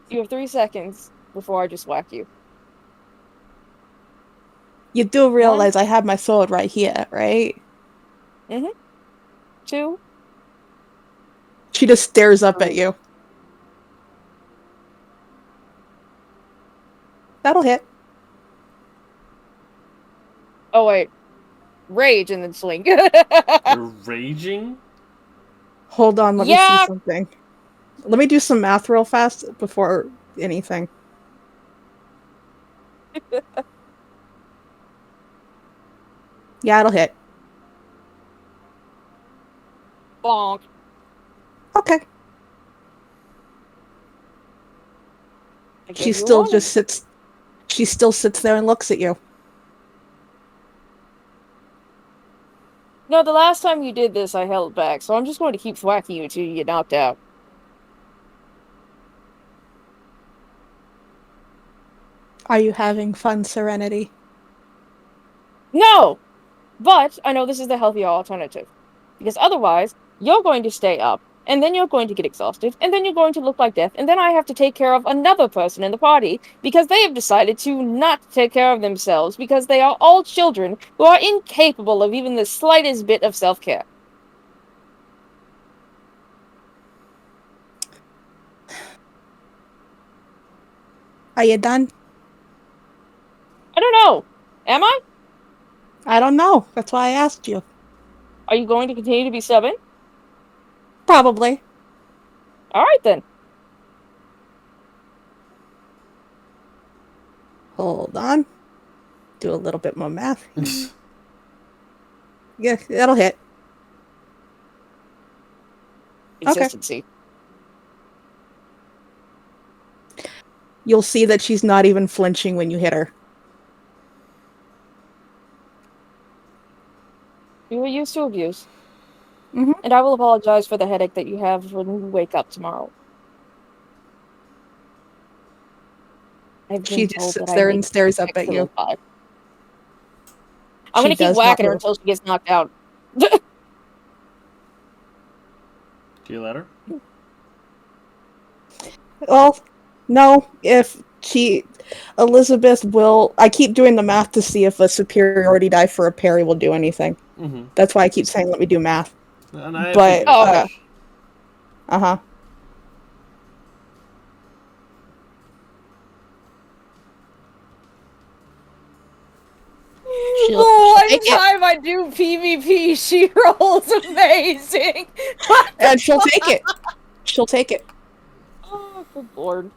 You have 3 seconds before I just whack you. You do 1. realize I have my sword right here, right? 2. She just stares up at 3. you. That'll hit. Oh wait. Rage and then swing. You're raging? Hold on, let me see Yeah! something. Let me do some math real fast before anything. Yeah, it'll hit. Bonk. Okay. I She gave you a still warning. just sits. She still sits there and looks at you. No, the last time you did this, I held back, so I'm just going to keep whacking you until you get knocked out. Are you having fun, Serenity? No! But I know this is the healthier alternative. Because otherwise, you're going to stay up, and then you're going to get exhausted, and then you're going to look like death, and then I have to take care of another person in the party because they have decided to not take care of themselves because they are all children who are incapable of even the slightest bit of self-care. Are you done? I don't know. Am I? I don't know. That's why I asked you. Are you going to continue to be stubborn? Probably. Alright then. Hold on. Do a little bit more math. Yeah, that'll hit. Consistency. You'll see that she's not even flinching when you hit her. Do we used to abuse. Mhm. And I will apologize for the headache that you have when you wake up tomorrow. I've She been just told that sits I there make and stares up at excellent you. pie. I'm She gonna keep does not whacking her move. until she gets knocked out. Do you let her? Well, no. If Elizabeth will. I keep doing the math to see if a superiority die for a parry will do anything. Mm-hmm. That's why I keep saying, "Let me do math." And I But figured as okay. much. uh-huh. She'll One take it, time I do PvP, she rolls amazing. and she'll take it. She'll take it. Oh, good lord.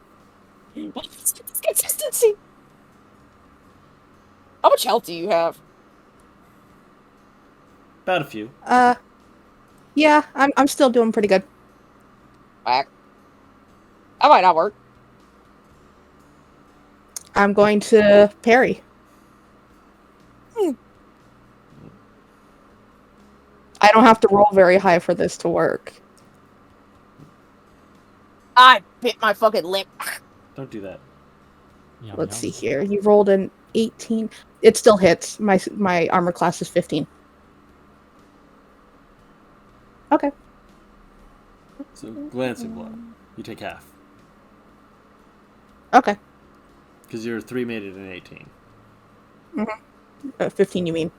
What's this consistency? How much health do you have? About a few. Yeah, I'm still doing pretty good. Whack. That might not work. I'm going to parry. I don't have to roll very high for this to work. I bit my fucking lip. Don't do that. Yum, Let's yum. see here. You rolled an 18. It still hits. My armor class is 15. Okay. So glancing blow. You take half. Okay. Because your 3 made it an 18. 15, you mean?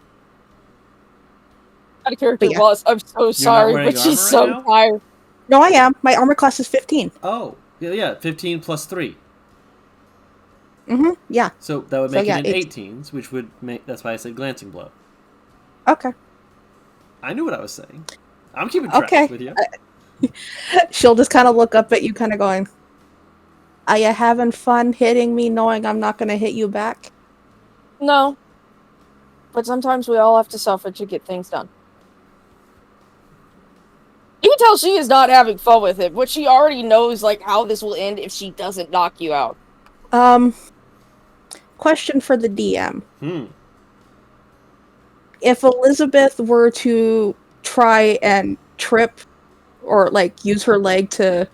Out of character But yeah. boss. I'm so sorry, wearing but she's armor right so now? tired. No, I am. My armor class is 15. Oh, yeah, 15 plus 3. Yeah. So that would So make yeah, it an it's- 18s, which would make. That's why I said glancing blow. Okay. I knew what I was saying. I'm keeping track Okay. with you. She'll just kind of look up at you, kind of going, "Are you having fun hitting me knowing I'm not going to hit you back?" No. But sometimes we all have to suffer to get things done. You can tell she is not having fun with it, but she already knows like how this will end if she doesn't knock you out. Question for the DM. Hmm. If Elizabeth were to try and trip or like use her leg to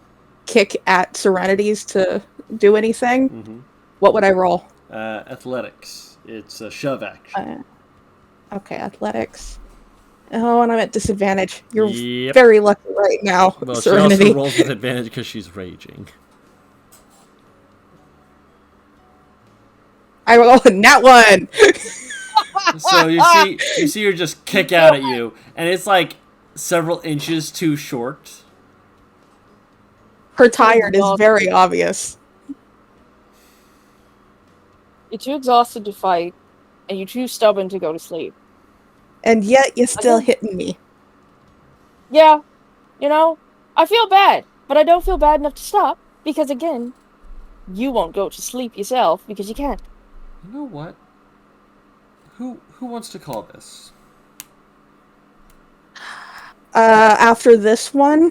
kick at Serenities to do anything, Mm-hmm. what would I roll? Athletics. It's a shove action. Okay, athletics. Oh, and I'm at disadvantage. You're Yep. very lucky right now, Well, Serenity. she also rolls with advantage because she's raging. I roll a nat one. So you see her just kick out at you, and it's like several inches too short. Her tired is very obvious. You're too exhausted to fight, and you're too stubborn to go to sleep. And yet you're still Okay. hitting me. Yeah, you know, I feel bad, but I don't feel bad enough to stop, because again, you won't go to sleep yourself because you can't. You know what? Who wants to call this? After this one,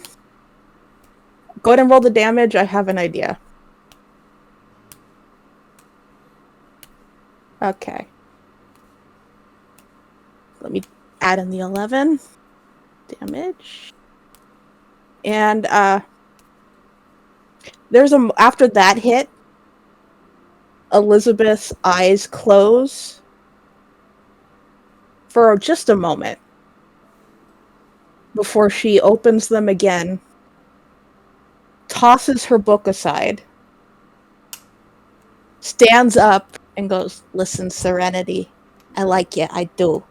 go ahead and roll the damage. I have an idea. Okay. Let me add in the 11 damage. And there's after that hit, Elizabeth's eyes close for just a moment before she opens them again, tosses her book aside, stands up, and goes, "Listen, Serenity, I like you, I do.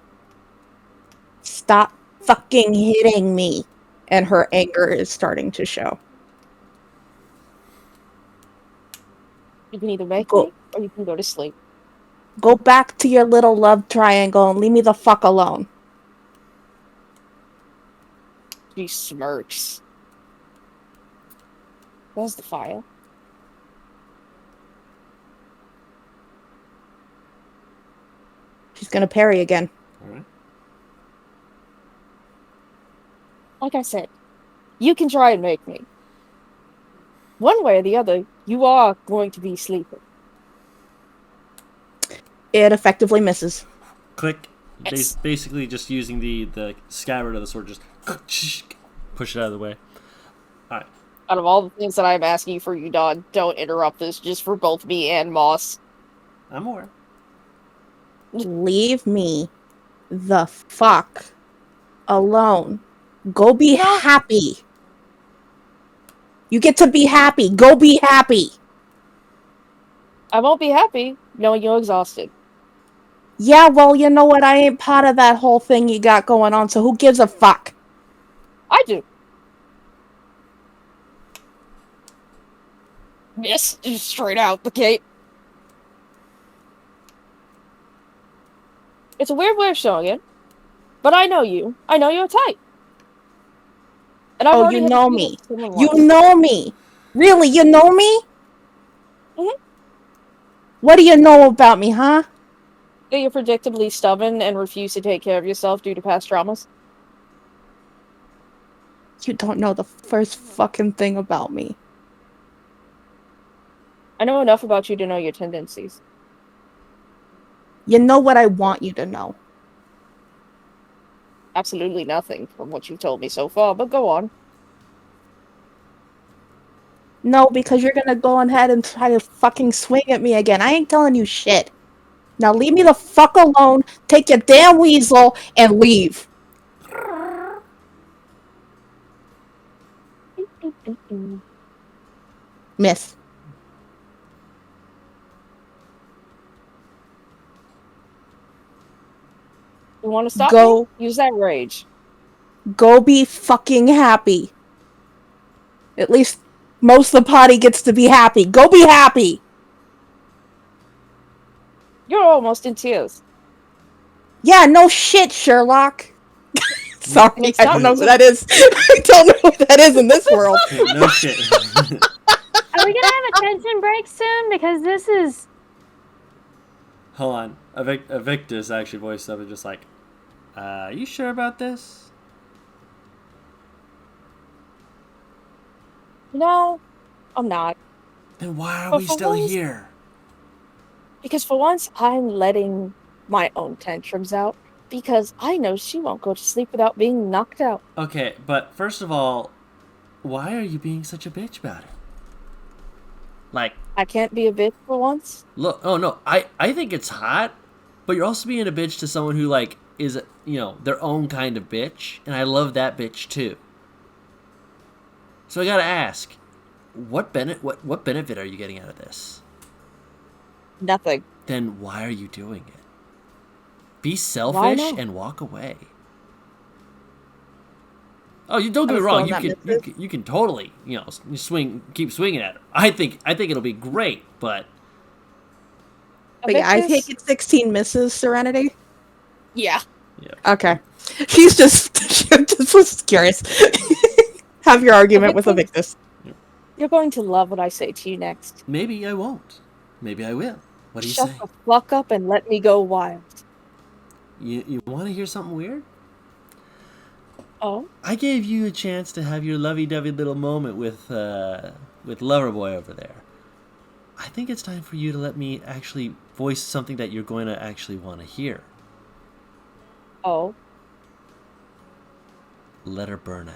Stop fucking hitting me." And her anger is starting to show. You can either make Go. me, or you can go to sleep. Go back to your little love triangle and leave me the fuck alone. She smirks. Where's the file? She's gonna parry again. All right. Like I said, you can try and make me. One way or the other, you are going to be sleeping. It effectively misses. Click. Basically, just using the scabbard of the sword, just push it out of the way. All right. Out of all the things that I'm asking for you, Don, don't interrupt this just for both me and Moss. I'm aware. Leave me the fuck alone. Go be No. happy. You get to be happy. Go be happy. I won't be happy knowing you're exhausted. Yeah, well, you know what? I ain't part of that whole thing you got going on, so who gives a fuck? I do. Yes, just straight out the gate. It's a weird way of showing it, but I know you. I know your type. And I've Oh, already you had know a feeling me. someone You once. know me. Really, you know me? Mhm. What do you know about me, huh? That you're predictably stubborn and refuse to take care of yourself due to past traumas. You don't know the first fucking thing about me. I know enough about you to know your tendencies. You know what I want you to know. Absolutely nothing from what you've told me so far, but go on. No, because you're gonna go ahead and try to fucking swing at me again. I ain't telling you shit. Now leave me the fuck alone, take your damn weasel, and leave. Miss. You want to stop me? Go. Use that rage. Go be fucking happy. At least most of the party gets to be happy. Go be happy. You're almost in tears. Yeah, no shit, Sherlock. Sorry, It's I not don't know meant who to- that is. I don't know who that is in this world. No shit. Are we gonna have a tension break soon? Because this is. Hold on. Evictus actually voiced up and just like, you sure about this? No, I'm not. Then why are But we for still once- here? Because for once, I'm letting my own tantrums out. Because I know she won't go to sleep without being knocked out. Okay, but first of all, why are you being such a bitch about it? Like, I can't be a bitch for once. look, oh no, I think it's hot, but you're also being a bitch to someone who like is, you know, their own kind of bitch, and I love that bitch too. So I gotta ask, what benefit are you getting out of this? Nothing. Then why are you doing it? Be Why selfish not? and walk away. Oh, you don't get I me was wrong. feeling You that, can, you Mrs. can you can totally, you know, keep swinging at her. I think it'll be great, but But yeah, I Evictus? take it 16 misses, Serenity. Yeah. yeah. Okay. She just was curious. Have your argument with Evictus? Evictus. You're going to love what I say to you next. Maybe I won't. Maybe I will. What do you Shut say? the fuck up and let me go wild. You want to hear something weird? Oh? I gave you a chance to have your lovey-dovey little moment with Loverboy over there. I think it's time for you to let me actually voice something that you're going to actually want to hear. Oh? Let her burn out.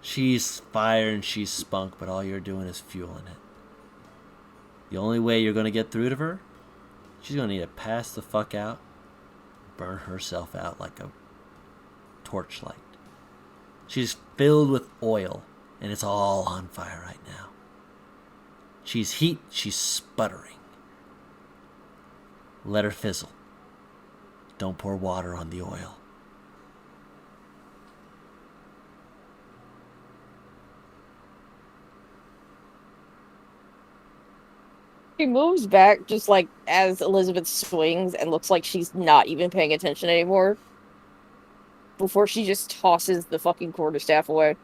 She's fire and she's spunk, but all you're doing is fueling it. The only way you're going to get through to her, she's going to need to pass the fuck out, burn herself out like a torchlight. She's filled with oil, and it's all on fire right now. She's heat, she's sputtering. Let her fizzle. Don't pour water on the oil. She moves back just like as Elizabeth swings and looks like she's not even paying attention anymore. Before she just tosses the fucking quarterstaff away.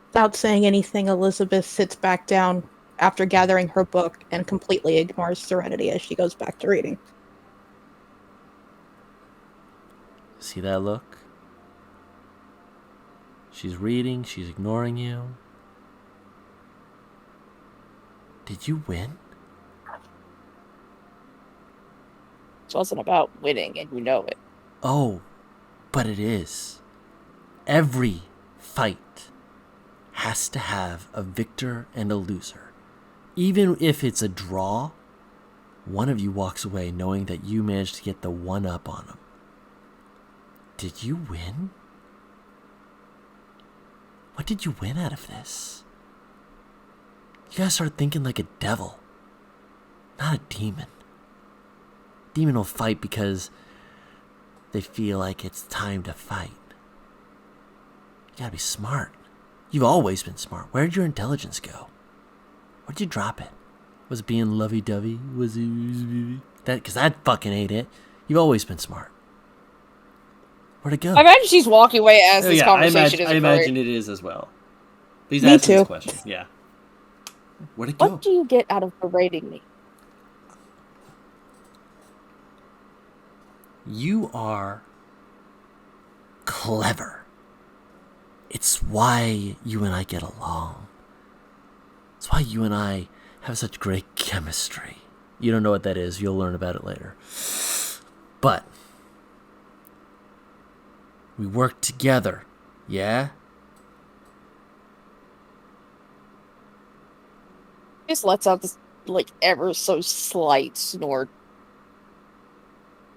Without saying anything, Elizabeth sits back down after gathering her book and completely ignores Serenity as she goes back to reading. See that look? She's reading, she's ignoring you. Did you win? It wasn't about winning, and you know it. Oh, but it is. Every fight has to have a victor and a loser. Even if it's a draw, one of you walks away knowing that you managed to get the one up on them. Did you win? What did you win out of this? You gotta start thinking like a devil, not a demon. Demon will fight because they feel like it's time to fight. You gotta be smart. You've always been smart. Where'd your intelligence go? Where'd you drop it? Was it being lovey-dovey? Was it... Because that fucking ain't it. You've always been smart. Where'd it go? I imagine she's walking away as this conversation is I occurring. imagine it is as well. Please Me answer too. this question. Yeah. Where'd it go? What do you get out of berating me? You are clever. It's why you and I get along. It's why you and I have such great chemistry. You don't know what that is. You'll learn about it later. But we work together, yeah? Just lets out this, like, ever so slight snort.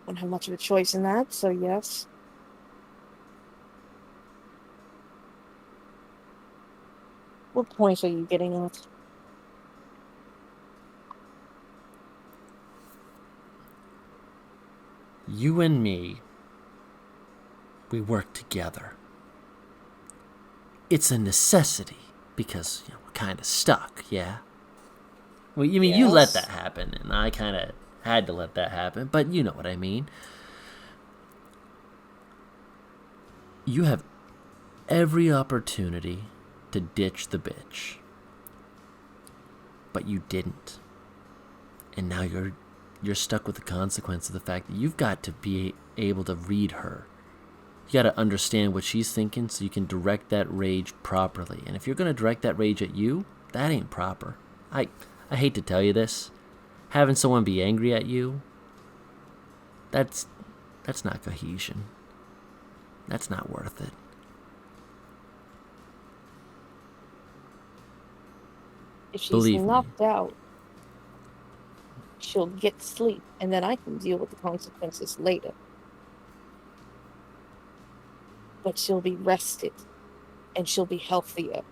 Don't have much of a choice in that, so yes. What point are you getting at? You and me, we work together. It's a necessity because we're kind of stuck, yeah? Well, you mean, you let that happen, and I kind of had to let that happen, but you know what I mean. You have every opportunity to ditch the bitch, but you didn't. And now you're stuck with the consequence of the fact that you've got to be able to read her. You got to understand what she's thinking so you can direct that rage properly. And if you're going to direct that rage at you, that ain't proper. I hate to tell you this. Having someone be angry at you, that's not cohesion. That's not worth it. If she's Believe me. knocked out, she'll get sleep, and then I can deal with the consequences later. But she'll be rested, and she'll be healthier.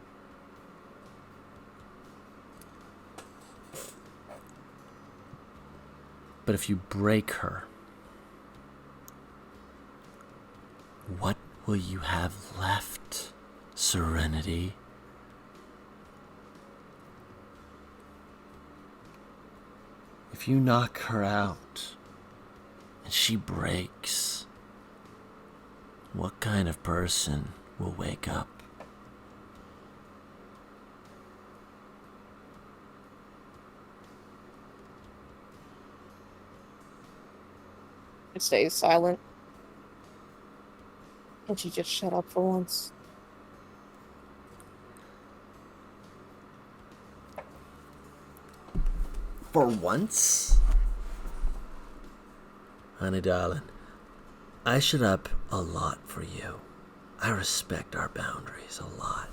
But if you break her, what will you have left, Serenity? If you knock her out and she breaks, what kind of person will wake up? It stays silent. And she just shut up for once. For once? Honey, darling, I shut up a lot for you. I respect our boundaries a lot.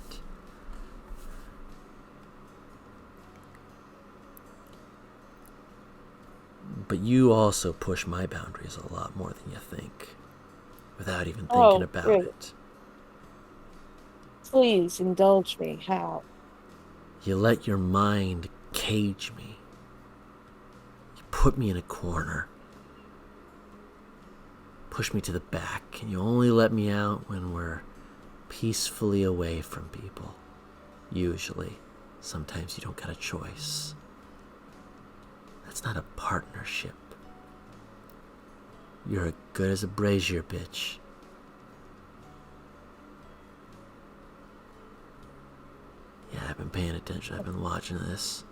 But you also push my boundaries a lot more than you think, without even thinking about really? it. Please indulge me. How? You let your mind cage me. You put me in a corner. Push me to the back, and you only let me out when we're peacefully away from people. Usually. Sometimes you don't got a choice. That's not a partnership. You're as good as a brazier, bitch. Yeah, I've been paying attention. I've been watching this.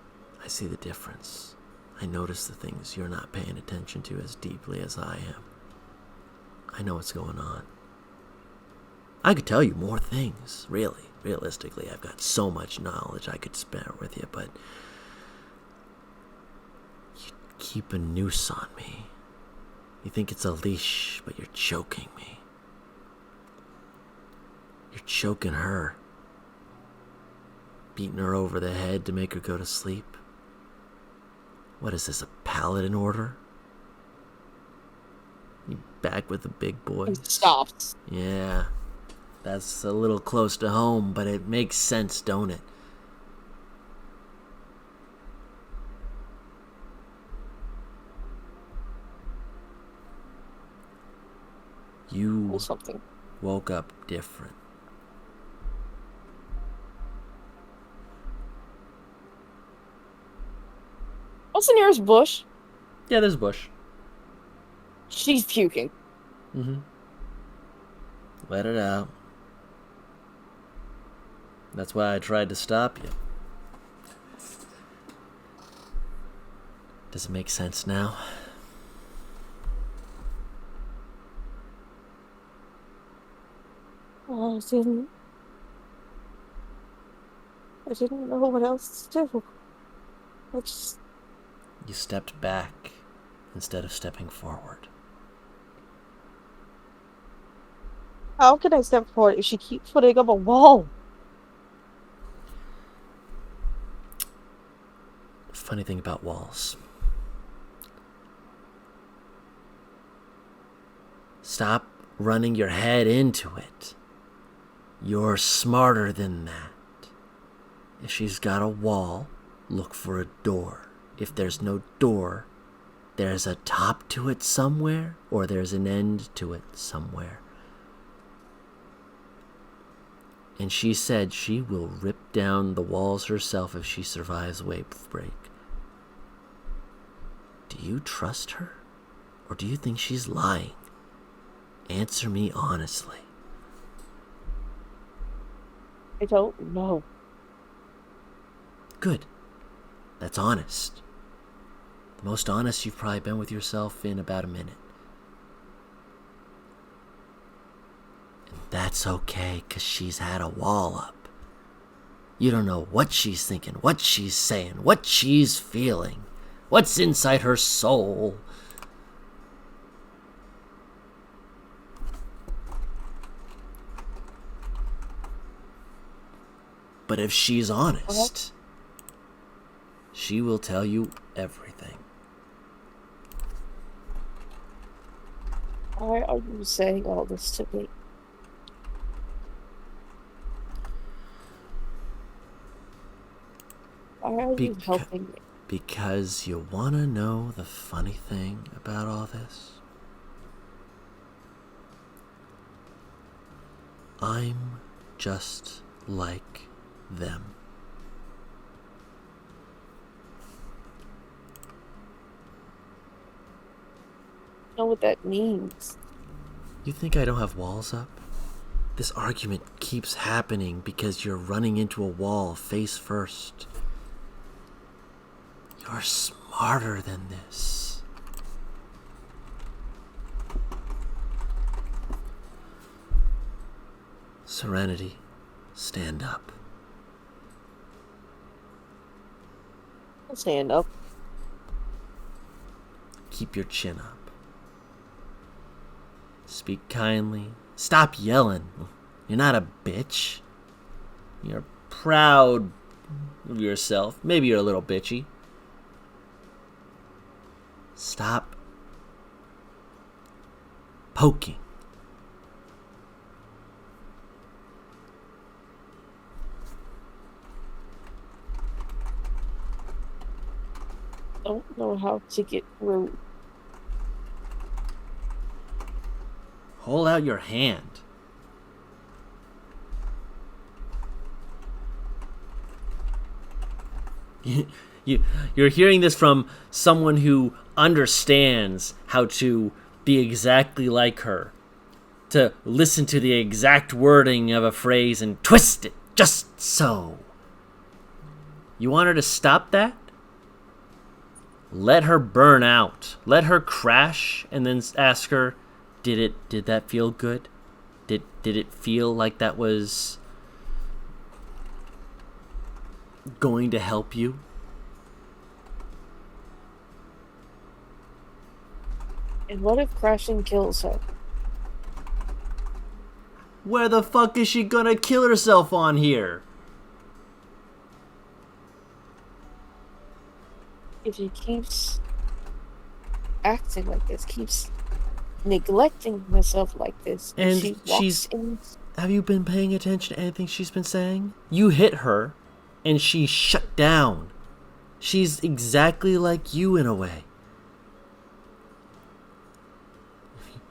I see the difference. I notice the things you're not paying attention to as deeply as I am. I know what's going on. I could tell you more things, really. Realistically, I've got so much knowledge I could spare with you, but you keep a noose on me. You think it's a leash, but you're choking me. You're choking her. Beating her over the head to make her go to sleep. What is this, a paladin order? You back with the big boys? It stops. Yeah. That's a little close to home, but it makes sense, don't it? You Or something. woke up different. What's the nearest bush? Yeah, there's a bush. She's puking. Mm-hmm. Let it out. That's why I tried to stop you. Does it make sense now? I didn't know what else to do. I just... You stepped back instead of stepping forward. How can I step forward if she keeps putting up a wall? Funny thing about walls. Stop running your head into it. You're smarter than that. If she's got a wall, look for a door. If there's no door, there's a top to it somewhere, or there's an end to it somewhere. And she said she will rip down the walls herself if she survives wave break. Do you trust her? Or do you think she's lying? Answer me honestly. I don't know. Good. That's honest. The most honest you've probably been with yourself in about a minute. And that's okay, 'cause she's had a wall up. You don't know what she's thinking, what she's saying, what she's feeling, what's inside her soul. But if she's honest, she will tell you everything. Why are you saying all this to me? Why are you helping me? Because you want to know the funny thing about all this? I'm just like them. I know what that means. You think I don't have walls up? This argument keeps happening because you're running into a wall face first. You're smarter than this. Serenity, stand up. I'll stand up. Keep your chin up. Speak kindly. Stop yelling. You're not a bitch. You're proud of yourself. Maybe you're a little bitchy. Stop poking. Don't know how to get through. Hold out your hand. You're hearing this from someone who understands how to be exactly like her. To listen to the exact wording of a phrase and twist it just so. You want her to stop that? Let her burn out. Let her crash and then ask her, did that feel good? Did it feel like that was going to help you? And what if crashing kills her? Where the fuck is she gonna kill herself on here? If she keeps acting like this, keeps neglecting herself like this, And she walks she's- in. Have you been paying attention to anything she's been saying? You hit her, and she shut down. She's exactly like you in a way.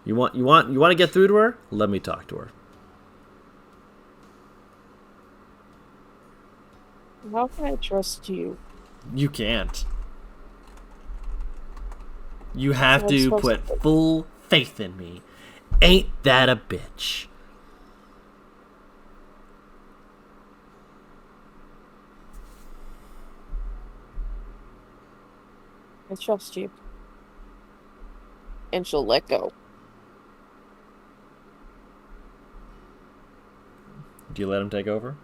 You want to get through to her? Let me talk to her. How can I trust you? You can't. You have Well, to it's supposed put to be. full faith in me. Ain't that a bitch? I trust you. And she'll let go. Do you let him take over?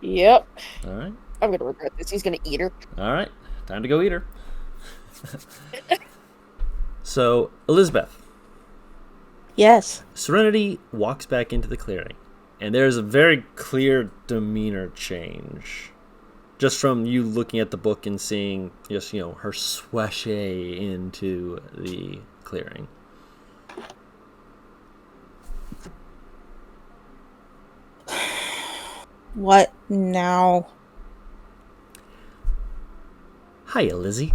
Yep. All right. I'm gonna regret this. He's gonna eat her. All right. Time to go eat her. So, Elizabeth, Yes. Serenity walks back into the clearing, and there's a very clear demeanor change. Just from you looking at the book and seeing just, her swashay into the clearing. What now? Hiya, Lizzie.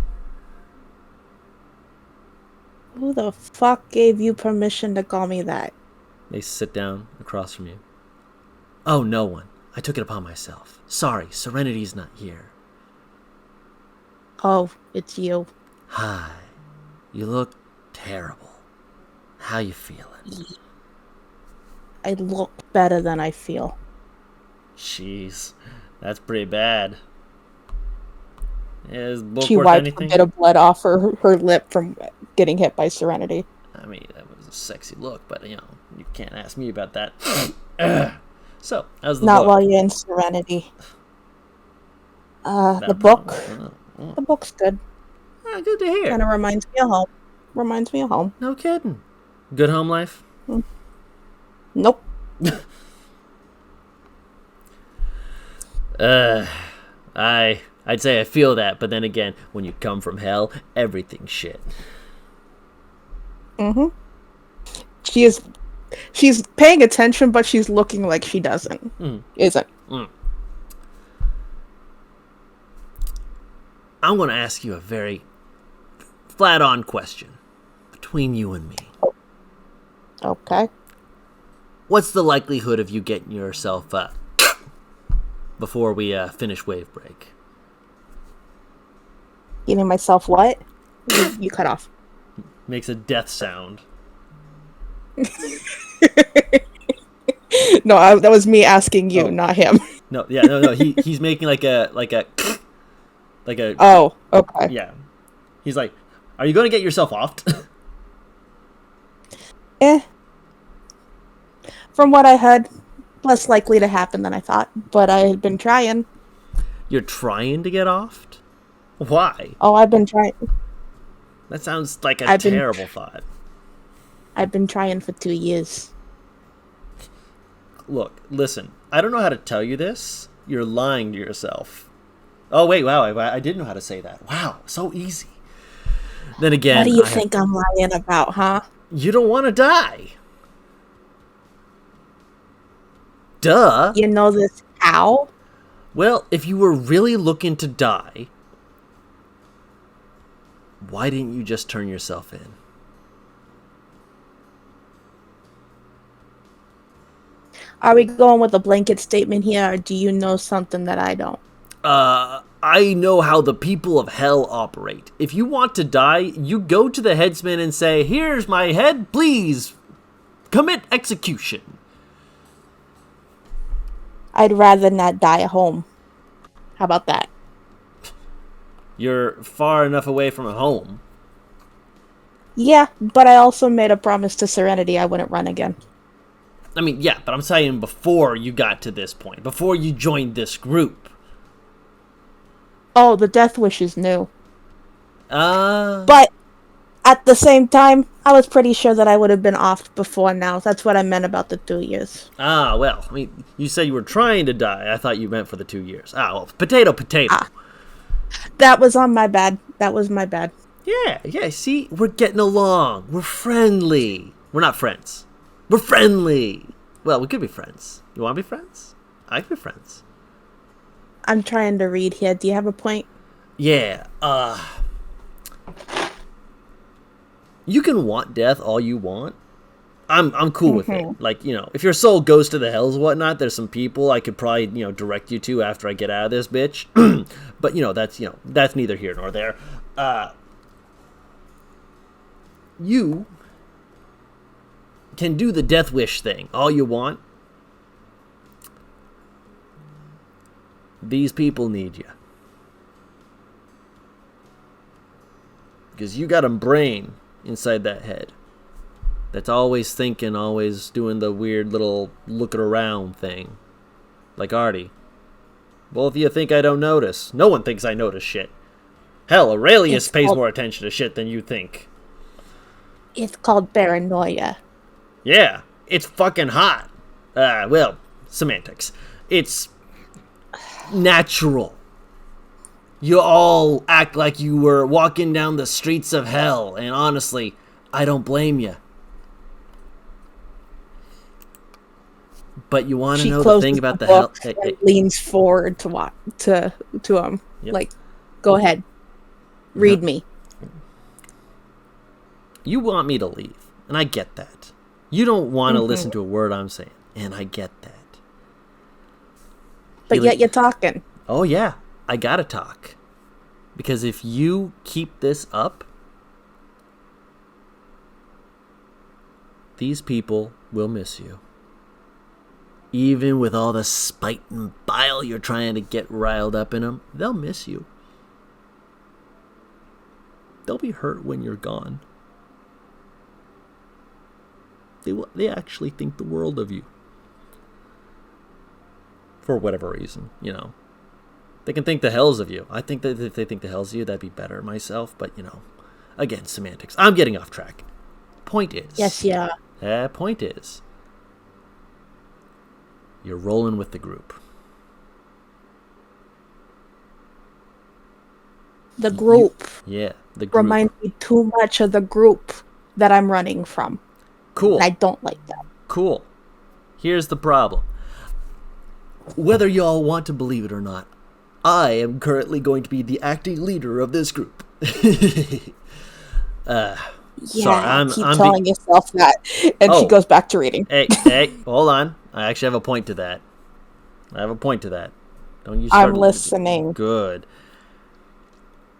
Who the fuck gave you permission to call me that? They sit down across from you. Oh, no one. I took it upon myself. Sorry, Serenity's not here. Oh, it's you. Hi. You look terrible. How you feeling? I look better than I feel. Jeez, that's pretty bad. Is the book She worth wiped anything? a bit of blood off her lip from getting hit by Serenity. I mean, that was a sexy look, but you can't ask me about that. So, how's the Not book? while you're in Serenity. The That- book. oh. The book's good. Ah, good to hear. Kind of reminds me of home. Reminds me of home. No kidding. Good home life. Nope. I'd say I feel that, but then again, when you come from hell, everything's shit. Mm-hmm. She's paying attention, but she's looking like she doesn't. Isn't. I'm going to ask you a very flat-on question between you and me. Okay. What's the likelihood of you getting yourself before we finish wave break? Giving myself what? You cut off. Makes a death sound. No, that was me asking you, Oh. not him. No. He's making like a Oh, okay. yeah. He's like, "Are you going to get yourself offed?" From what I heard, less likely to happen than I thought, but I had been trying. You're trying to get offed? Why? Oh, I've been trying. That sounds like a I've been- terrible thought. I've been trying for 2 years. Look, listen. I don't know how to tell you this. You're lying to yourself. Oh wait, wow! I didn't know how to say that. Wow, so easy. Then again, What do you think I'm lying about, huh? You don't want to die. Duh. You know this how? Well, if you were really looking to die, why didn't you just turn yourself in? Are we going with a blanket statement here, or do you know something that I don't? I know how the people of hell operate. If you want to die, you go to the headsman and say, "Here's my head, please commit execution." I'd rather not die at home. How about that? You're far enough away from home. Yeah, but I also made a promise to Serenity I wouldn't run again. I mean, yeah, but I'm saying before you got to this point, before you joined this group. Oh, the Death Wish is new. But But at the same time, I was pretty sure that I would have been off before now. That's what I meant about the 2 years. Ah, well, I mean, you said you were trying to die. I thought you meant for the 2 years. Ah, well, potato. That was on my bad. That was my bad. Yeah, see? We're getting along. We're friendly. We're not friends. We're friendly. Well, we could be friends. You want to be friends? I could be friends. I'm trying to read here. Do you have a point? Yeah, you can want death all you want. I'm cool with it. Like, you know, if your soul goes to the hells and whatnot, there's some people I could probably, you know, direct you to after I get out of this bitch. But, that's neither here nor there. You can do the death wish thing all you want. These people need you. Because you got a brain inside that head that's always thinking, always doing the weird little looking around thing. Like Artie. Both of you think I don't notice. No one thinks I notice shit. Hell, Aurelius pays more attention to shit than you think. It's called paranoia. Yeah, it's fucking hot. Well, semantics. It's natural. You all act like you were walking down the streets of hell, and honestly, I don't blame you. But you want to know the thing about the hell? Hey. Leans forward to him. Yep. Like, go ahead, read me. You want me to leave, and I get that. You don't want to listen to a word I'm saying, and I get that. But yet you're talking. Oh yeah, I gotta talk. Because if you keep this up, these people will miss you. Even with all the spite and bile you're trying to get riled up in them, they'll miss you. They'll be hurt when you're gone. They actually think the world of you. For whatever reason, They can think the hells of you. I think that if they think the hells of you, that'd be better myself. But, again, semantics. I'm getting off track. Point is. Yes, yeah. Point is. You're rolling with the group. The group. The group. Reminds me too much of the group that I'm running from. Cool. And I don't like that. Cool. Here's the problem. Whether y'all want to believe it or not, I am currently going to be the acting leader of this group. Sorry, keep telling yourself that. And she goes back to reading. Hey, hold on. I actually have a point to that. Don't you start... I'm listening. Good.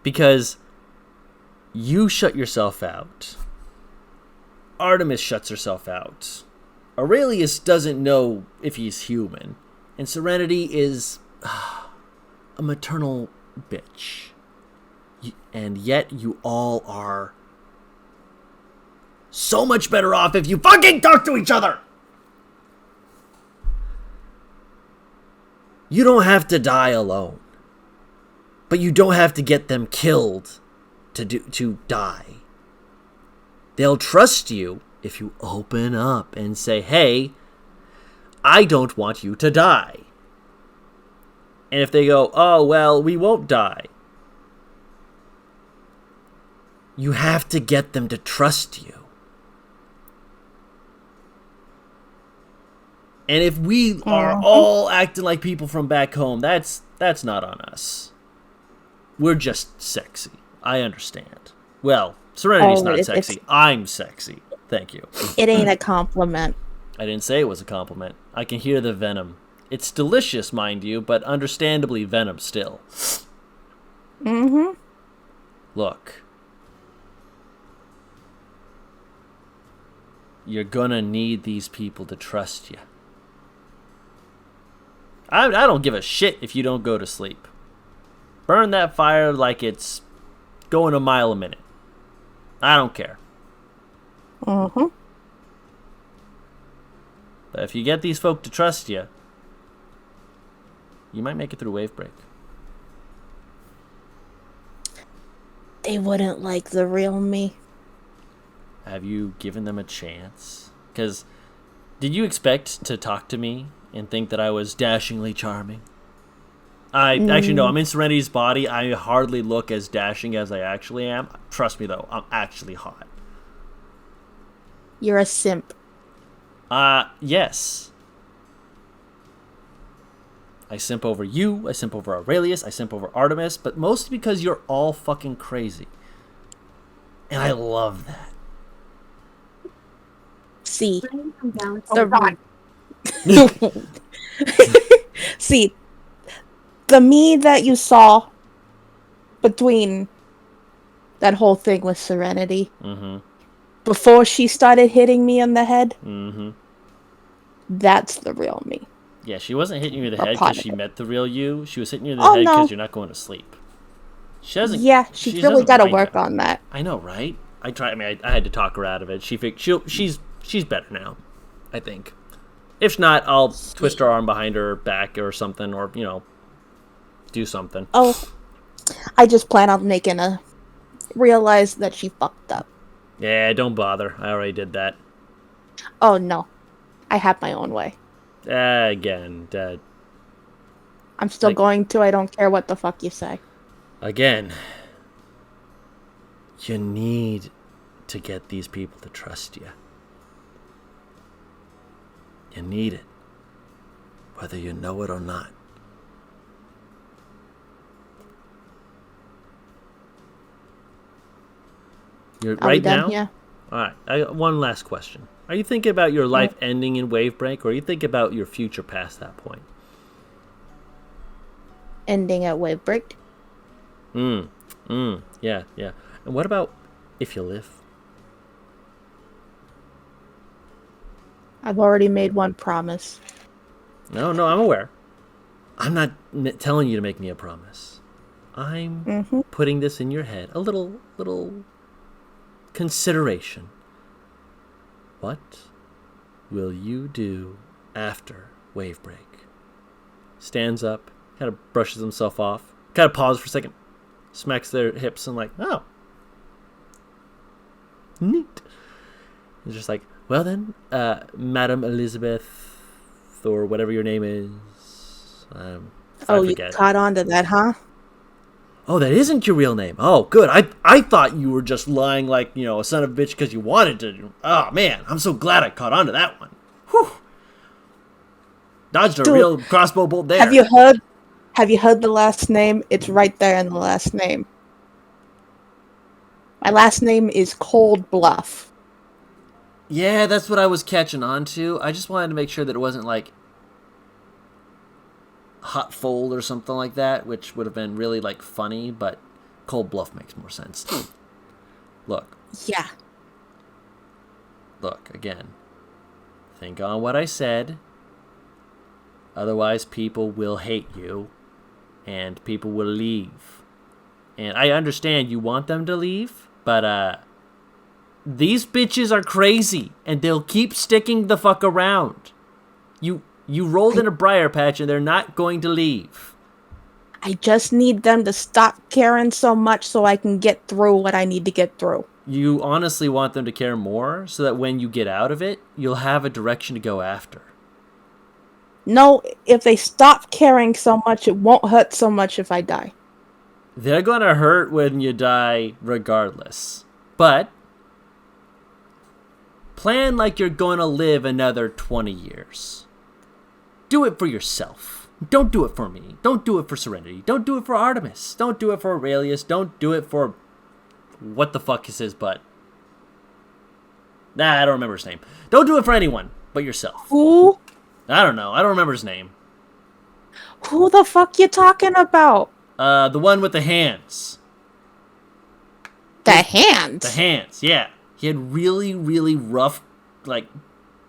Because you shut yourself out. Artemis shuts herself out. Aurelius doesn't know if he's human. And Serenity is a maternal bitch. And yet you all are so much better off if you fucking talk to each other! You don't have to die alone. But you don't have to get them killed to die. They'll trust you if you open up and say, hey, I don't want you to die. And if they go, oh, well, we won't die. You have to get them to trust you. And if we are all acting like people from back home, that's not on us. We're just sexy. I understand. Well, Serenity's not sexy. I'm sexy. Thank you. It ain't a compliment. I didn't say it was a compliment. I can hear the venom. It's delicious, mind you, but understandably venom still. Look. You're gonna need these people to trust you. I don't give a shit if you don't go to sleep. Burn that fire like it's going a mile a minute. I don't care. But if you get these folk to trust you, you might make it through wave break. They wouldn't like the real me. have you given them a chance? Because did you expect to talk to me and think that I was dashingly charming? Actually, no, I'm in Serenity's body. I hardly look as dashing as I actually am. Trust me, though, I'm actually hot. You're a simp. Yes. I simp over you, I simp over Aurelius, I simp over Artemis, but mostly because you're all fucking crazy. And I love that. See. Oh, God. See, the me that you saw between that whole thing with Serenity, before she started hitting me on the head, that's the real me. Yeah, she wasn't hitting you in the Or head part because of she it. met the real you. She was hitting you in the Oh, head because no. you're not going to sleep. She doesn't. Yeah, she's she really doesn't got to mind work that. on that. I know, right? I had to talk her out of it. She's better now, I think. If not, I'll twist her arm behind her back or something, or do something. Oh, I just plan on making her realize that she fucked up. Yeah, don't bother. I already did that. Oh, no. I have my own way. Again, I'm still going to. I don't care what the fuck you say. Again, you need to get these people to trust you. You need it, whether you know it or not. You're Are we right done now? here? All right. I got one last question. Are you thinking about your life ending in Wavebreak, or are you thinking about your future past that point? Ending at Wavebreak. Yeah. And what about if you live? I've already made one promise. No, I'm aware. I'm not telling you to make me a promise. I'm putting this in your head. A little consideration. What will you do after Wavebreak? Stands up, kind of brushes himself off, kind of pauses for a second, smacks their hips and like, oh, neat. He's just like, well then, Madam Elizabeth, or whatever your name is. I You forget. caught on to that, huh? Oh, that isn't your real name. Oh, good. I thought you were just lying like, a son of a bitch because you wanted to. Oh, man. I'm so glad I caught on to that one. Whew. Dodged a real crossbow bolt there. Have you heard the last name? It's right there in the last name. My last name is Cold Bluff. Yeah, that's what I was catching on to. I just wanted to make sure that it wasn't like Hot Fold or something like that, which would have been really like funny, but Cold Bluff makes more sense. Look, Yeah. again. Think on what I said. Otherwise, people will hate you, and people will leave. And I understand you want them to leave, but these bitches are crazy, and they'll keep sticking the fuck around. You rolled in a briar patch, and they're not going to leave. I just need them to stop caring so much so I can get through what I need to get through. You honestly want them to care more, so that when you get out of it, you'll have a direction to go after. No, if they stop caring so much, it won't hurt so much if I die. They're gonna hurt when you die regardless. But plan like you're going to live another 20 years. Do it for yourself. Don't do it for me. Don't do it for Serenity. Don't do it for Artemis. Don't do it for Aurelius. Don't do it for what the fuck is his butt. Nah, I don't remember his name. Don't do it for anyone but yourself. Who? I don't know. I don't remember his name. Who the fuck you talking about? The one with the hands. The hands? The hands, yeah. He had really, really rough, like,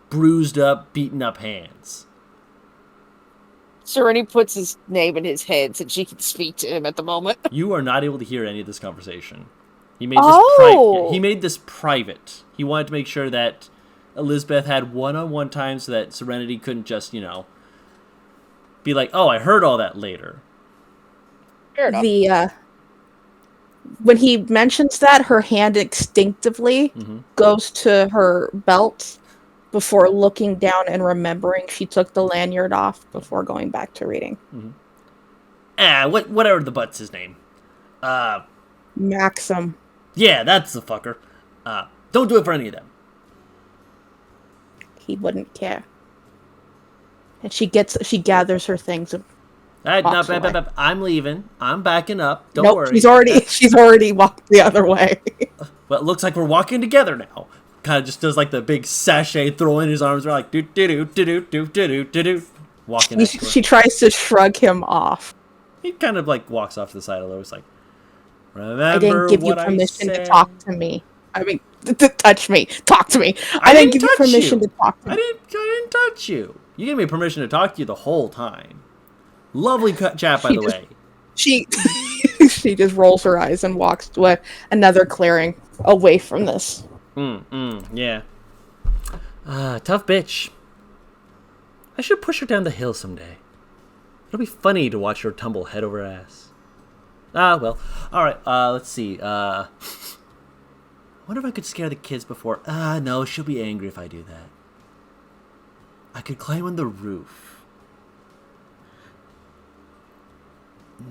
bruised up, beaten up hands. Serenity puts his name in his head so she can speak to him at the moment. You are not able to hear any of this conversation. He made this he made this private. He wanted to make sure that Elizabeth had one-on-one time so that Serenity couldn't just, be like, oh, I heard all that later. Fair enough. when he mentions that, her hand instinctively goes to her belt before looking down and remembering she took the lanyard off before going back to reading. Whatever the butt's his name. Maxim. Yeah, that's the fucker. Don't do it for any of them. He wouldn't care. And she gathers her things. And walks away. I'm leaving. I'm backing up. Don't Nope, worry. she's already walked the other way. Well, it looks like we're walking together now. Kind of just does like the big sachet, throwing his arms around like do do do do do do do do. Walking. She tries to shrug him off. He kind of like walks off to the side a little. It's like, remember I didn't give you what permission I to said? talk to me. I mean, to touch me. Talk to me. I didn't give you permission to talk to me. I didn't touch you. You gave me permission to talk to you the whole time. Lovely chat, by the way. She just rolls her eyes and walks to another clearing away from this. Yeah. Tough bitch. I should push her down the hill someday. It'll be funny to watch her tumble head over ass. Well. Alright, let's see. I wonder if I could scare the kids before... no, she'll be angry if I do that. I could climb on the roof.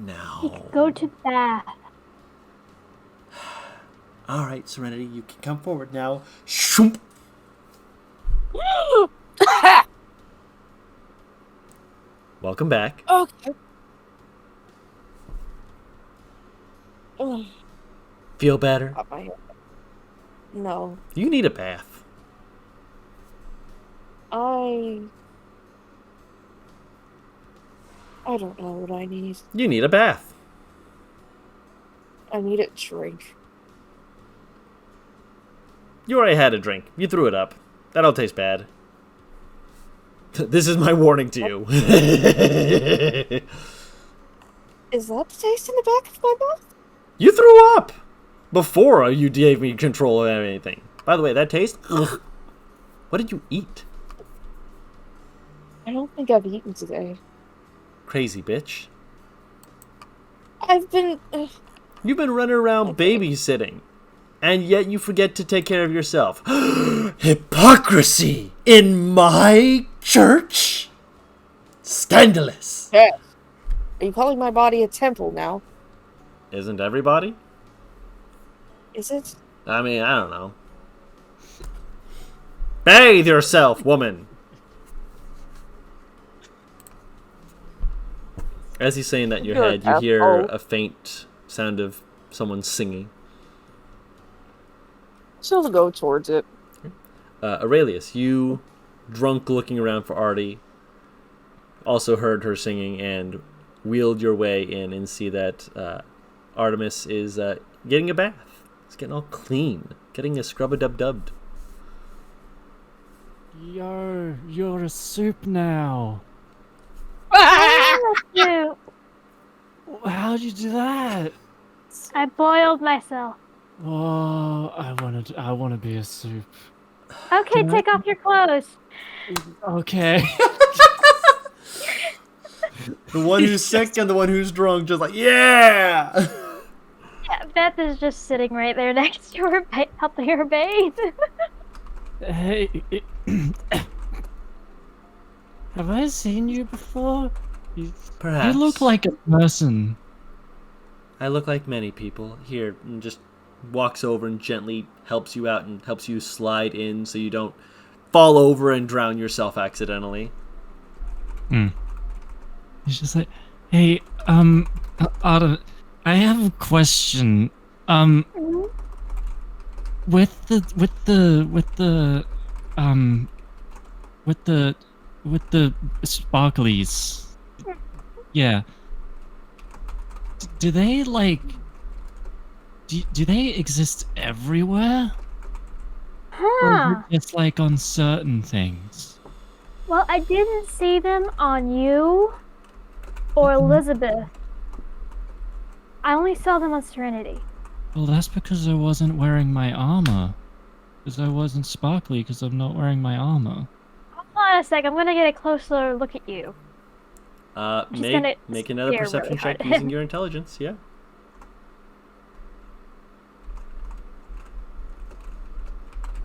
No. Go to the bath. Alright, Serenity, you can come forward now. Shoomp. Welcome back. Okay. Feel better? Pop my head. No. You need a bath. I don't know what I need. You need a bath. I need a drink. You already had a drink. You threw it up. That'll taste bad. This is my warning to you. Is that the taste in the back of my mouth? You threw up before you gave me control of anything. By the way, that taste... Ugh. What did you eat? I don't think I've eaten today. Crazy bitch. I've been... You've been running around babysitting, and yet you forget to take care of yourself. Hypocrisy in my church? Scandalous. Yes. Are you calling my body a temple now? Isn't everybody? Is it? I mean, I don't know. Bathe yourself, woman. As he's saying that in your head, you hear a faint sound of someone singing. She'll go towards it. Aurelius, you, drunk looking around for Artie, also heard her singing and wheeled your way in and see that Artemis is getting a bath. It's getting all clean. Getting a scrub-a-dub-dubbed. Yo, you're a soup now. You. How'd you do that? I boiled myself. Oh, I want to be a soup. Okay, take off your clothes. Okay. The one who's sick and the one who's drunk, just like, yeah! Yeah, Beth is just sitting right there next to her, helping her bathe. Hey, have I seen you before? Perhaps. You look like a person. I look like many people. Here, and just walks over and gently helps you out and helps you slide in so you don't fall over and drown yourself accidentally. He's just like, hey, Autumn, I have a question. With the sparklies. Yeah. Do they like? Do they exist everywhere? Or is Huh. it just like on certain things? Well, I didn't see them on you or Elizabeth. I only saw them on Serenity. Well, that's because I wasn't wearing my armor. Because I wasn't sparkly because I'm not wearing my armor. Hold on a sec. I'm gonna get a closer look at you. Just gonna Make another stare perception really hard check at using him. your intelligence, yeah.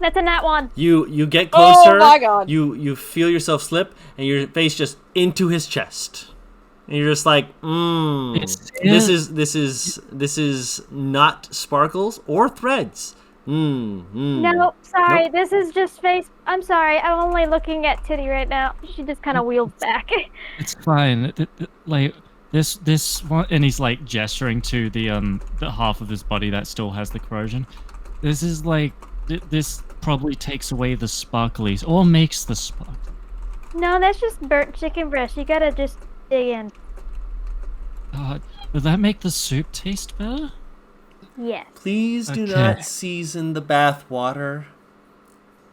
That's a nat 1. You get closer. Oh my God. You feel yourself slip, and your face just into his chest. And you're just like, this is not sparkles or threads. No, sorry, Nope. this is just face. I'm sorry, I'm only looking at Titty right now. She just kind of wheels back. It's fine. Like this one, and he's like gesturing to the half of his body that still has the corrosion. This is like this probably takes away the sparklies or makes the spark. No, that's just burnt chicken breast. You gotta just dig in. Would that make the soup taste better? Yes. Please do Okay. not season the bath water.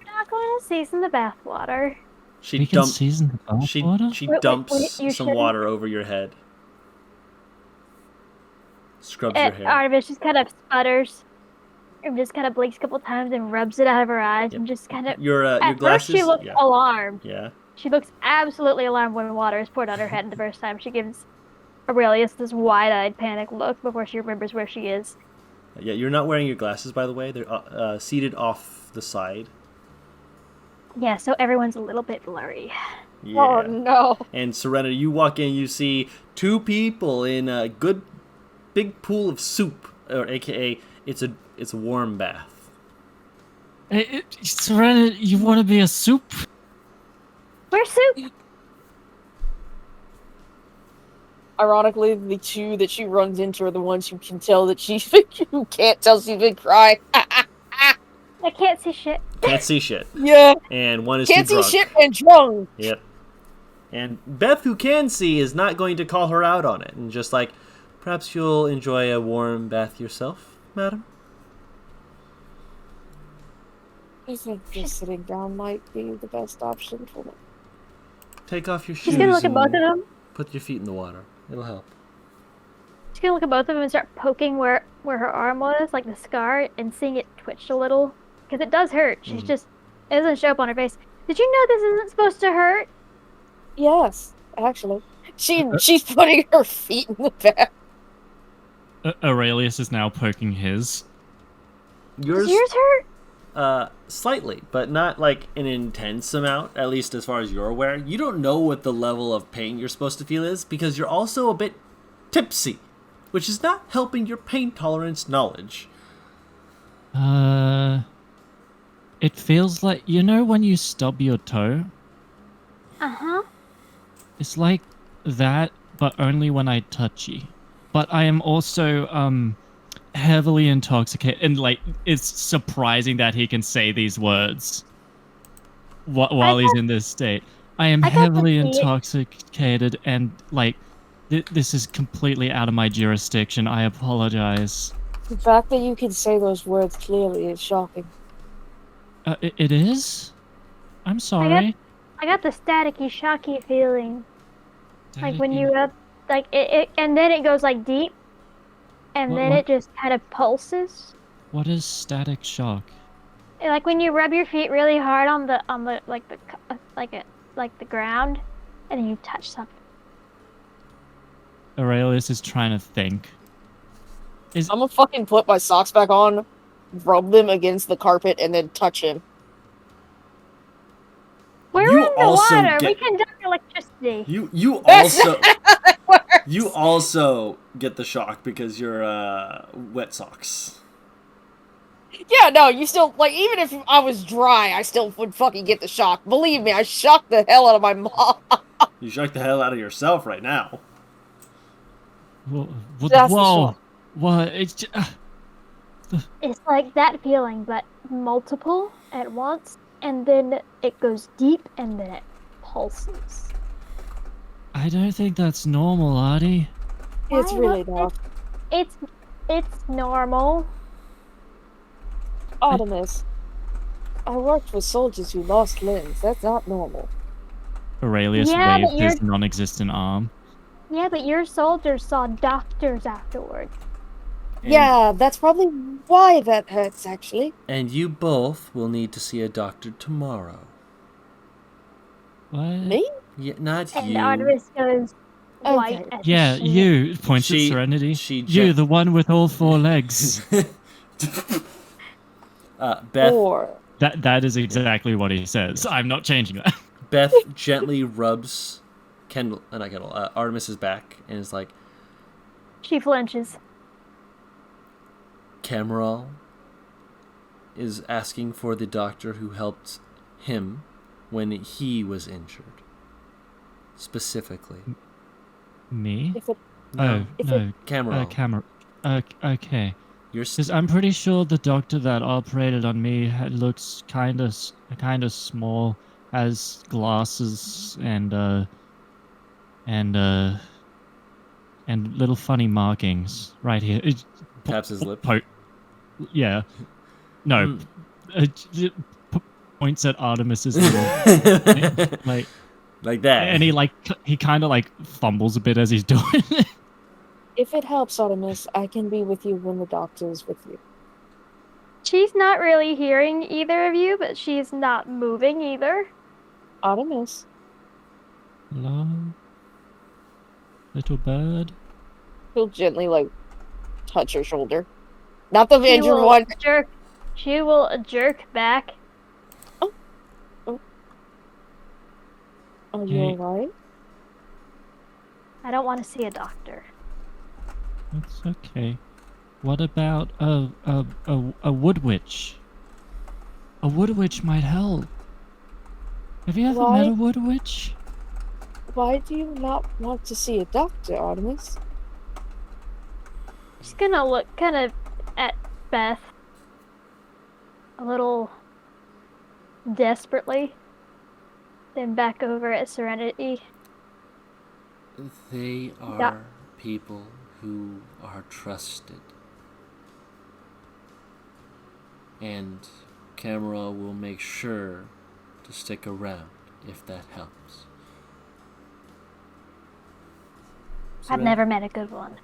I'm not going to season the bath water. She We can dumped. season the bath She water? Wait, dumps you some shouldn't. water over your head. Scrubs your hair. Artemis just kind of sputters and just kind of blinks a couple times and rubs it out of her eyes and just kind of. Your At glasses. first, she looks yeah. alarmed. Yeah. She looks absolutely alarmed when water is poured on her head. And the first time she gives Aurelius this wide-eyed panic look before she remembers where she is. Yeah. You're not wearing your glasses, by the way. They're seated off the side. Yeah, so everyone's a little bit blurry. Yeah. Oh no. And Serenity, you walk in, you see two people in a good big pool of soup, or AKA, it's a warm bath. Hey, Serenity, you want to be a soup? Where's Soup? Ironically, the two that she runs into are the ones who can tell that who can't tell she's been crying. I can't see shit. Can't see shit. Yeah. And one is Can't too see drunk. shit and drunk. Yep. And Beth, who can see, is not going to call her out on it, and just like, perhaps you'll enjoy a warm bath yourself, madam. I think just sitting down might be the best option for me. Take off your shoes. She's gonna look at both of and them. Put your feet in the water. It'll help. She's gonna look at both of them and start poking where her arm was, like the scar, and seeing it twitch a little. Because it does hurt. She's just, it doesn't show up on her face. Did you know this isn't supposed to hurt? Yes, actually. She's putting her feet in the bath. Aurelius is now poking his. Does yours hurt? Slightly, but not like an intense amount, at least as far as you're aware. You don't know what the level of pain you're supposed to feel is because you're also a bit tipsy, which is not helping your pain tolerance knowledge. It feels like, you know when you stub your toe? Uh-huh. It's like that, but only when I touch you. But I am also, heavily intoxicated, and like, it's surprising that he can say these words while he's in this state. I am I got to heavily see it. intoxicated, and like, this is completely out of my jurisdiction. I apologize. The fact that you can say those words clearly is shocking. It is? I'm sorry. I got the staticky, shocky feeling. Like when you rub, like it and then it goes like deep, and then What? it just kind of pulses. What is static shock? Like when you rub your feet really hard on the like the ground, and then you touch something. Aurelius is trying to think. I'm gonna fucking put my socks back on, rub them against the carpet, and then touch him. We're You in the also water. We get- conduct electricity. You That's also works. you also get the shock because you're wet socks. Yeah, no, you still, like, even if I was dry, I still would fucking get the shock. Believe me, I shocked the hell out of my mom. You shock the hell out of yourself right now. Whoa! That's the Whoa! shock. What? It's It's like that feeling, but multiple at once, and then it goes deep, and then it pulses. I don't think that's normal, Artie. It's Why really not? not. It's normal. Artemis, I worked with soldiers who lost limbs. That's not normal. Aurelius Yeah, but waved his non-existent arm. Yeah, but your soldiers saw doctors afterwards. And, Yeah, that's probably why that hurts, actually. And you both will need to see a doctor tomorrow. What? Me? Yeah, not And you. Artemis goes white Okay. as Yeah, shit. you. Points She- at Serenity. she You, ju- the one with all four legs. Beth, Or That is exactly what he says. I'm not changing that. Beth gently rubs Artemis's back and is like, She flinches. Cameral is asking for the doctor who helped him when he was injured. Specifically. Me? If it, Oh, no. Cameral. Okay. You're Because I'm pretty sure the doctor that operated on me looks kind of small, has glasses and little funny markings right here. taps his lip. Yeah. No. Mm. Points at Artemis's little like that. and he kind of fumbles a bit as he's doing it. if it helps, Artemis, I can be with you when the doctor is with you. She's not really hearing either of you, but she's not moving either. Artemis. Hello? Little bird? He'll gently, touch her shoulder. Not the She injured will one. She will jerk back. Are you alright? I don't want to see a doctor. It's okay. What about a wood witch? A wood witch might help. Have you ever met a wood witch? Why do you not want to see a doctor, Artemis? She's gonna look kind of at Beth a little desperately, then back over at Serenity. They are people who are trusted. And Camera will make sure to stick around if that helps. I've never met a good one.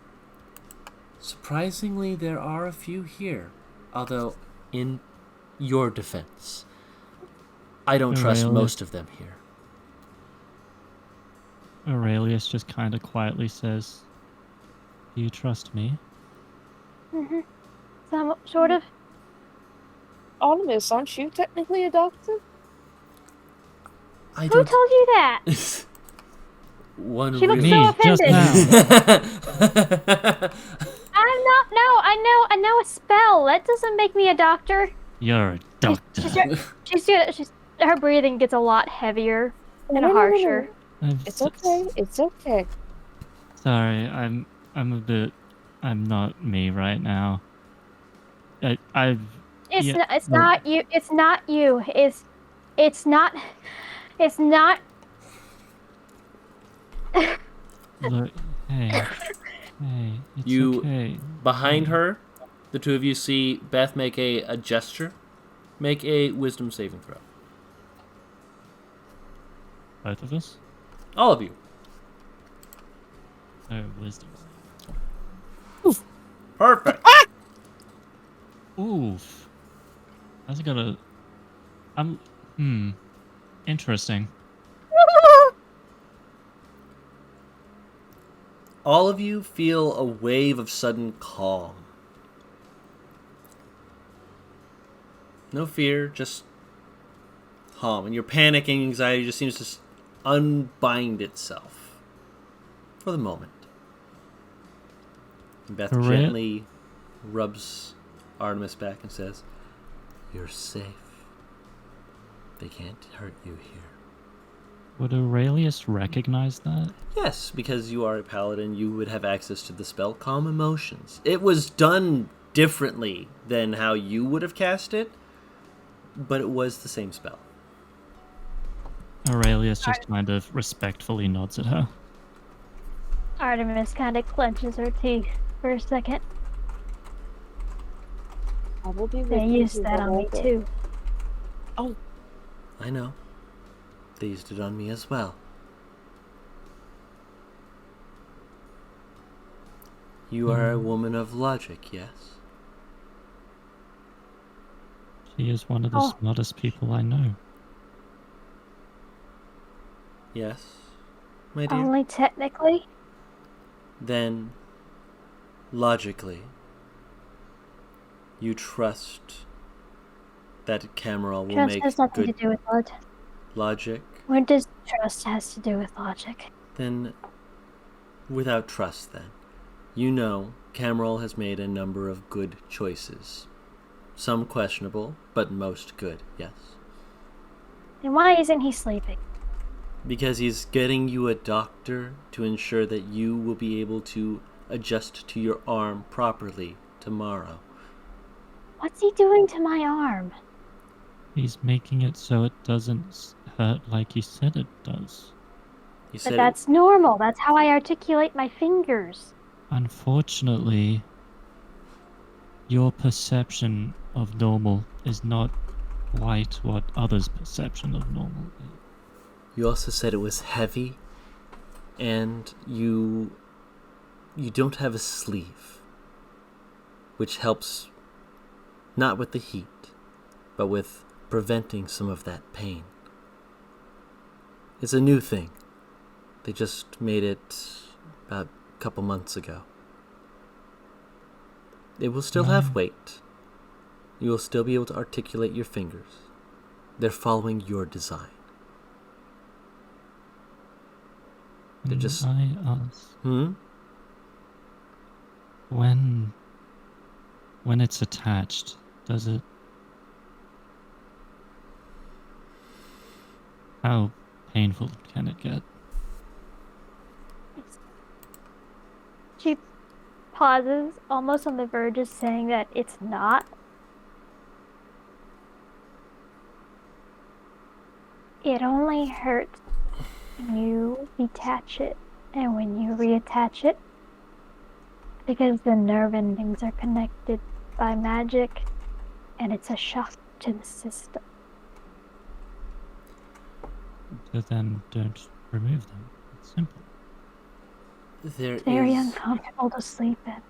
Surprisingly, there are a few here. Although, in your defense, I don't trust most of them here. Aurelius just kind of quietly says, "Do you trust me?" Mm-hmm. Some sort of. Artemis, aren't you technically a doctor? Who told you that? She looks so offended. Just now. I'm not. No, I know a spell. That doesn't make me a doctor. You're a doctor. Her breathing gets a lot heavier and harsher. It's okay. It's okay. Sorry, I'm not me right now. It's not you. It's not you. It's not. Look, hey, it's okay. Behind her, the two of you see Beth make a gesture. Make a wisdom saving throw. Both of us? All of you. Oh, wisdom. Oof. Perfect. Oof. That's gotta. Interesting. All of you feel a wave of sudden calm. No fear, just calm. And your panic and anxiety just seems to unbind itself. For the moment. And Beth gently rubs Artemis back and says, "You're safe. They can't hurt you here." Would Aurelius recognize that? Yes, because you are a paladin, you would have access to the spell Calm Emotions. It was done differently than how you would have cast it, but it was the same spell. Aurelius just kind of respectfully nods at her. Artemis kind of clenches her teeth for a second. I will be with They you. used that on me too. Oh. I know. They used it on me as well. You are a woman of logic, yes? She is one of the smartest people I know. Yes, my dear? Only technically? Then, logically, you trust that Cameron will Trust make has nothing to good do with logic, what does trust has to do with logic? then without trust then, you know Cameron has made a number of good choices. Some questionable, but most good, yes. Then why isn't he sleeping? Because he's getting you a doctor to ensure that you will be able to adjust to your arm properly tomorrow. What's he doing to my arm? He's making it so it doesn't hurt like you said it does. He But said that's normal. That's how I articulate my fingers. Unfortunately, your perception of normal is not quite what others' perception of normal is. you also said it was heavy, and you don't have a sleeve, which helps not with the heat, but with preventing some of that pain. It's a new thing. They just made it about a couple months ago. It will still have weight. You will still be able to articulate your fingers. They're following your design. They're just... I ask, when it's attached, does it... How painful can it get? She pauses, almost on the verge of saying that it's not. It only hurts when you detach it and when you reattach it, because the nerve endings are connected by magic, and it's a shock to the system. So then don't remove them. It's simple. There Very is uncomfortable to sleep in.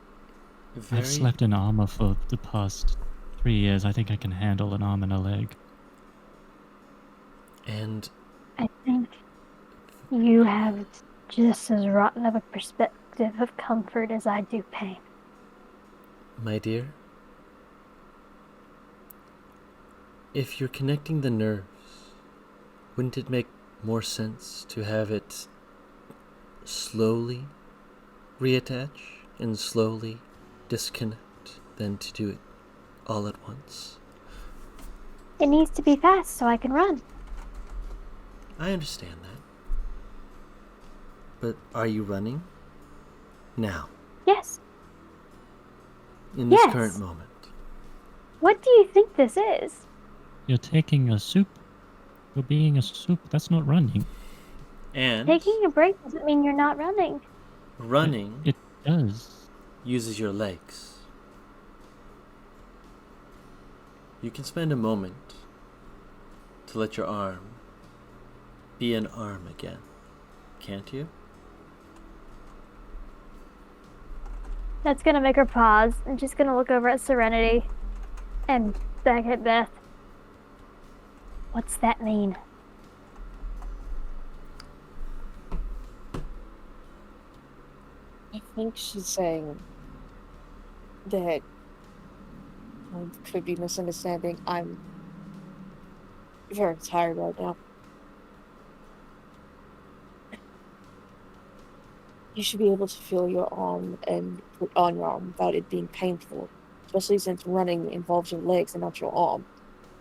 I've slept in armor for the past 3 years. I think I can handle an arm and a leg. And I think you have just as rotten of a perspective of comfort as I do pain. my dear, if you're connecting the nerves, wouldn't it make more sense to have it slowly reattach and slowly disconnect than to do it all at once? It needs to be fast so I can run. I understand that. But are you running? Now, Yes. in this Yes. current moment. What do you think this is? You're taking a soup. You're being a soup. That's not running. And Taking a break doesn't mean you're not running. running It does. uses your legs. You can spend a moment to let your arm be an arm again, can't you? That's gonna make her pause, and she's gonna look over at Serenity and back at Beth. What's that mean? I think she's saying that I could be misunderstanding. I'm very tired right now. You should be able to feel your arm and put on your arm without it being painful, especially since running involves your legs and not your arm.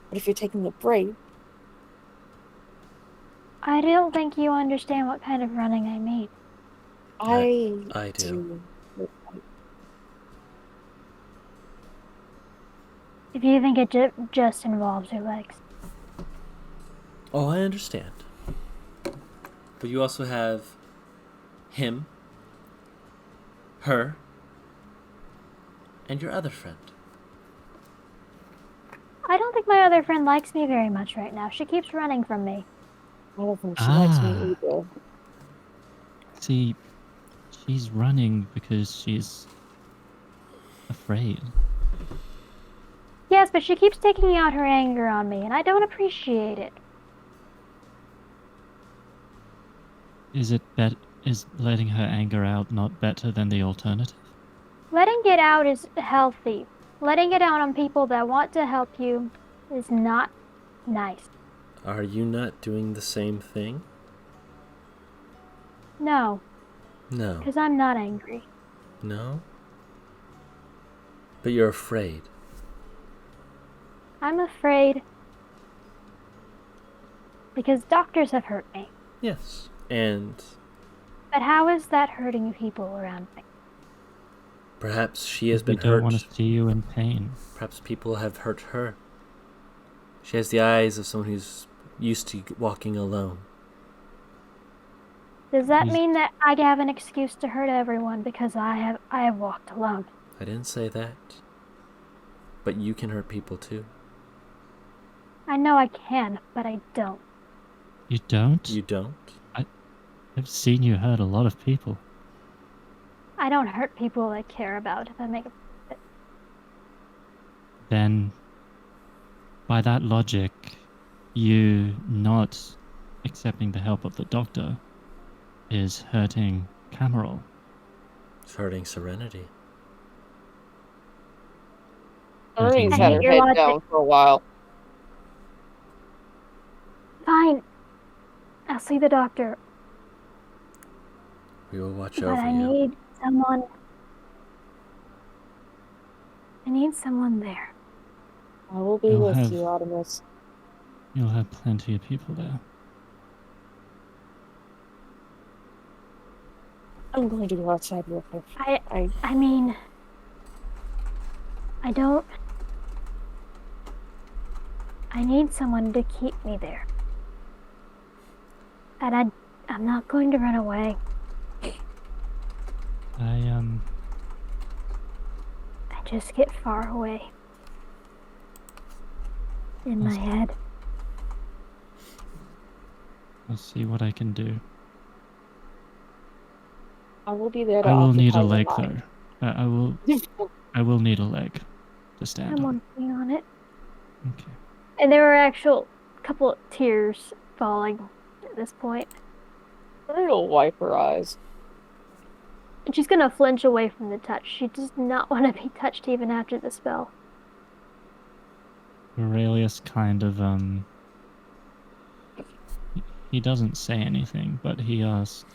But if you're taking a break, I don't think you understand what kind of running I mean. I do. If you think it just involves your legs. Oh, I understand. But you also have him, her, and your other friend. I don't think my other friend likes me very much right now. She keeps running from me. I don't think she likes me either. See, she's running because she's afraid. Yes, but she keeps taking out her anger on me, and I don't appreciate it. Is letting her anger out not better than the alternative? Letting it out is healthy. Letting it out on people that want to help you is not nice. Are you not doing the same thing? No, No. because I'm not angry. No? But you're afraid. I'm afraid because doctors have hurt me. Yes. And But how is that hurting people around me? perhaps she has We been don't hurt. want to see you in pain. Perhaps people have hurt her. She has the eyes of someone who's used to walking alone. Does that He's- mean that I have an excuse to hurt everyone because I have walked alone? I didn't say that. But you can hurt people too. I know I can, but I don't. You don't? You don't? I've seen you hurt a lot of people. I don't hurt people I care about if I make a Then, by that logic, you not accepting the help of the doctor is hurting Cameron. It's hurting Serenity. Ernie's I had hate her your head logic. down for a while. Fine. I'll see the doctor, We will watch but over I you. need someone. I need someone there. I will be You'll with have- you, Artemis. You'll have plenty of people there. I'm going to go outside real quick. I mean, I don't. I need someone to keep me there. And I'm not going to run away. I just get far away. In my head. I'll see what I can do. I will be there to I will need a occupy leg your mind. though. I will need a leg to stand I'm on. working on it. Okay. And there were actual couple of tears falling at this point. Ernie'll wipe her eyes. And she's gonna flinch away from the touch. She does not want to be touched even after the spell. Aurelius kind of he doesn't say anything, but he asks,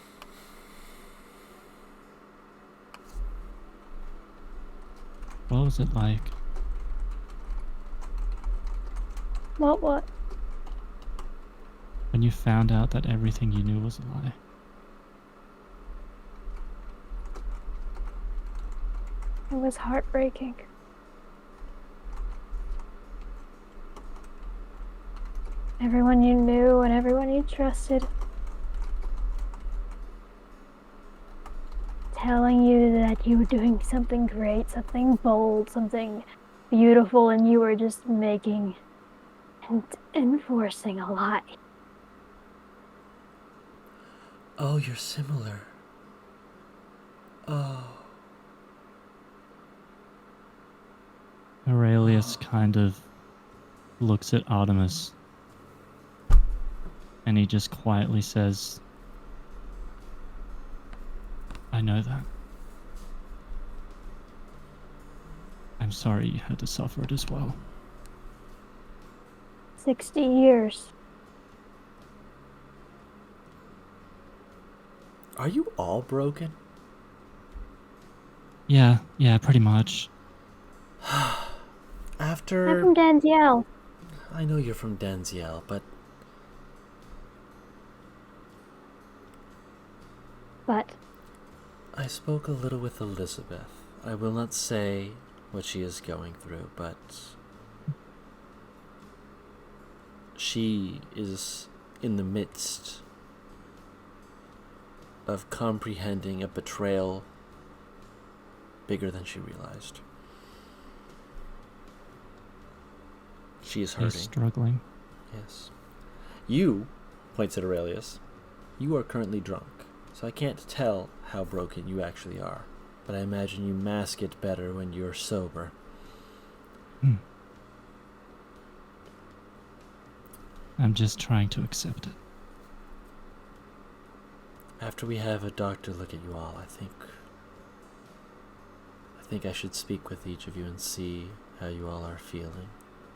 what was it like? What? When you found out that everything you knew was a lie? It was heartbreaking. Everyone you knew and everyone you trusted telling you that you were doing something great, something bold, something beautiful, and you were just making and enforcing a lie. Oh, you're similar. Oh. Aurelius kind of looks at Artemis and he just quietly says, I know that. I'm sorry you had to suffer it as well. 60 years. Are you all broken? Yeah, pretty much. I'm After... from Danziel. I know you're from Danziel, but But I spoke a little with Elizabeth. I will not say what she is going through, but she is in the midst of comprehending a betrayal bigger than she realized. She is He's hurting. struggling. Yes. You, points at Aurelius, you are currently drunk, so I can't tell how broken you actually are, but I imagine you mask it better when you're sober. I'm just trying to accept it. After we have a doctor look at you all, I think I should speak with each of you and see how you all are feeling.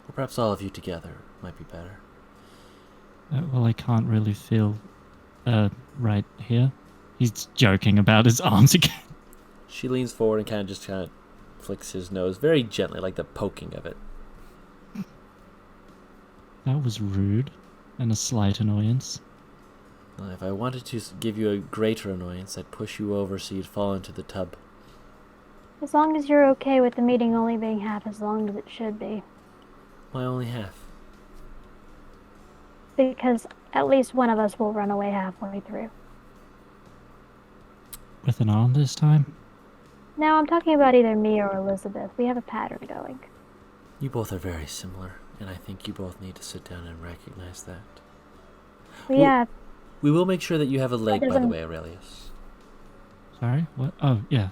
Or perhaps all of you together might be better. Well, I can't really feel right here. He's joking about his arms again. She leans forward and kind of flicks his nose very gently, like the poking of it. That was rude and a slight annoyance. Well, if I wanted to give you a greater annoyance, I'd push you over so you'd fall into the tub. As long as you're okay with the meeting only being half as long as it should be. Why only half? Because at least one of us will run away halfway through. With an arm this time? Now I'm talking about either me or Elizabeth. We have a pattern going. You both are very similar, and I think you both need to sit down and recognize that. Yeah. We will make sure that you have a leg, by the doesn't- way, Aurelius. Sorry? What? Oh, yeah.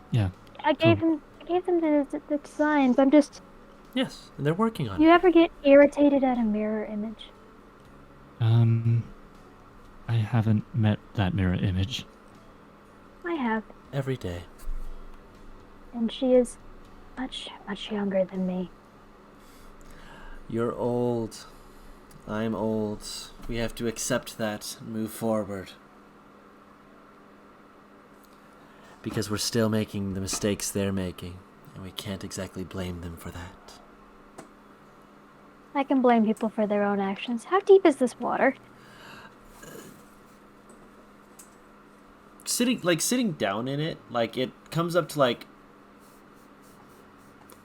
I gave them the designs. I'm just. Yes, and they're working on You it. ever get irritated at a mirror image? I haven't met that mirror image. I have. Every day. And she is much, much younger than me. You're old. I'm old. We have to accept that and move forward. Because we're still making the mistakes they're making, and we can't exactly blame them for that. I can blame people for their own actions. How deep is this water? Sitting down in it, like, it comes up to, like,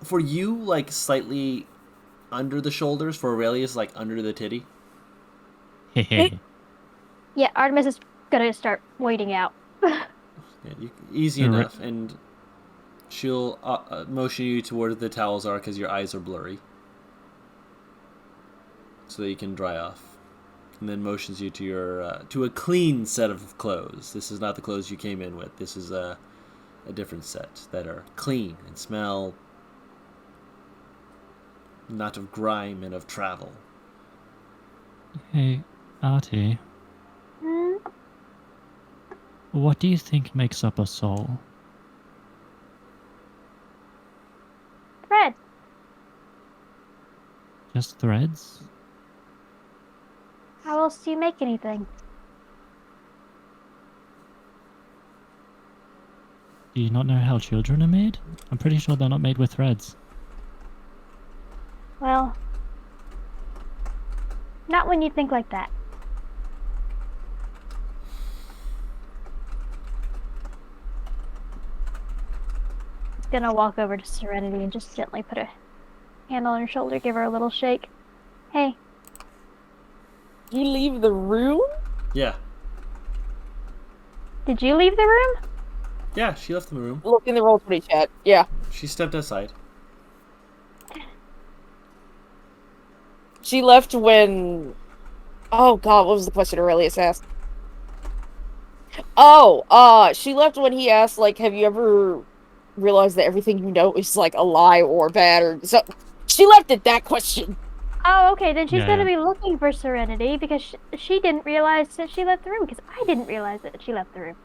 for you, like, slightly under the shoulders, for Aurelius, like, under the titty. Hehe. Yeah, Artemis is gonna start wading out. Yeah, easy Alright. enough, and she'll motion you towards the towels are because your eyes are blurry, so that you can dry off, and then motions you to your to a clean set of clothes. This is not the clothes you came in with. This is a different set that are clean and smell not of grime and of travel. Hey, Artie, Hmm? what do you think makes up a soul? Fred, Just threads? how else do you make anything? Do you not know how children are made? I'm pretty sure they're not made with threads. Well, not when you think like that. Gonna walk over to Serenity and just gently put a hand on her shoulder, give her a little shake. Hey, You leave the room? Yeah, did you leave the room? yeah. She left the room. Look in the Roll20 chat. Yeah. She stepped aside. She left when... Oh god, what was the question Aurelius asked? Oh, she left when he asked, like, have you ever realized that everything you know is, like, a lie or bad or... So, she left at that question. Oh, okay, then she's Yeah. gonna be looking for Serenity because she didn't realize that she left the room because I didn't realize that she left the room.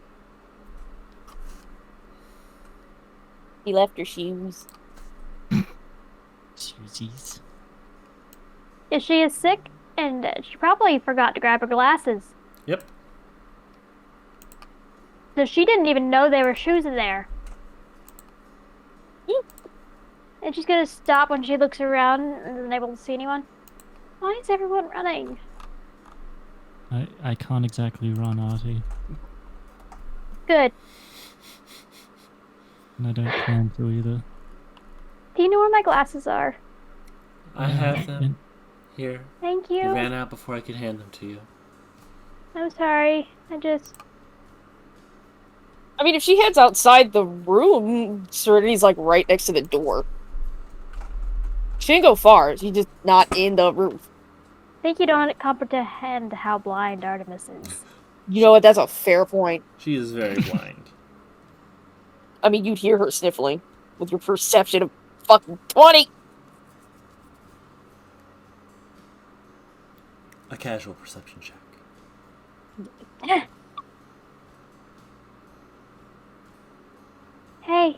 He left her shoes. Susies. Yeah, she is sick and she probably forgot to grab her glasses. Yep. So she didn't even know there were shoes in there. And she's gonna stop when she looks around and isn't able to see anyone. Why is everyone running? I can't exactly run, Artie. Good. And I don't plan to either. Do you know where my glasses are? I have them here. Thank You you. ran out before I could hand them to you. I'm sorry. I mean, if she heads outside the room, Serenity's, like, right next to the door. She didn't go far. She's just not in the room. think you don't comprehend how blind Artemis is. You know what? That's a fair point. She is very blind. I mean, you'd hear her sniffling with your perception of fucking 20. A casual perception check. Hey,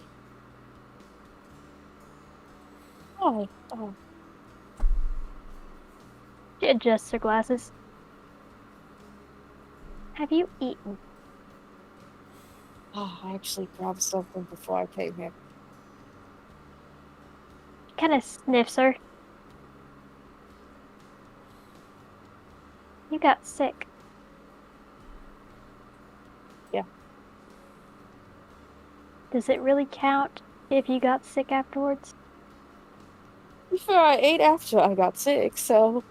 Oh. She adjusts her glasses. Have you eaten? Oh, I actually grabbed something before I came here. Kind of sniffs her. You got sick. Yeah. Does it really count if you got sick afterwards? Sure, I ate after I got sick, so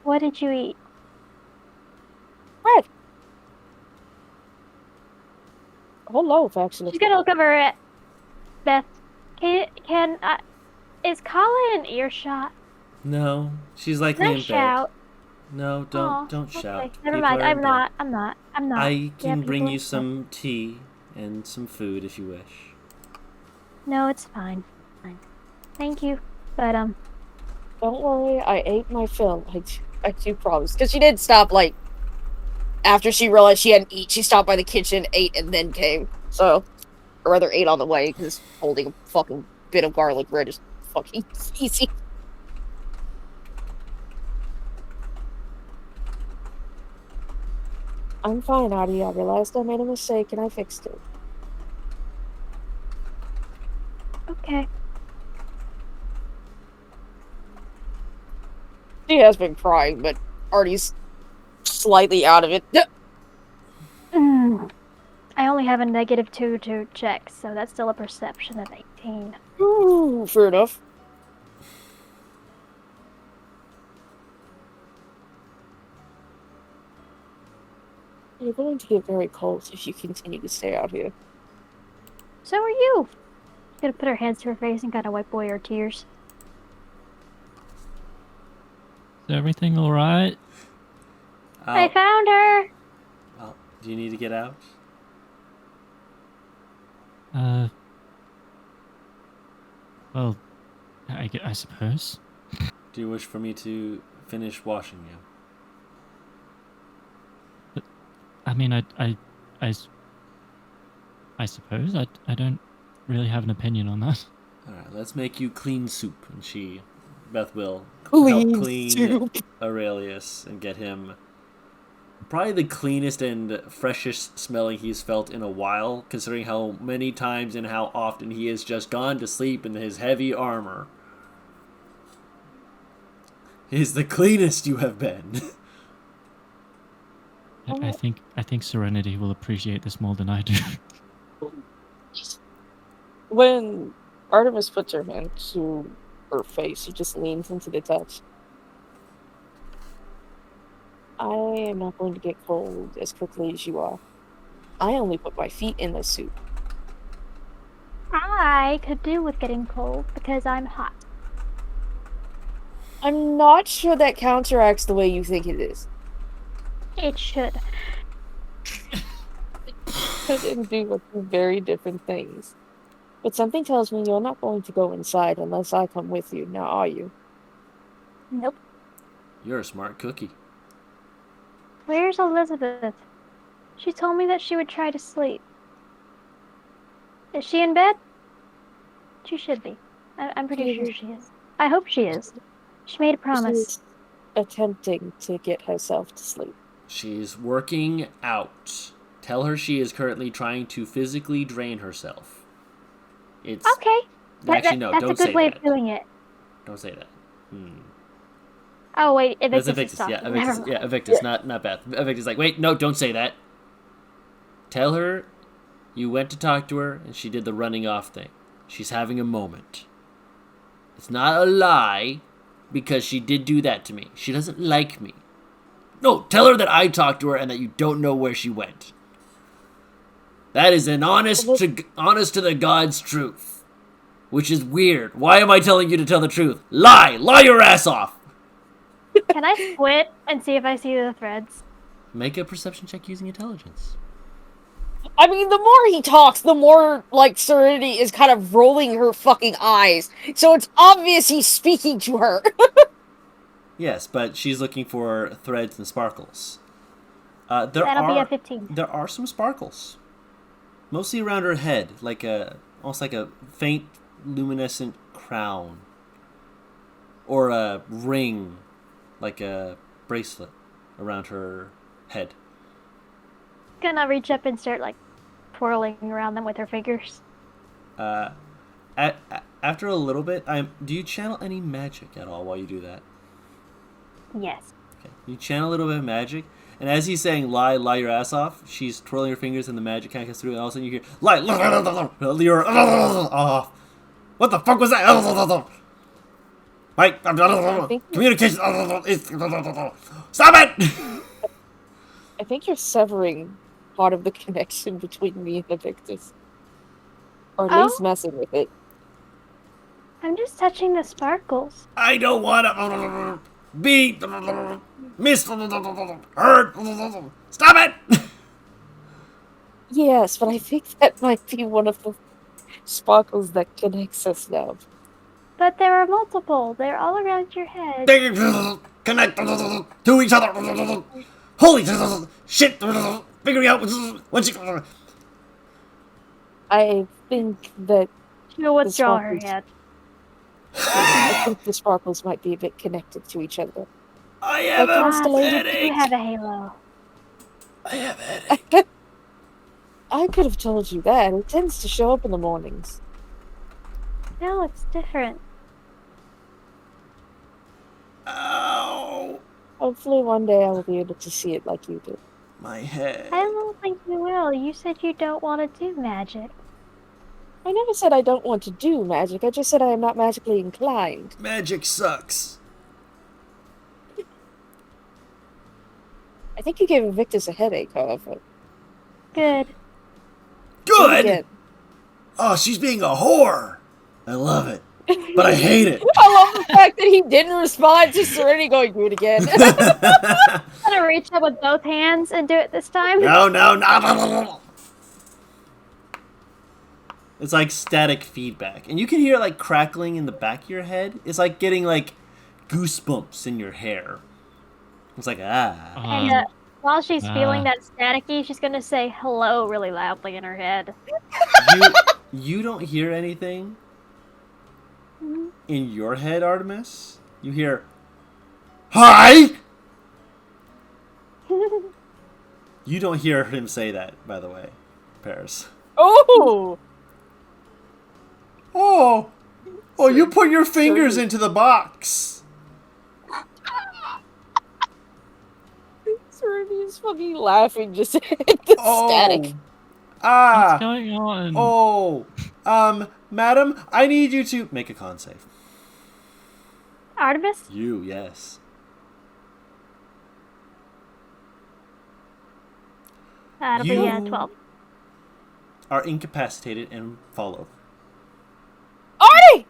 What did you eat? bread. A whole loaf, actually. She's gonna look over at Beth. Is Kala in earshot? No, she's likely Can I in bed. shout? No, Aw, don't okay. shout. Never People mind. are in I'm bed. not. I'm not. I Yeah, can bring people you are- some tea and some food if you wish. No, it's fine. Fine. Thank you. But Don't worry, I ate my fill. I do promise. Because she did stop, like, after she realized she hadn't eaten, she stopped by the kitchen, ate, and then came. So, or rather, ate on the way, because holding a fucking bit of garlic bread is fucking easy. I'm fine, Adi. I realized I made a mistake and I fixed it. okay. She has been crying, but Artie's slightly out of it. I only have a -2 to check, so that's still a perception of 18. Ooh, fair enough. You're going to get very cold if you continue to stay out here. So are you. She's gonna put her hands to her face and kind of wipe away her tears. Is everything all right? I found her. Do you need to get out? Well, I suppose. Do you wish for me to finish washing you? I mean, I suppose. I don't really have an opinion on that. Alright, let's make you clean soup. And Beth will Clean help clean soup. Aurelius and get him probably the cleanest and freshest smelling he's felt in a while, considering how many times and how often he has just gone to sleep in his heavy armor. He's the cleanest you have been. I think Serenity will appreciate this more than I do. When Artemis puts her hand to her face, she just leans into the touch. I am not going to get cold as quickly as you are. I only put my feet in the soup. I could do with getting cold because I'm hot. I'm not sure that counteracts the way you think it is. It should. Could and do with two very different things. But something tells me you're not going to go inside unless I come with you. Now, are you? Nope. You're a smart cookie. Where's Elizabeth? She told me that she would try to sleep. Is she in bed? She should be. I'm pretty sure she is. I hope she is. She made a promise. She's attempting to get herself to sleep. She's working out. Tell her she is currently trying to physically drain herself. It's Okay. actually no. That's Don't a good say way that. of doing it. Don't say that. Oh wait, That's Evictus is Evictus. Yeah, talking. Never Evictus. mind. Yeah, Evictus. Not Beth. Evictus is like, wait, no, don't say that. Tell her you went to talk to her and she did the running off thing. She's having a moment. It's not a lie because she did do that to me. She doesn't like me. No, tell her that I talked to her and that you don't know where she went. That is an honest to the God's truth. Which is weird. Why am I telling you to tell the truth? Lie! Lie your ass off! Can I squint and see if I see the threads? Make a perception check using intelligence. I mean, the more he talks, the more, like, Serenity is kind of rolling her fucking eyes. So it's obvious he's speaking to her. Yes, but she's looking for threads and sparkles. That'll be a 15. There are some sparkles. Mostly around her head, almost like a faint luminescent crown. Or a ring, like a bracelet around her head. Gonna reach up and start like twirling around them with her fingers. After a little bit, do you channel any magic at all while you do that? Yes. Okay. You channel a little bit of magic, and as he's saying lie your ass off, she's twirling her fingers and the magic kind of comes through, and all of a sudden you hear lie, you're off. What the fuck was that? Mike, communication. Stop it! I think you're severing part of the connection between me and Evictus. Or at least messing with it. I'm just touching the sparkles. I don't want to be missed, hurt. Stop it! Yes, but I think that might be one of the sparkles that connects us now. But there are multiple. They're all around your head. Connect to each other. Holy shit! Figuring out what you. I think that She'll withdraw her sparkles. head. I think the sparkles might be a bit connected to each other. I have Like a constellated- You headache. have a halo. I have a headache. I could have told you that. It tends to show up in the mornings. No, it's different. Ow! Hopefully one day I will be able to see it like you do. My head. I don't think you will. You said you don't want to do magic. I never said I don't want to do magic. I just said I am not magically inclined. Magic sucks. I think you gave Invictus a headache, however. Good. Good. Again. Oh, she's being a whore. I love it, but I hate it. I love the fact that he didn't respond to Serenity going, do it again. I'm gonna reach up with both hands and do it this time. No. It's like static feedback, and you can hear like crackling in the back of your head. It's like getting like goosebumps in your hair. It's like And while she's feeling that staticky, she's gonna say hello really loudly in her head. You don't hear anything in your head, Artemis. You hear, hi! You don't hear him say that, by the way, Paris. Oh! Oh, you put your fingers into the box. Serenity is fucking laughing just at the static. What's going on? Madam, I need you to make a con save. Artemis? You, yes. That'll be You- 12. Are incapacitated and fall over. Artie!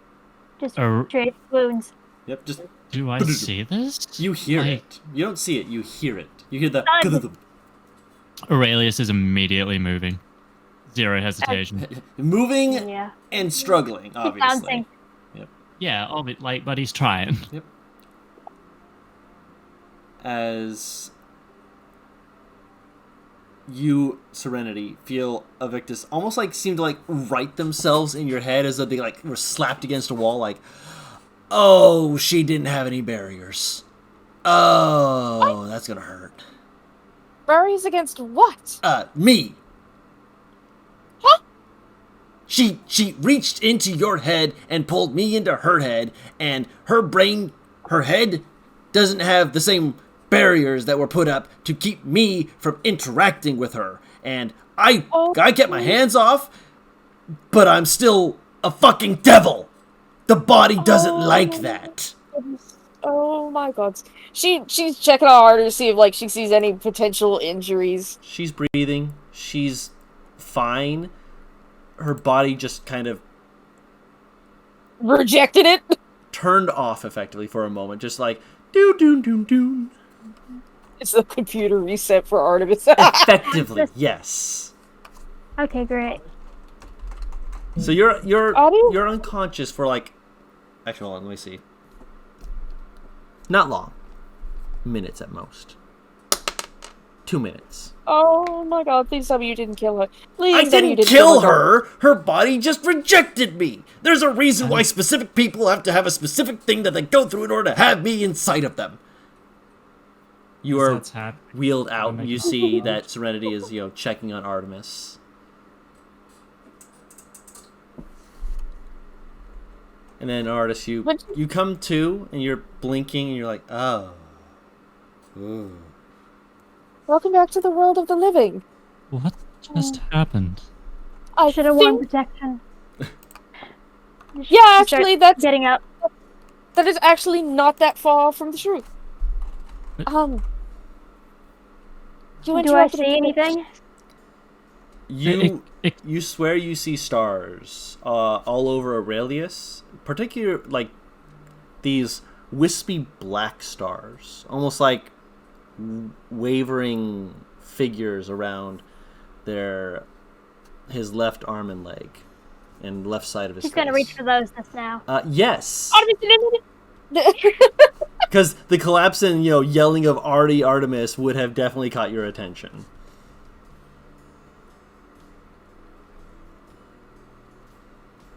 Just Er- straight wounds. Yep, just Do I see this? you hear Like- it. You don't see it. You hear it. You hear the. Aurelius is immediately moving. Zero hesitation. Moving Yeah. and struggling, obviously. bouncing. Yeah, but he's trying. Yep. As you, Serenity, feel Evictus almost like seem to like right themselves in your head as though they like were slapped against a wall, like, oh, she didn't have any barriers. Oh, that's gonna hurt. Barriers against what? Me. Huh? She reached into your head and pulled me into her head, and her head doesn't have the same barriers that were put up to keep me from interacting with her. And I get my hands off, but I'm still a fucking devil. The body doesn't like that. Oh my god. She's checking out harder to see if like she sees any potential injuries. She's breathing. She's fine. Her body just kind of Rejected it. turned off effectively for a moment, just like doo doo doo doo. It's the computer reset for Artemis. Effectively, yes. Okay, great. So you're Audio? unconscious for like, actually, hold on, let me see. Not long, minutes at most. 2 minutes. Oh my god, please tell me you didn't kill her. Please I tell me you didn't didn't kill her. Her body just rejected me. There's a reason why specific people have to have a specific thing that they go through in order to have me inside of them. You are That's happening. wheeled out, and make you a- see that Serenity is, checking on Artemis. And then Artis, you come to, and you're blinking, and you're like, oh. Ooh. Welcome back to the world of the living. What just happened? I Should have worn think... protection. Yeah, She actually, starts that's getting up. that is actually not that far from the truth. You Do I interrupted see me. anything? You swear you see stars all over Aurelius, particularly like these wispy black stars, almost like wavering figures around his left arm and leg and left side of his She's face. gonna reach for those just now. Yes. Artemis, Because the collapse and yelling of Artemis would have definitely caught your attention.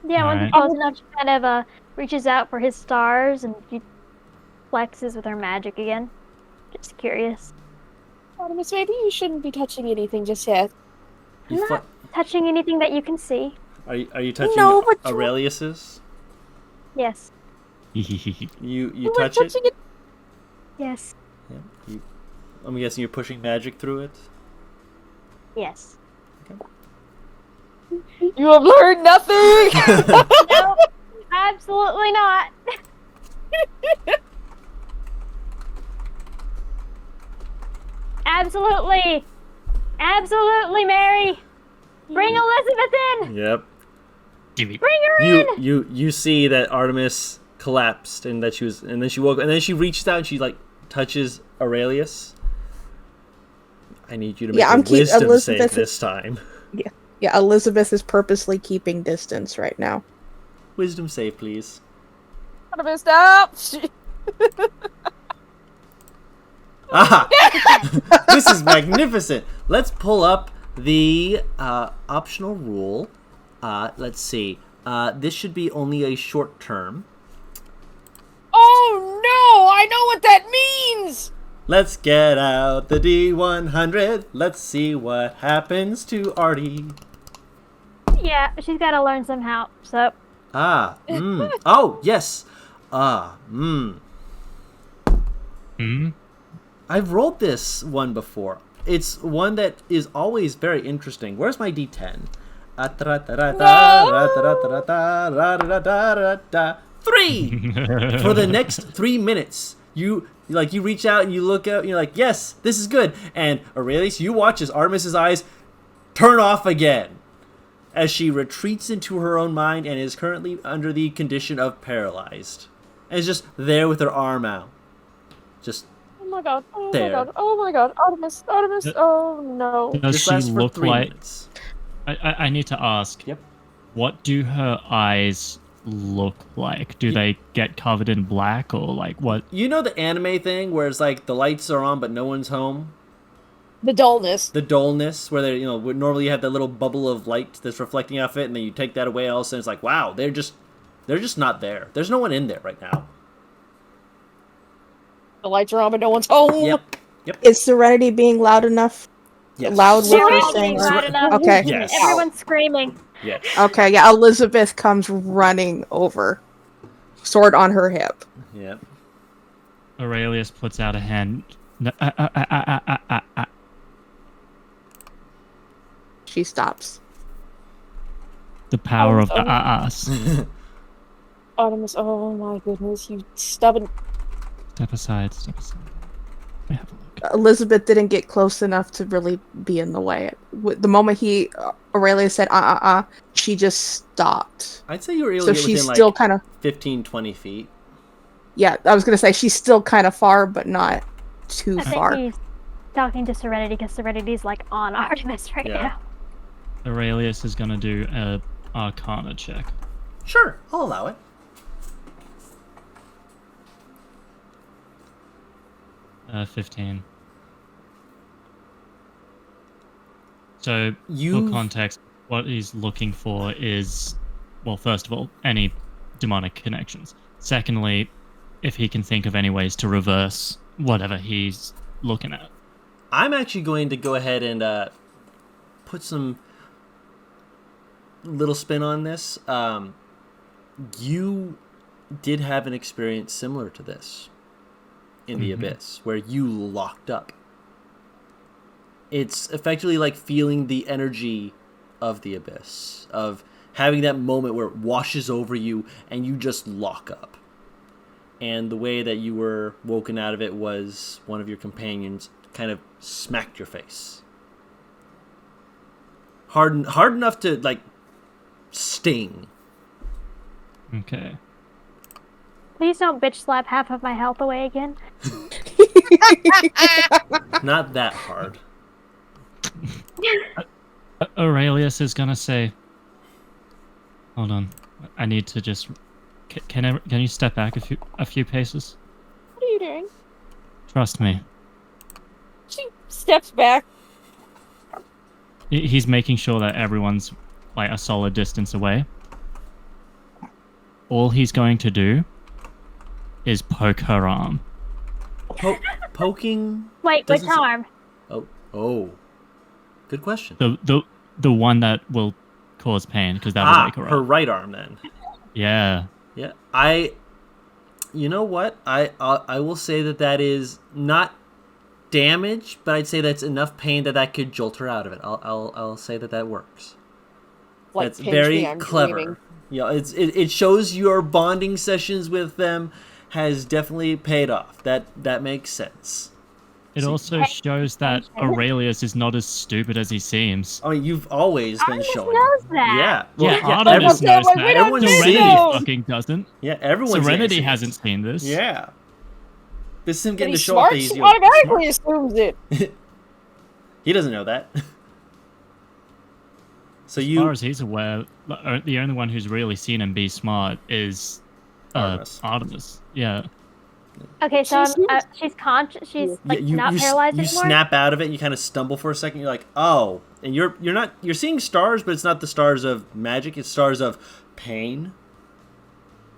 Yeah, when Alright. he's close enough, she kind of reaches out for his stars and she flexes with her magic again. Just curious. Artemis, maybe you shouldn't be touching anything just yet. I'm not touching anything that you can see. Are you touching No, but Aurelius's? Yes. You weren't touch it? touching it. Yes. Yeah. I'm guessing you're pushing magic through it. Yes. You have learned nothing. No, absolutely not. Absolutely. Absolutely, Mary. Bring Elizabeth in. Yep. Bring her in. You see that Artemis collapsed and that and then she woke up and then she reached out and she touches Aurelius. I need you to make a wisdom save this time. Yeah, Elizabeth is purposely keeping distance right now. Wisdom save, please. Artemis, stop. Ah! This is magnificent. Let's pull up the optional rule. Let's see. This should be only a short term. Oh no! I know what that means. Let's get out the D100. Let's see what happens to Artie. Yeah, she's got to learn somehow. So. Oh, yes. I've rolled this one before. It's one that is always very interesting. Where's my D10? 3! For the next 3 minutes, you reach out and you look out and you're like, yes, this is good. And Aurelius, you watch as Artemis's eyes turn off again as she retreats into her own mind and is currently under the condition of paralyzed. And is just there with her arm out. Just Oh my god! Oh there. my god! Oh my god! Artemis! Artemis! Oh no! Does this she lasts for look 3 like... minutes. I need to ask. Yep. What do her eyes look like? Do they get covered in black or like what? You know the anime thing where it's like the lights are on but no one's home? The dullness. The dullness where they, where normally you have that little bubble of light that's reflecting off it and then you take that away, all of a sudden it's like, wow, they're just not there. There's no one in there right now. The lights are on, but no one's home. Yep. Is Serenity being loud enough? Yes. Loud with her Serenity saying? loud enough. Okay. Yes. Everyone's screaming. Yes. Okay, yeah, Elizabeth comes running over. Sword on her hip. Yep. Aurelius puts out a hand. She stops. The power of us. Artemis, oh my goodness, you stubborn. Step aside, step aside. Let me have a look. Elizabeth didn't get close enough to really be in the way. The moment Aurelius said, she just stopped. I'd say you were able So to get she's within still like kind of, 15, 20 feet. yeah, I was going to say she's still kind of far, but not too I far. think he's talking to Serenity because Serenity's like on Artemis right Yeah. now. Aurelius is gonna do a Arcana check. Sure, I'll allow it. 15. So, for You've- context, what he's looking for is, well, first of all, any demonic connections. Secondly, if he can think of any ways to reverse whatever he's looking at? I'm actually going to go ahead and put some little spin on this. You did have an experience similar to this in the Abyss, where you locked up. It's effectively like feeling the energy of the Abyss, of having that moment where it washes over you and you just lock up. And the way that you were woken out of it was one of your companions kind of smacked your face. Hard enough to, like, sting. Okay. Please don't bitch slap half of my health away again. Not that hard. Aurelius is gonna say, hold on, I need to just... Can you step back a few paces? What are you doing? Trust me. She steps back. He's making sure that everyone's like a solid distance away. All he's going to do is poke her arm. Poking? Wait, which doesn't arm? Oh. Good question. The one that will cause pain, because that will wake her up. Her right arm, then. Yeah. Yeah. You know what? I will say that is not damage, but I'd say that's enough pain that could jolt her out of it. I'll say that works. Like, That's very I'm clever. dreaming. Yeah, it shows your bonding sessions with them has definitely paid off. That makes sense. It also shows that Aurelius is not as stupid as he seems. I mean, you've always been Artemis showing. knows that. Yeah. Yeah, Well, Artemis knows like, that. we don't Everyone's need seen Serenity those. fucking doesn't. Yeah, everyone's Serenity seen it. hasn't seen this. Yeah. This is him But getting to he's show off smart, that he's she young. automatically assumes it. He doesn't know that. So As far as he's aware, the only one who's really seen him be smart is Artemis. Yeah. Okay, so she's conscious. She's like not paralyzed you anymore. snap out of it and you kind of stumble for a second. You're like, oh, and you're seeing stars, but it's not the stars of magic. It's stars of pain.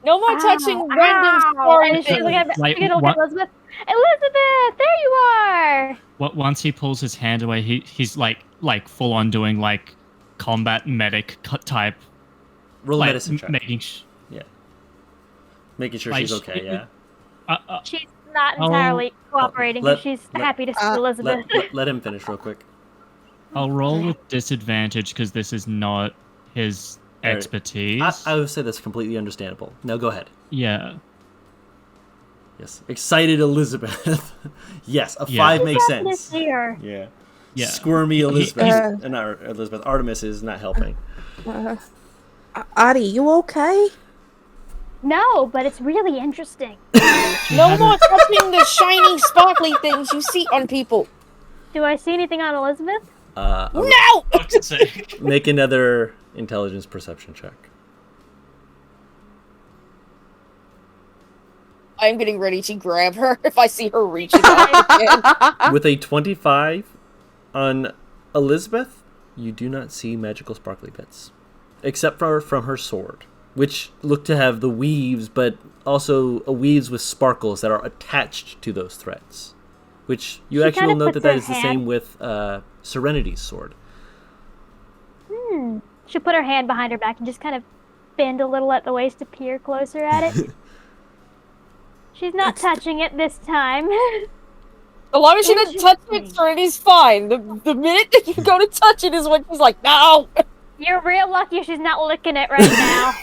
No more touching random And foreign she's looking at, things. Like, she's looking at Elizabeth. Elizabeth, there you are. Once he pulls his hand away, he's like full on doing like combat medic type. Roll a like, medicine check. making Making sure like, she's okay. Yeah. She's not entirely cooperating, but she's happy to see Elizabeth. Let him finish real quick. I'll roll with disadvantage because this is not his expertise. I would say that's completely understandable. Now go ahead. Yeah. Yes. Excited Elizabeth. Yes, a 5 makes Happy to sense. see her. Yeah. Yeah. Squirmy Elizabeth. Not Elizabeth. Artemis is not helping. Adi, you okay? No, but it's really interesting. No more touching the shiny, sparkly things you see on people. Do I see anything on Elizabeth? No! Make another intelligence perception check. I'm getting ready to grab her if I see her reaching out again. With a 25 on Elizabeth, you do not see magical sparkly bits. Except for from her sword, which look to have the weaves, but also weaves with sparkles that are attached to those threads. Which you She actually kinda will note puts that her is the hand- same with Serenity's sword. She'll put her hand behind her back and just kind of bend a little at the waist to peer closer at it. She's not touching it this time. As long as she doesn't touch it, Serenity's fine. The minute that you go to touch it is when she's like, no! You're real lucky she's not licking it right now.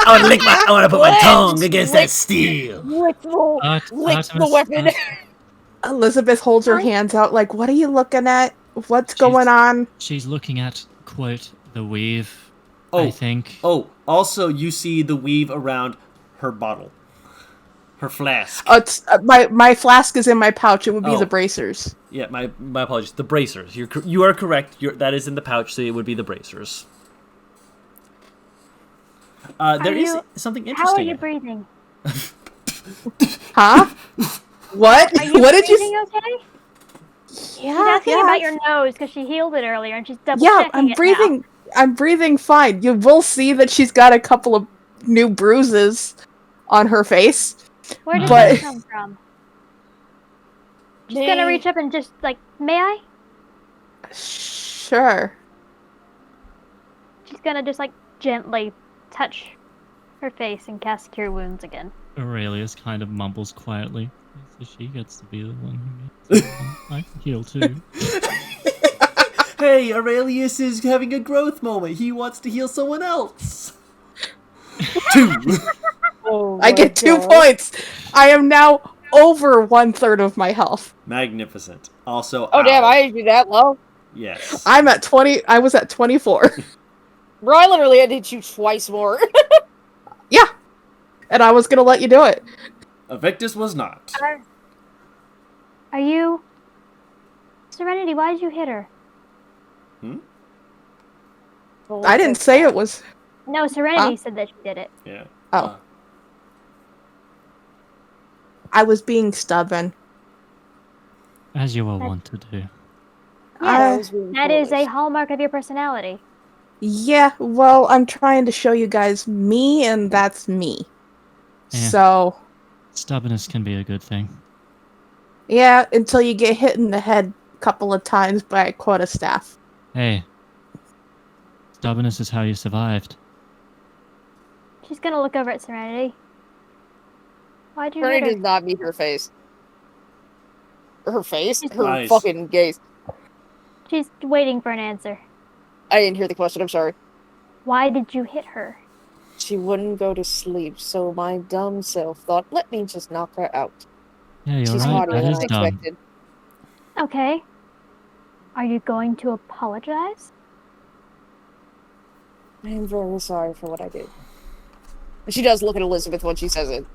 I want to put my tongue against that steel. Lick the Artemis, weapon. Elizabeth holds her hands out like, what are you looking at? What's going on? She's looking at, quote, the weave, I think. Oh, also you see the weave around her bottle. Her flask. It's my flask is in my pouch. It would be the bracers. Yeah, my apologies. The bracers. You are correct. That is in the pouch, so it would be the bracers. There is something interesting. How are you breathing? Huh? What? Are you What did you? breathing okay? She's Yeah, asking about your nose because she healed it earlier and she's double Yeah, checking I'm it breathing. now. I'm breathing fine. You will see that she's got a couple of new bruises on her face. Where did But- that come from? She's gonna reach up and just like, may I? Sure. She's gonna just like gently touch her face and cast Cure Wounds again. Aurelius kind of mumbles quietly. So she gets to be the one who gets I can heal too. Hey, Aurelius is having a growth moment. He wants to heal someone else. 2. Oh I get 2 points. I am now over 1/3 of my health. Magnificent. Also, Oh damn! ow. I had you that low, Yes. I'm at 20. I was at 24. bro. I literally had to hit you twice more. Yeah, and I was gonna let you do it. Evictus was not. Are you... Serenity, why did you hit her? I didn't say it was. No, Serenity said that she did it. Yeah. Oh. I was being stubborn. As you are wont to do. Yes, that is a hallmark of your personality. Yeah, well, I'm trying to show you guys me, and that's me. Yeah. So, Stubbornness can be a good thing. yeah, until you get hit in the head a couple of times by a quarterstaff. Hey. Stubbornness is how you survived. She's gonna look over at Serenity. Why'd you hit Serenity her? did not meet her face. Her face? Her Nice. fucking gaze. She's waiting for an answer. I didn't hear the question. I'm sorry. Why did you hit her? She wouldn't go to sleep, so my dumb self thought, let me just knock her out. Yeah, you're She's right. smarter That than is I dumb. expected. Okay. Are you going to apologize? I am very sorry for what I did. And she does look at Elizabeth when she says it.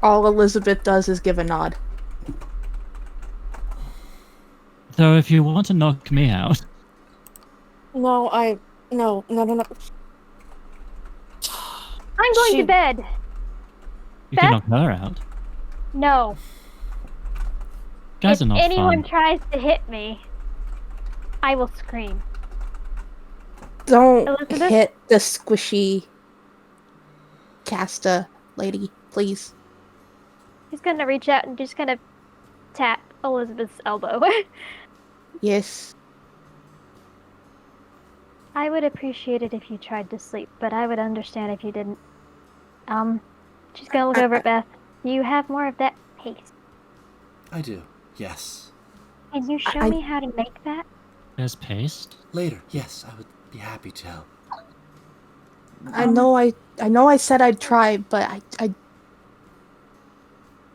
All Elizabeth does is give a nod. Though if you want to knock me out, No. No. I'm going to bed. you can Beth? knock her out. No. Guys if are not anyone fun. tries to hit me, I will scream. Don't Elizabeth? hit the squishy caster lady, please. He's gonna reach out and just kind of tap Elizabeth's elbow. Yes. I would appreciate it if you tried to sleep, but I would understand if you didn't. She's gonna look over at Beth. Do you have more of that paste? I do. Yes. Can you show me how to make that? There's paste. Later. Yes, I would be happy to help. I know I said I'd try, but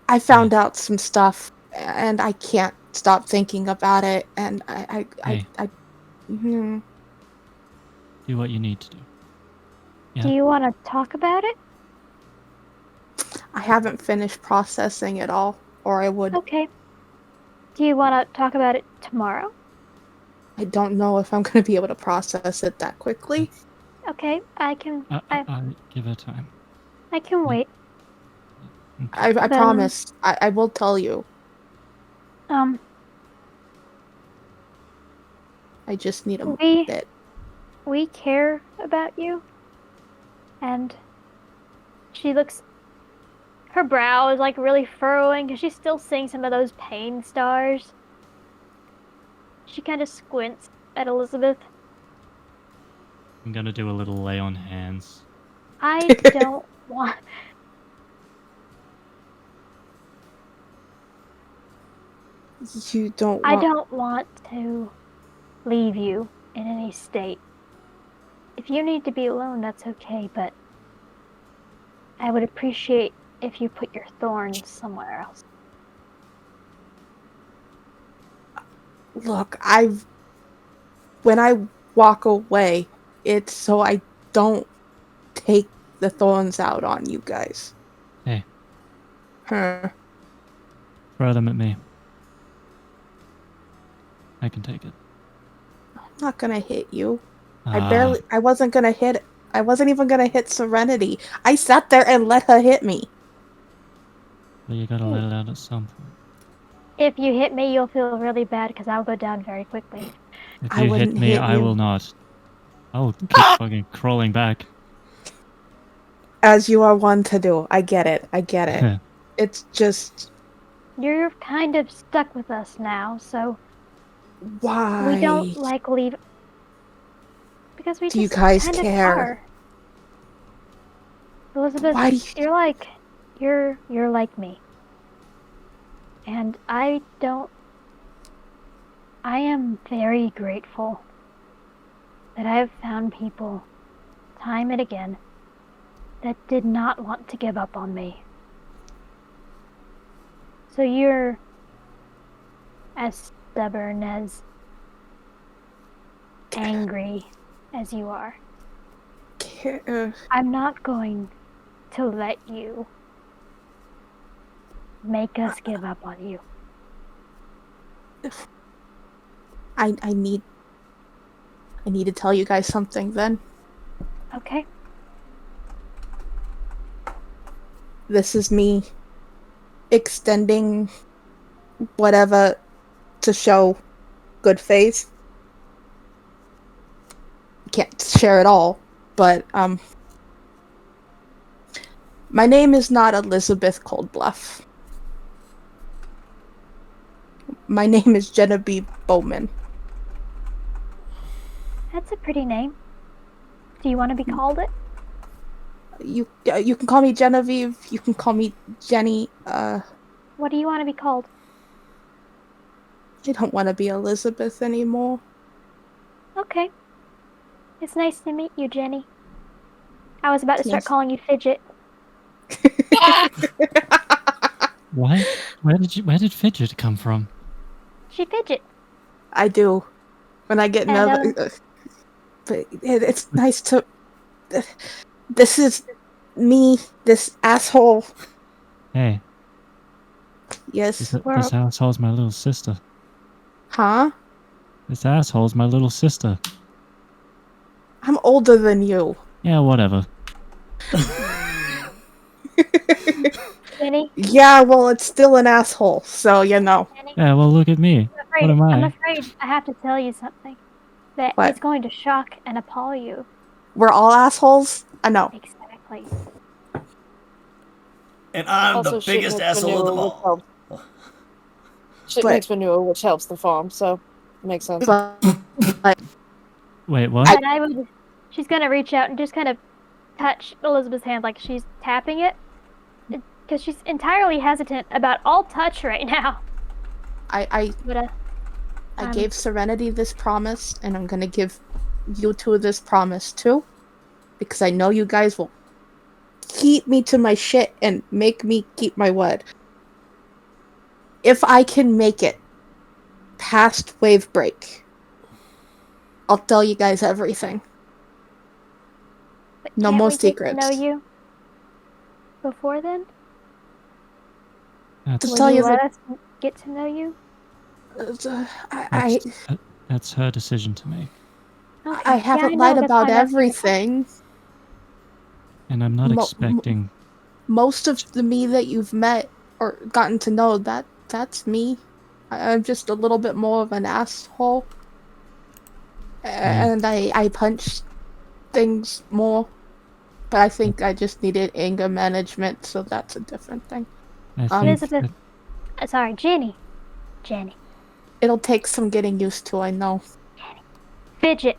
I found out some stuff, and I can't stop thinking about it, and Do what you need to do. Yeah. Do you want to talk about it? I haven't finished processing it all, or I would. Okay. Do you want to talk about it tomorrow? I don't know if I'm going to be able to process it that quickly. Okay, I can. I give her time. I can wait. I promise. I will tell you. I just need a bit. We care about you. And she looks. Her brow is like really furrowing because she's still seeing some of those pain stars. She kind of squints at Elizabeth. I'm gonna do a little lay on hands. I don't want. You don't want... I don't want to leave you in any state. If you need to be alone, that's okay, but I would appreciate if you put your thorns somewhere else. Look, when I walk away, it's so I don't take the thorns out on you guys. Hey. Huh. Throw them at me. I can take it. I'm not gonna hit you. I wasn't even gonna hit Serenity. I sat there and let her hit me. Well, you gotta let it out at some point. If you hit me, you'll feel really bad because I'll go down very quickly. If you hit me, I will not. I will keep fucking crawling back. As you are one to do. I get it. It's just... you're kind of stuck with us now, so Why we don't like leave because we do you just guys kind of care? are. Elizabeth, Why do you're like me. And I am very grateful that I have found people time and again that did not want to give up on me. So you're as stubborn, as angry as you are. I'm not going to let you make us give up on you. I need to tell you guys something then. Okay? This is me extending whatever to show good faith. Can't share it all, but my name is not Elizabeth Coldbluff. My name is Genevieve Bowman. That's a pretty name. Do you want to be called it? You can call me Genevieve. You can call me Jenny. What do you want to be called? I don't want to be Elizabeth anymore. Okay. It's nice to meet you, Jenny. I was about to start Nice. calling you Fidget. What? Where did Fidget come from? She Fidget. I do. When I get And, nervous. But it's nice to. This is me, this asshole. Hey, Yes. this asshole's my little sister. Huh? This asshole's my little sister. I'm older than you. Yeah, whatever. Jenny, Yeah, well, it's still an asshole, so you know. Jenny, Yeah, well, look at me. What am I'm I? afraid I have to tell you something. That What? it's going to shock and appall you. We're all assholes? I know. Exactly. And I'm Also, the shit biggest makes asshole of them manure, which all. helps. Shit But- makes manure, which helps the farm, so makes sense. But Wait, what? And I would. She's gonna reach out and just kind of touch Elizabeth's hand like she's tapping it, because she's entirely hesitant about all touch right now. I But gave Serenity this promise, and I'm gonna give you two this promise too, because I know you guys will keep me to my shit and make me keep my word. If I can make it past wave break, I'll tell you guys everything. but No can't more we get to secrets. know you before then? That's, Just Will tell you you let that us get to know you? that's her decision to make. Okay. I Yeah, haven't know, lied that's about fine, that's fine. everything. And I'm not Mo- expecting. Most of the me that you've met or gotten to know, that's me. I'm just a little bit more of an asshole. And I punch things more. But I think I just needed anger management, so that's a different thing. I think Elizabeth. that- Sorry, Jenny. Jenny. It'll take some getting used to, I know. Fidget.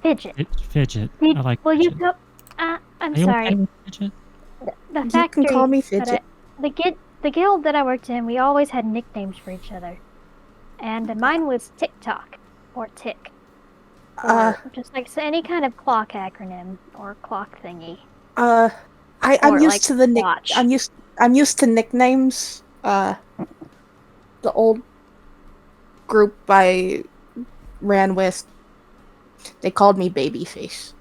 Fidget. Fidget. Did- I like will you Fidget. go? I'm Are you sorry. okay with Fidget? The You factory. can call me that Fidget. the guild that I worked in, we always had nicknames for each other, and mine was TikTok or Tick, or just like any kind of clock acronym or clock thingy. I'm Or, used like, to the nick. watch. I'm used to nicknames. The old group I ran with, they called me Babyface.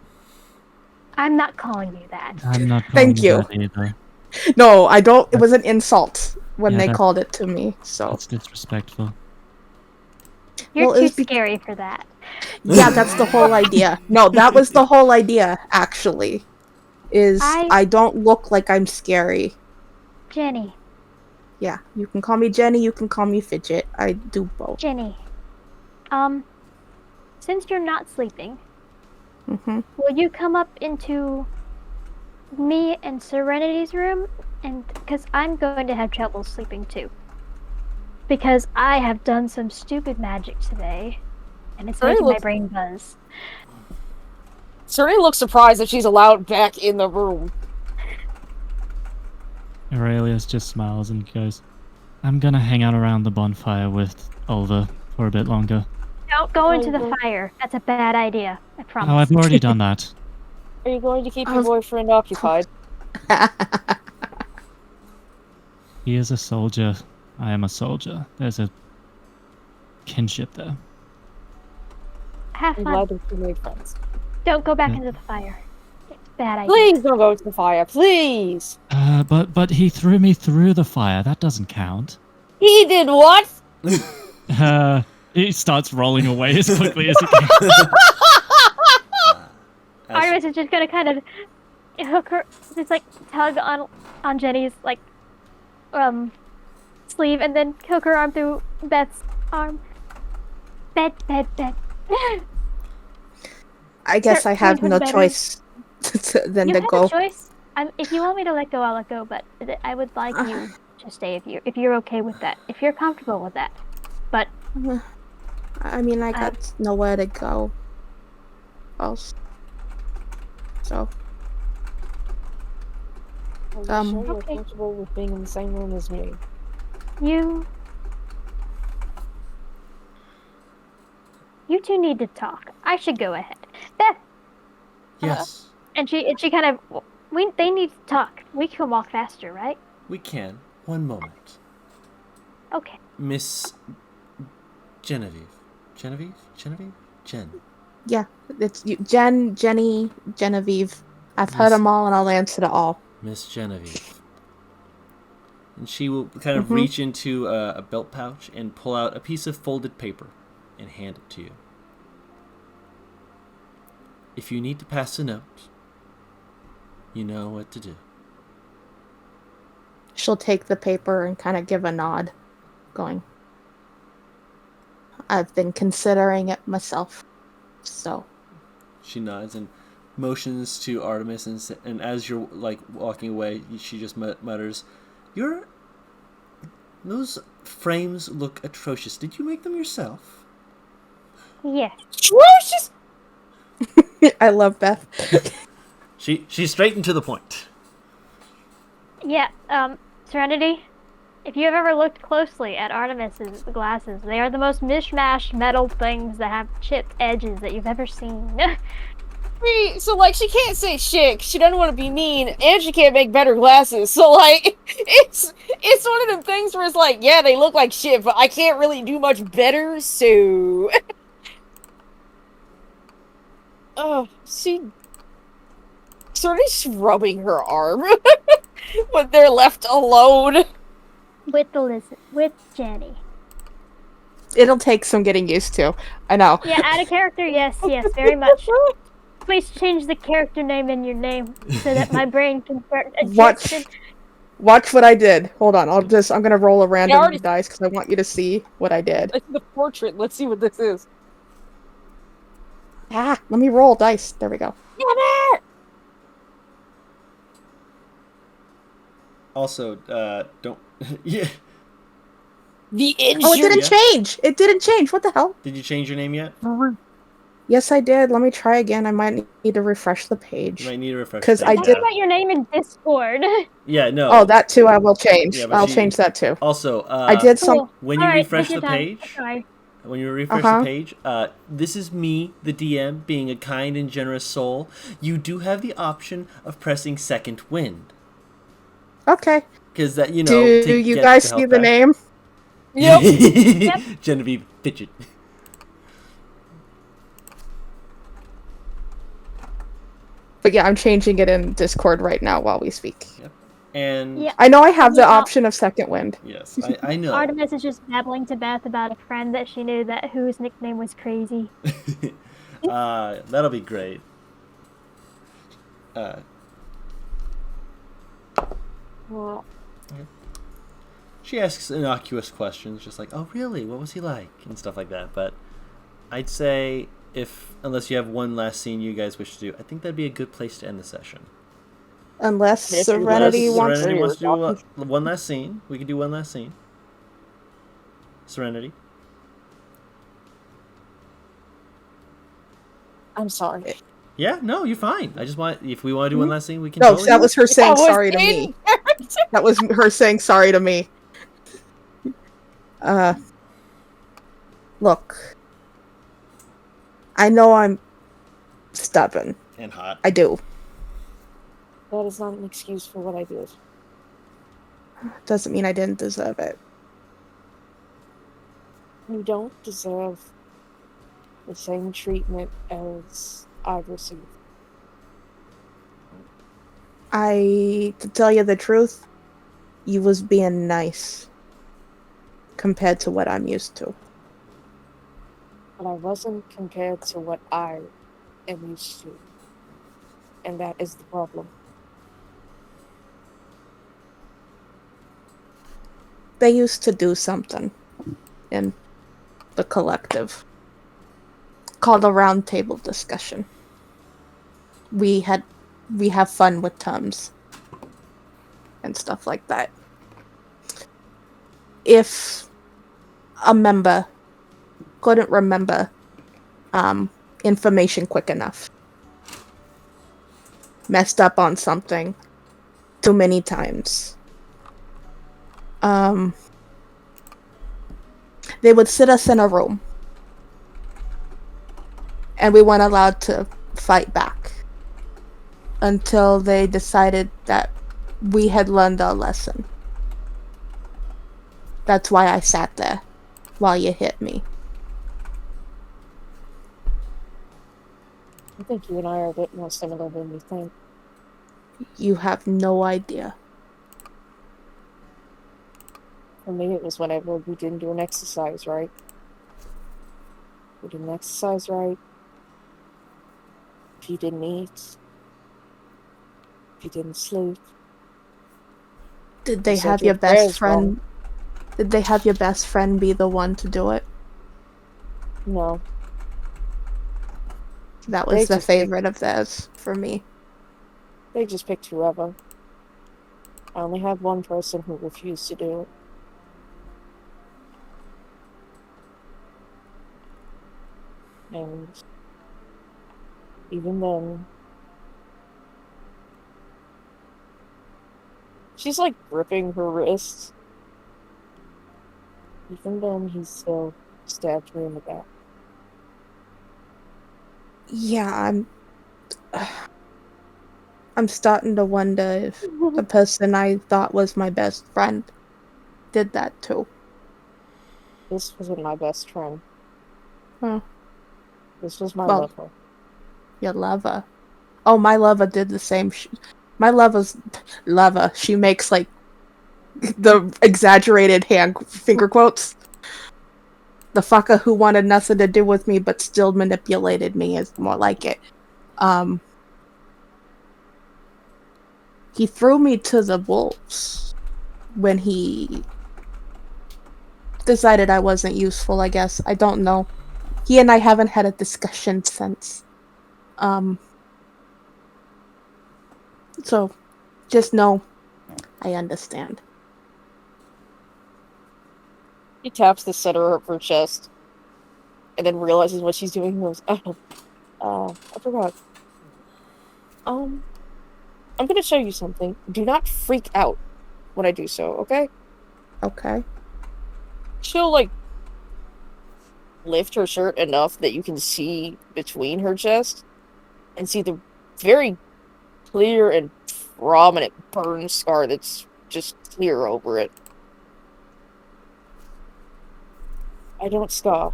I'm not calling you that. I'm not calling Thank you. that either. No, I don't. It was an insult when Yeah, they that- called it to me. So That's disrespectful. You're Well, it too was scary for that. yeah, that's the whole idea. No, that was the whole idea. Actually, is I don't look like I'm scary. Jenny. Yeah, you can call me Jenny. You can call me Fidget. I do both. Jenny. Since you're not sleeping, Hmm. will you come up into me and Serenity's room? And because I'm going to have trouble sleeping too. because I have done some stupid magic today, and it's Sorry, making my look- brain buzz. Cerny looks surprised that she's allowed back in the room. Aurelius just smiles and goes, I'm gonna hang out around the bonfire with Ulva for a bit longer. Don't go into the Oh, fire. That's a bad idea. I promise. Oh, I've already done that. Are you going to keep I your was- boyfriend occupied? He is a soldier. I am a soldier. There's a kinship there. Have I'm fun. glad that you made friends. Don't go back Yeah. into the fire. It's a bad idea. Please don't go to the fire, please! But he threw me through the fire. That doesn't count. He did what? He starts rolling away as quickly as he can. Artemis is just gonna kind of hook her, just like tug on Jenny's like sleeve, and then hook her arm through Beth's arm. Bed. I guess I have Certainly no better. choice than You to have go. a choice. If you want me to let go, I'll let go. But I would like you to stay if you're okay with that. If you're comfortable with that. But I mean, I got nowhere to go else. So, Are you sure you're Okay. comfortable with being in the same room as me? you two need to talk. I should go ahead. Beth, Yes, and she kind of they need to talk. We can walk faster, right? we can. One moment. Okay. Miss Genevieve. Genevieve? Jen. yeah, it's you, Jen, Jenny, Genevieve. I've heard Miss- them all, and I'll answer to all. Miss Genevieve. And she will kind of Mhm. reach into a belt pouch and pull out a piece of folded paper and hand it to you. If you need to pass a note, you know what to do. She'll take the paper and kind of give a nod, going, I've been considering it myself. So, She nods and motions to Artemis, and as you're like walking away, she just mutters, those frames look atrocious. Did you make them yourself?" Yes. Atrocious! I love Beth. She's straight and to the point. Yeah. Serenity. If you have ever looked closely at Artemis's glasses, they are the most mishmash metal things that have chipped edges that you've ever seen. So, like, she can't say shit 'cause she doesn't want to be mean, and she can't make better glasses. So, like, it's one of them things where it's like, yeah, they look like shit, but I can't really do much better, so... Oh, she... Sort of rubbing her arm when they're left alone. with Jenny. It'll take some getting used to. I know. Yeah, add a character. Yes, very much. Please change the character name in your name so that my brain can start adjusting. Watch what I did. Hold on. I'm gonna roll a random already- dice because I want you to see what I did. It's the portrait. Let's see what this is. Let me roll dice. There we go. Also, don't. Yeah. The injury. Oh, it didn't Yeah. change. It didn't change. What the hell? Did you change your name yet? Yes, I did. Let me try again. I might need to refresh the page. You might need to refresh. 'Cause the I page. did- Talk about your name in Discord. Yeah, no. Oh, that too. I will change. Yeah, but I'll she- change that too. Also, I did some. Cool. when you All right, refresh take the your time. page, Okay. when you refresh Uh-huh. the page, this is me, the DM, being a kind and generous soul. You do have the option of pressing second wind, Okay. because that to Do you get guys the see health the back. name? Yep. Genevieve Fidget. But yeah, I'm changing it in Discord right now while we speak. And Yeah. I know I have the Yeah. option of second wind. yes, I know. Artemis is just babbling to Beth about a friend that she knew whose nickname was Crazy. That'll be great. Well, She asks innocuous questions, just like, "Oh, really? What was he like?" and stuff like that. But I'd say, unless you have one last scene you guys wish to do, I think that'd be a good place to end the session. Unless Yes, Serenity Unless wants Serenity to- wants to do one last scene, we can do one last scene. Serenity. I'm sorry. Yeah, no, you're fine. I just want, if we want to do one last thing, we can. No, totally that do was it. her saying That was sorry to me. in character. That was her saying sorry to me. Look. I know I'm stubborn. And hot. I do. That is not an excuse for what I did. Doesn't mean I didn't deserve it. You don't deserve the same treatment as I've received. To tell you the truth, you was being nice compared to what I'm used to. But I wasn't compared to what I am used to. And that is the problem. They used to do something in the collective called a round table discussion. We have fun with terms and stuff like that. If a member couldn't remember information quick enough, messed up on something too many times, they would sit us in a room and we weren't allowed to fight back until they decided that we had learned our lesson. That's why I sat there while you hit me. I think you and I are a bit more similar than you think. You have no idea. For me, it was whenever we didn't do an exercise right. We didn't exercise right. If you didn't eat. If you didn't sleep. Did they You said have your your best prayers friend? wrong. Did they have your best friend be the one to do it? No. That They was the just picked- favorite of theirs for me. They just picked whoever. I only had one person who refused to do it. And even then, she's like gripping her wrist. Even then, he still stabbed her in the back. Yeah, I'm starting to wonder if the person I thought was my best friend did that too. This wasn't my best friend. Huh. This was my Well- lover. Your lover. Oh, my lover did the same. My lover's lover. She makes like the exaggerated finger quotes. The fucker who wanted nothing to do with me but still manipulated me is more like it. He threw me to the wolves when he decided I wasn't useful, I guess. I don't know. He and I haven't had a discussion since. So just know I understand. He taps the center of her chest and then realizes what she's doing and goes, I forgot. I'm gonna show you something. Do not freak out when I do so, okay? Okay. She'll, like, lift her shirt enough that you can see between her chest and see the very clear and prominent burn scar that's just clear over it. I don't scar.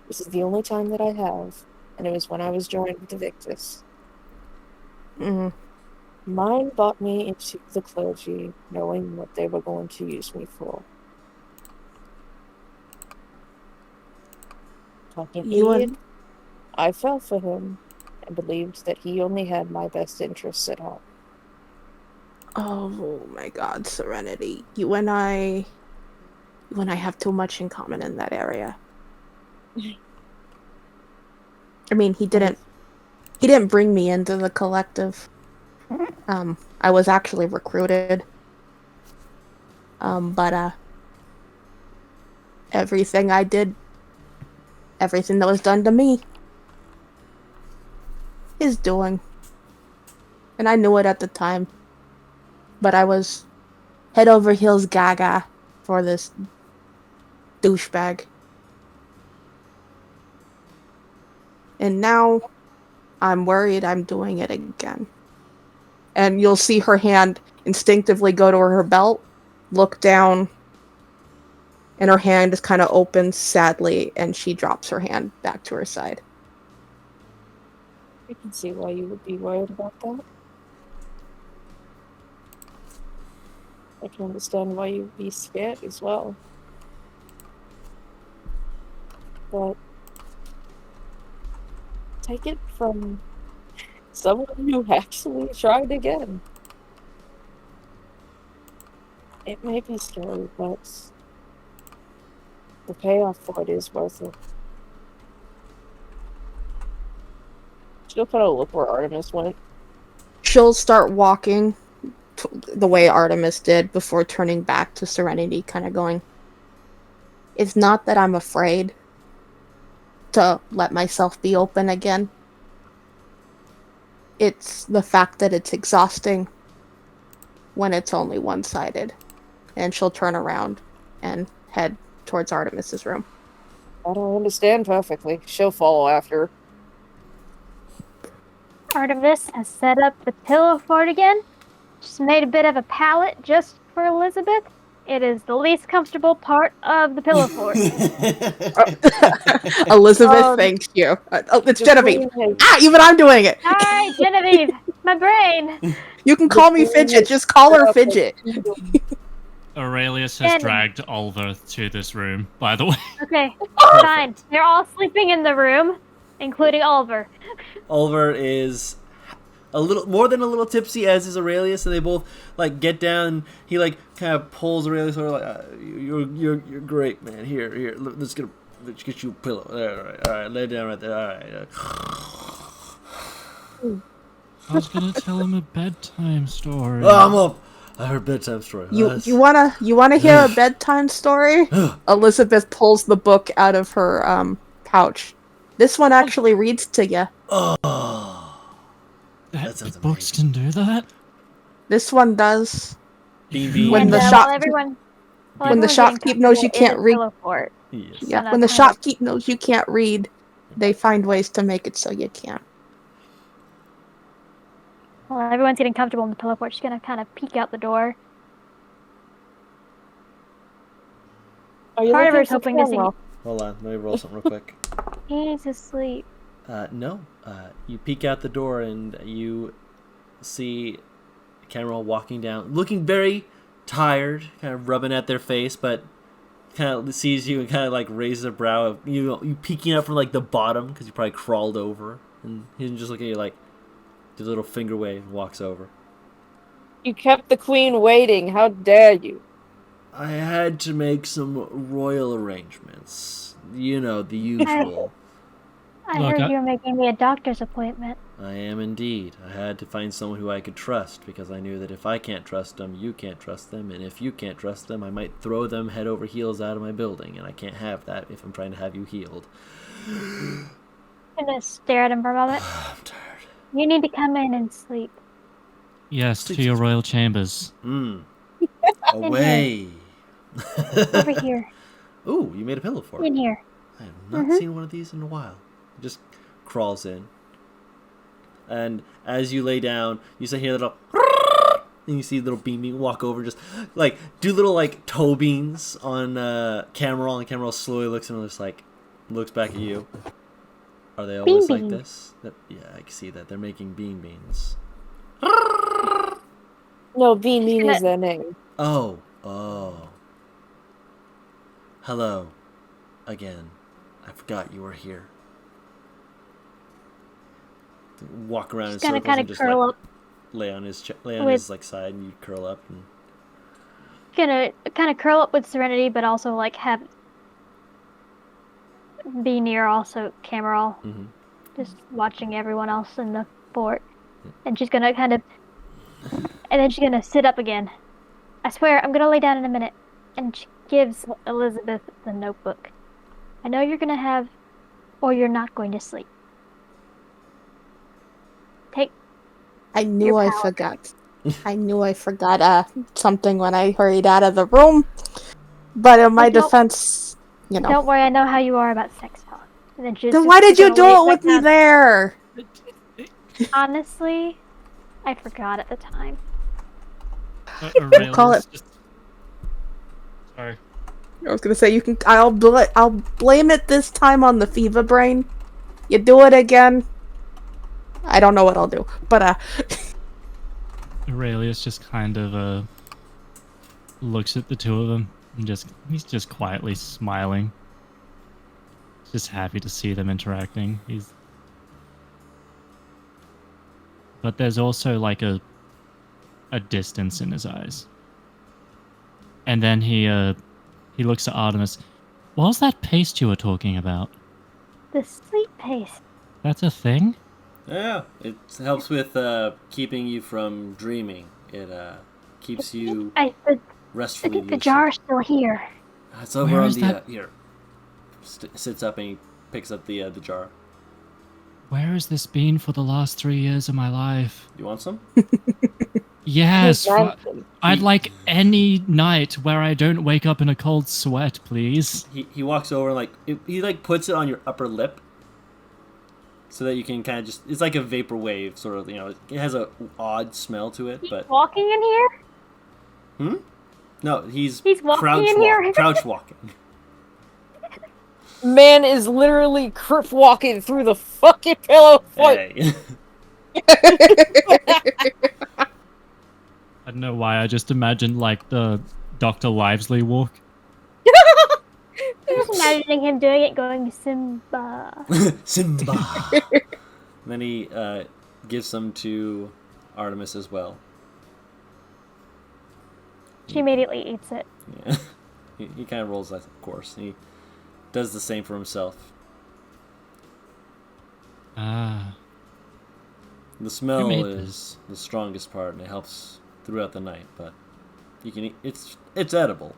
This is the only time that I have, and it was when I was joined with the Victus. Mm. Mine brought me into the clergy, knowing what they were going to use me for. Talking You idiot, and I fell for him and believed that he only had my best interests at heart. oh my God, Serenity. You and I have too much in common in that area. I mean, he didn't bring me into the collective. I was actually recruited. But everything I did, everything that was done to me, is doing. And I knew it at the time. But I was head over heels gaga for this douchebag. And now I'm worried I'm doing it again. And you'll see her hand instinctively go to her belt, look down, and her hand just kind of opens sadly, and she drops her hand back to her side. I can see why you would be worried about that. I can understand why you'd be scared as well. But take it from someone who actually tried again. It may be scary, but the payoff for it is worth it. She'll kind of look where Artemis went. She'll start walking the way Artemis did before turning back to Serenity, kind of going, it's not that I'm afraid to let myself be open again. It's the fact that it's exhausting when it's only one-sided. And she'll turn around and head towards Artemis's room. I don't understand perfectly. She'll follow after. Artemis has set up the pillow fort again. She's made a bit of a pallet just for Elizabeth. It is the least comfortable part of the pillow fort. Elizabeth, thank you. It's Genevieve. Even I'm doing it. Hi, Genevieve. My brain. You can call me Fidget. Just call her Fidget. Aurelius has dragged Oliver to this room, by the way. Okay, fine. They're all sleeping in the room, including Oliver. Oliver is a little more than a little tipsy, as is Aurelius, and they both like get down. He like kind of pulls Aurelius over, like, "You're great, man. Here. Let's get you a pillow. All right, lay down right there. All right." I was gonna tell him a bedtime story. Oh, I'm up. I heard bedtime story. You wanna hear a bedtime story? Elizabeth pulls the book out of her pouch. This one actually reads to you. That sounds books amazing. can do that? This one does. BB. When the shopkeep knows you can't read. Yes. Yeah, when the shopkeep knows you can't read, they find ways to make it so you can. Well, everyone's getting comfortable in the pillow fort. She's gonna kind of peek out the door. Carter's hoping to see. Hold on, let me roll something real quick. He's asleep. No. You peek out the door and you see Cameron walking down, looking very tired, kind of rubbing at their face, but kind of sees you and kind of like raises a brow. You peeking out from like the bottom because you probably crawled over, and he's just looking at you like, does a little finger wave and walks over. You kept the queen waiting. How dare you? I had to make some royal arrangements. You know, the usual. I heard you were making me a doctor's appointment. I am indeed. I had to find someone who I could trust, because I knew that if I can't trust them, you can't trust them, and if you can't trust them, I might throw them head over heels out of my building, and I can't have that if I'm trying to have you healed. I'm gonna stare at him for a moment. I'm tired. You need to come in and sleep. Yes, to your royal chambers. Away. Over here. Ooh, you made a pillow fort. In here. I have not seen one of these in a while. It just crawls in. And as you lay down, you see here little, and you see little Beaming walk over, just like do little like toe beans on Cameron, and Cameron slowly looks and just like looks back at you. Are they always like this? Yeah, I can see that they're making beans. No, Bean is their name. Oh. Hello, again. I forgot you were here. Walk around in circles and just like lay on his like side, and you curl up and gonna kind of curl up with Serenity, but also like have be near also Cameron, just watching everyone else in the fort, and she's gonna sit up again. I swear, I'm gonna lay down in a minute. and she gives Elizabeth the notebook. I know you're gonna have, or you're not going to sleep. Take I knew your I power. forgot. I knew I forgot something when I hurried out of the room. But in my Don't- defense, you know. Don't worry, I know how you are about sex talk. And then she's Then just why did you gonna do leave it with me down. there? Honestly, I forgot at the time. Aurelius Call it- just... Sorry. I was gonna say I'll blame it this time on the fever brain. You do it again, I don't know what I'll do. But Aurelius just kind of looks at the two of them and he's just quietly smiling. Just happy to see them interacting. But there's also like a distance in his eyes. And then he looks at Artemis. What was that paste you were talking about? The sleep paste. That's a thing? Yeah, it helps with keeping you from dreaming. It keeps you I restfully think the lucid. jar's still here. It's over Where on is the that? here. Sits up and he picks up the jar. Where has this been for the last 3 years of my life? You want some? Yes, Exactly. I'd like any night where I don't wake up in a cold sweat, please. He walks over and he puts it on your upper lip, so that you can kind of just, it's like a vapor wave sort of, it has a odd smell to it, He's but walking in here? no, he's walking in here? crouch walking. Man is literally crip walking through the fucking pillow fight. Hey. I don't know why, I just imagined like the Dr. Livesley walk. I'm just imagining him doing it, going Simba. Simba. Then he gives some to Artemis as well. She immediately eats it. Yeah. He kind of rolls that, of course. He does the same for himself. Ah. The smell made is the strongest part, and it helps throughout the night. But you can eat, it's edible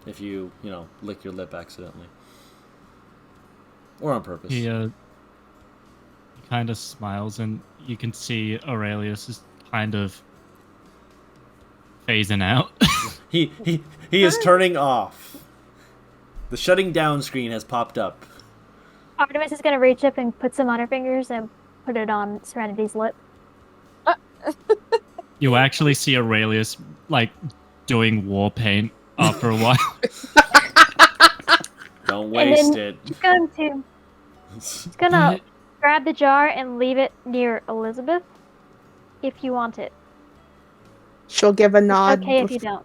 if you lick your lip accidentally or on purpose. He kind of smiles, and you can see Aurelius is kind of phasing out. He is turning off. The shutting down screen has popped up. Artemis is gonna reach up and put some on her fingers and put it on Serenity's lip. You actually see Aurelius like doing war paint after a while. Don't waste then it. She's gonna grab the jar and leave it near Elizabeth, if you want it. she'll give a nod. Okay, if you don't.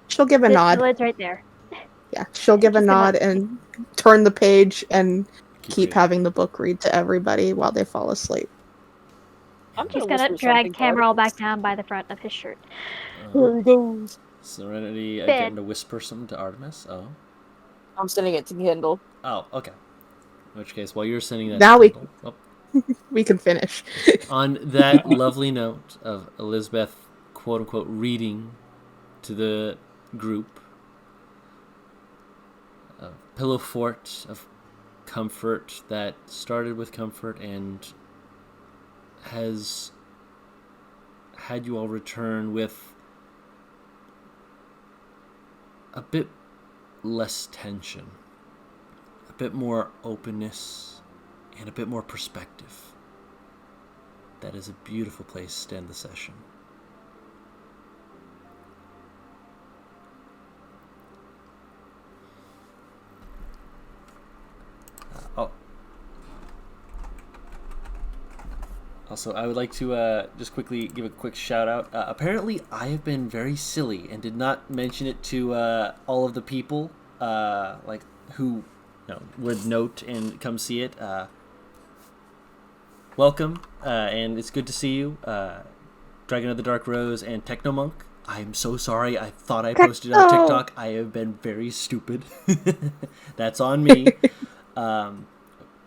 She'll give a The nod. lid's right there. Yeah, she'll give a She's gonna- nod and turn the page and keep reading. having the book read to everybody while they fall asleep. I'm She's whisper gonna drag something to Cameron Artemis. back down by the front of his shirt. Here he goes. Serenity Bed. getting to whisper something to Artemis. I'm sending it to Kendall. Oh, okay. In which case, while you're sending that, Now to we- Kendall- We can finish. on that lovely note of Elizabeth, quote unquote, reading to the group, a pillow fort of comfort that started with comfort and has had you all return with a bit less tension, a bit more openness, and a bit more perspective. That is a beautiful place to end the session. Also, I would like to just quickly give a quick shout out. Apparently, I have been very silly and did not mention it to all of the people who would note and come see it. Welcome, and it's good to see you, Dragon of the Dark Rose and Technomonk. I'm so sorry. I thought I posted on TikTok. I have been very stupid. That's on me.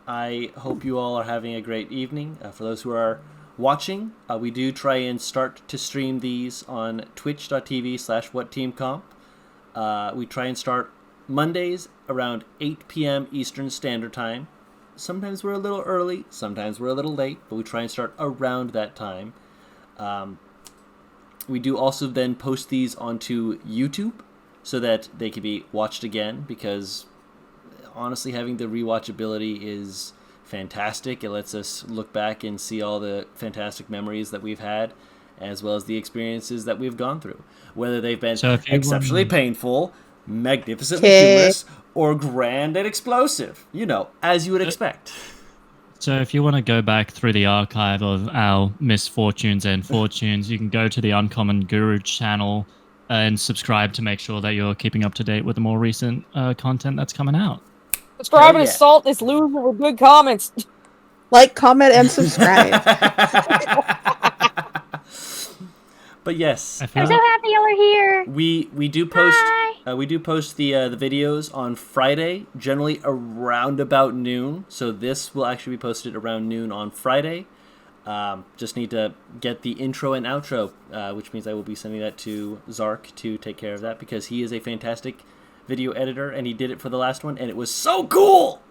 I hope you all are having a great evening. For those who are watching, we do try and start to stream these on twitch.tv/WhatTeamComp. We try and start Mondays around 8 p.m. Eastern Standard Time. Sometimes we're a little early, sometimes we're a little late, but we try and start around that time. We do also then post these onto YouTube so that they can be watched again, because honestly, having the rewatchability is fantastic. It lets us look back and see all the fantastic memories that we've had, as well as the experiences that we've gone through, whether they've been exceptionally painful, magnificently humorous, or grand and explosive, as you would expect. So if you want to go back through the archive of our misfortunes and fortunes, you can go to the Uncommon Guru channel and subscribe to make sure that you're keeping up to date with the more recent content that's coming out. Subscribe and assault this loser with good comments. Like, comment, and subscribe. But yes, I'm so happy y'all are here. we do post Hi. we do post the videos on Friday, generally around about noon. So this will actually be posted around noon on Friday. Just need to get the intro and outro, which means I will be sending that to Zark to take care of that, because he is a fantastic video editor and he did it for the last one and it was so cool.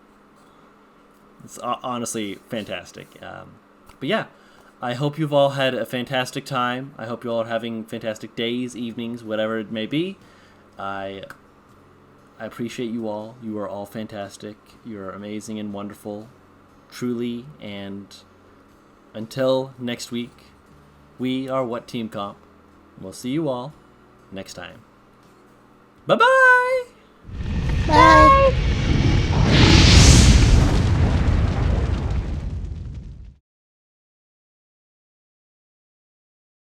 It's honestly fantastic. But yeah, I hope you've all had a fantastic time. I hope you all are having fantastic days, evenings, whatever it may be. I appreciate you all. You are all fantastic. You're amazing and wonderful, truly. And until next week, we are WhatTeamComp. We'll see you all next time. Bye-bye! Bye.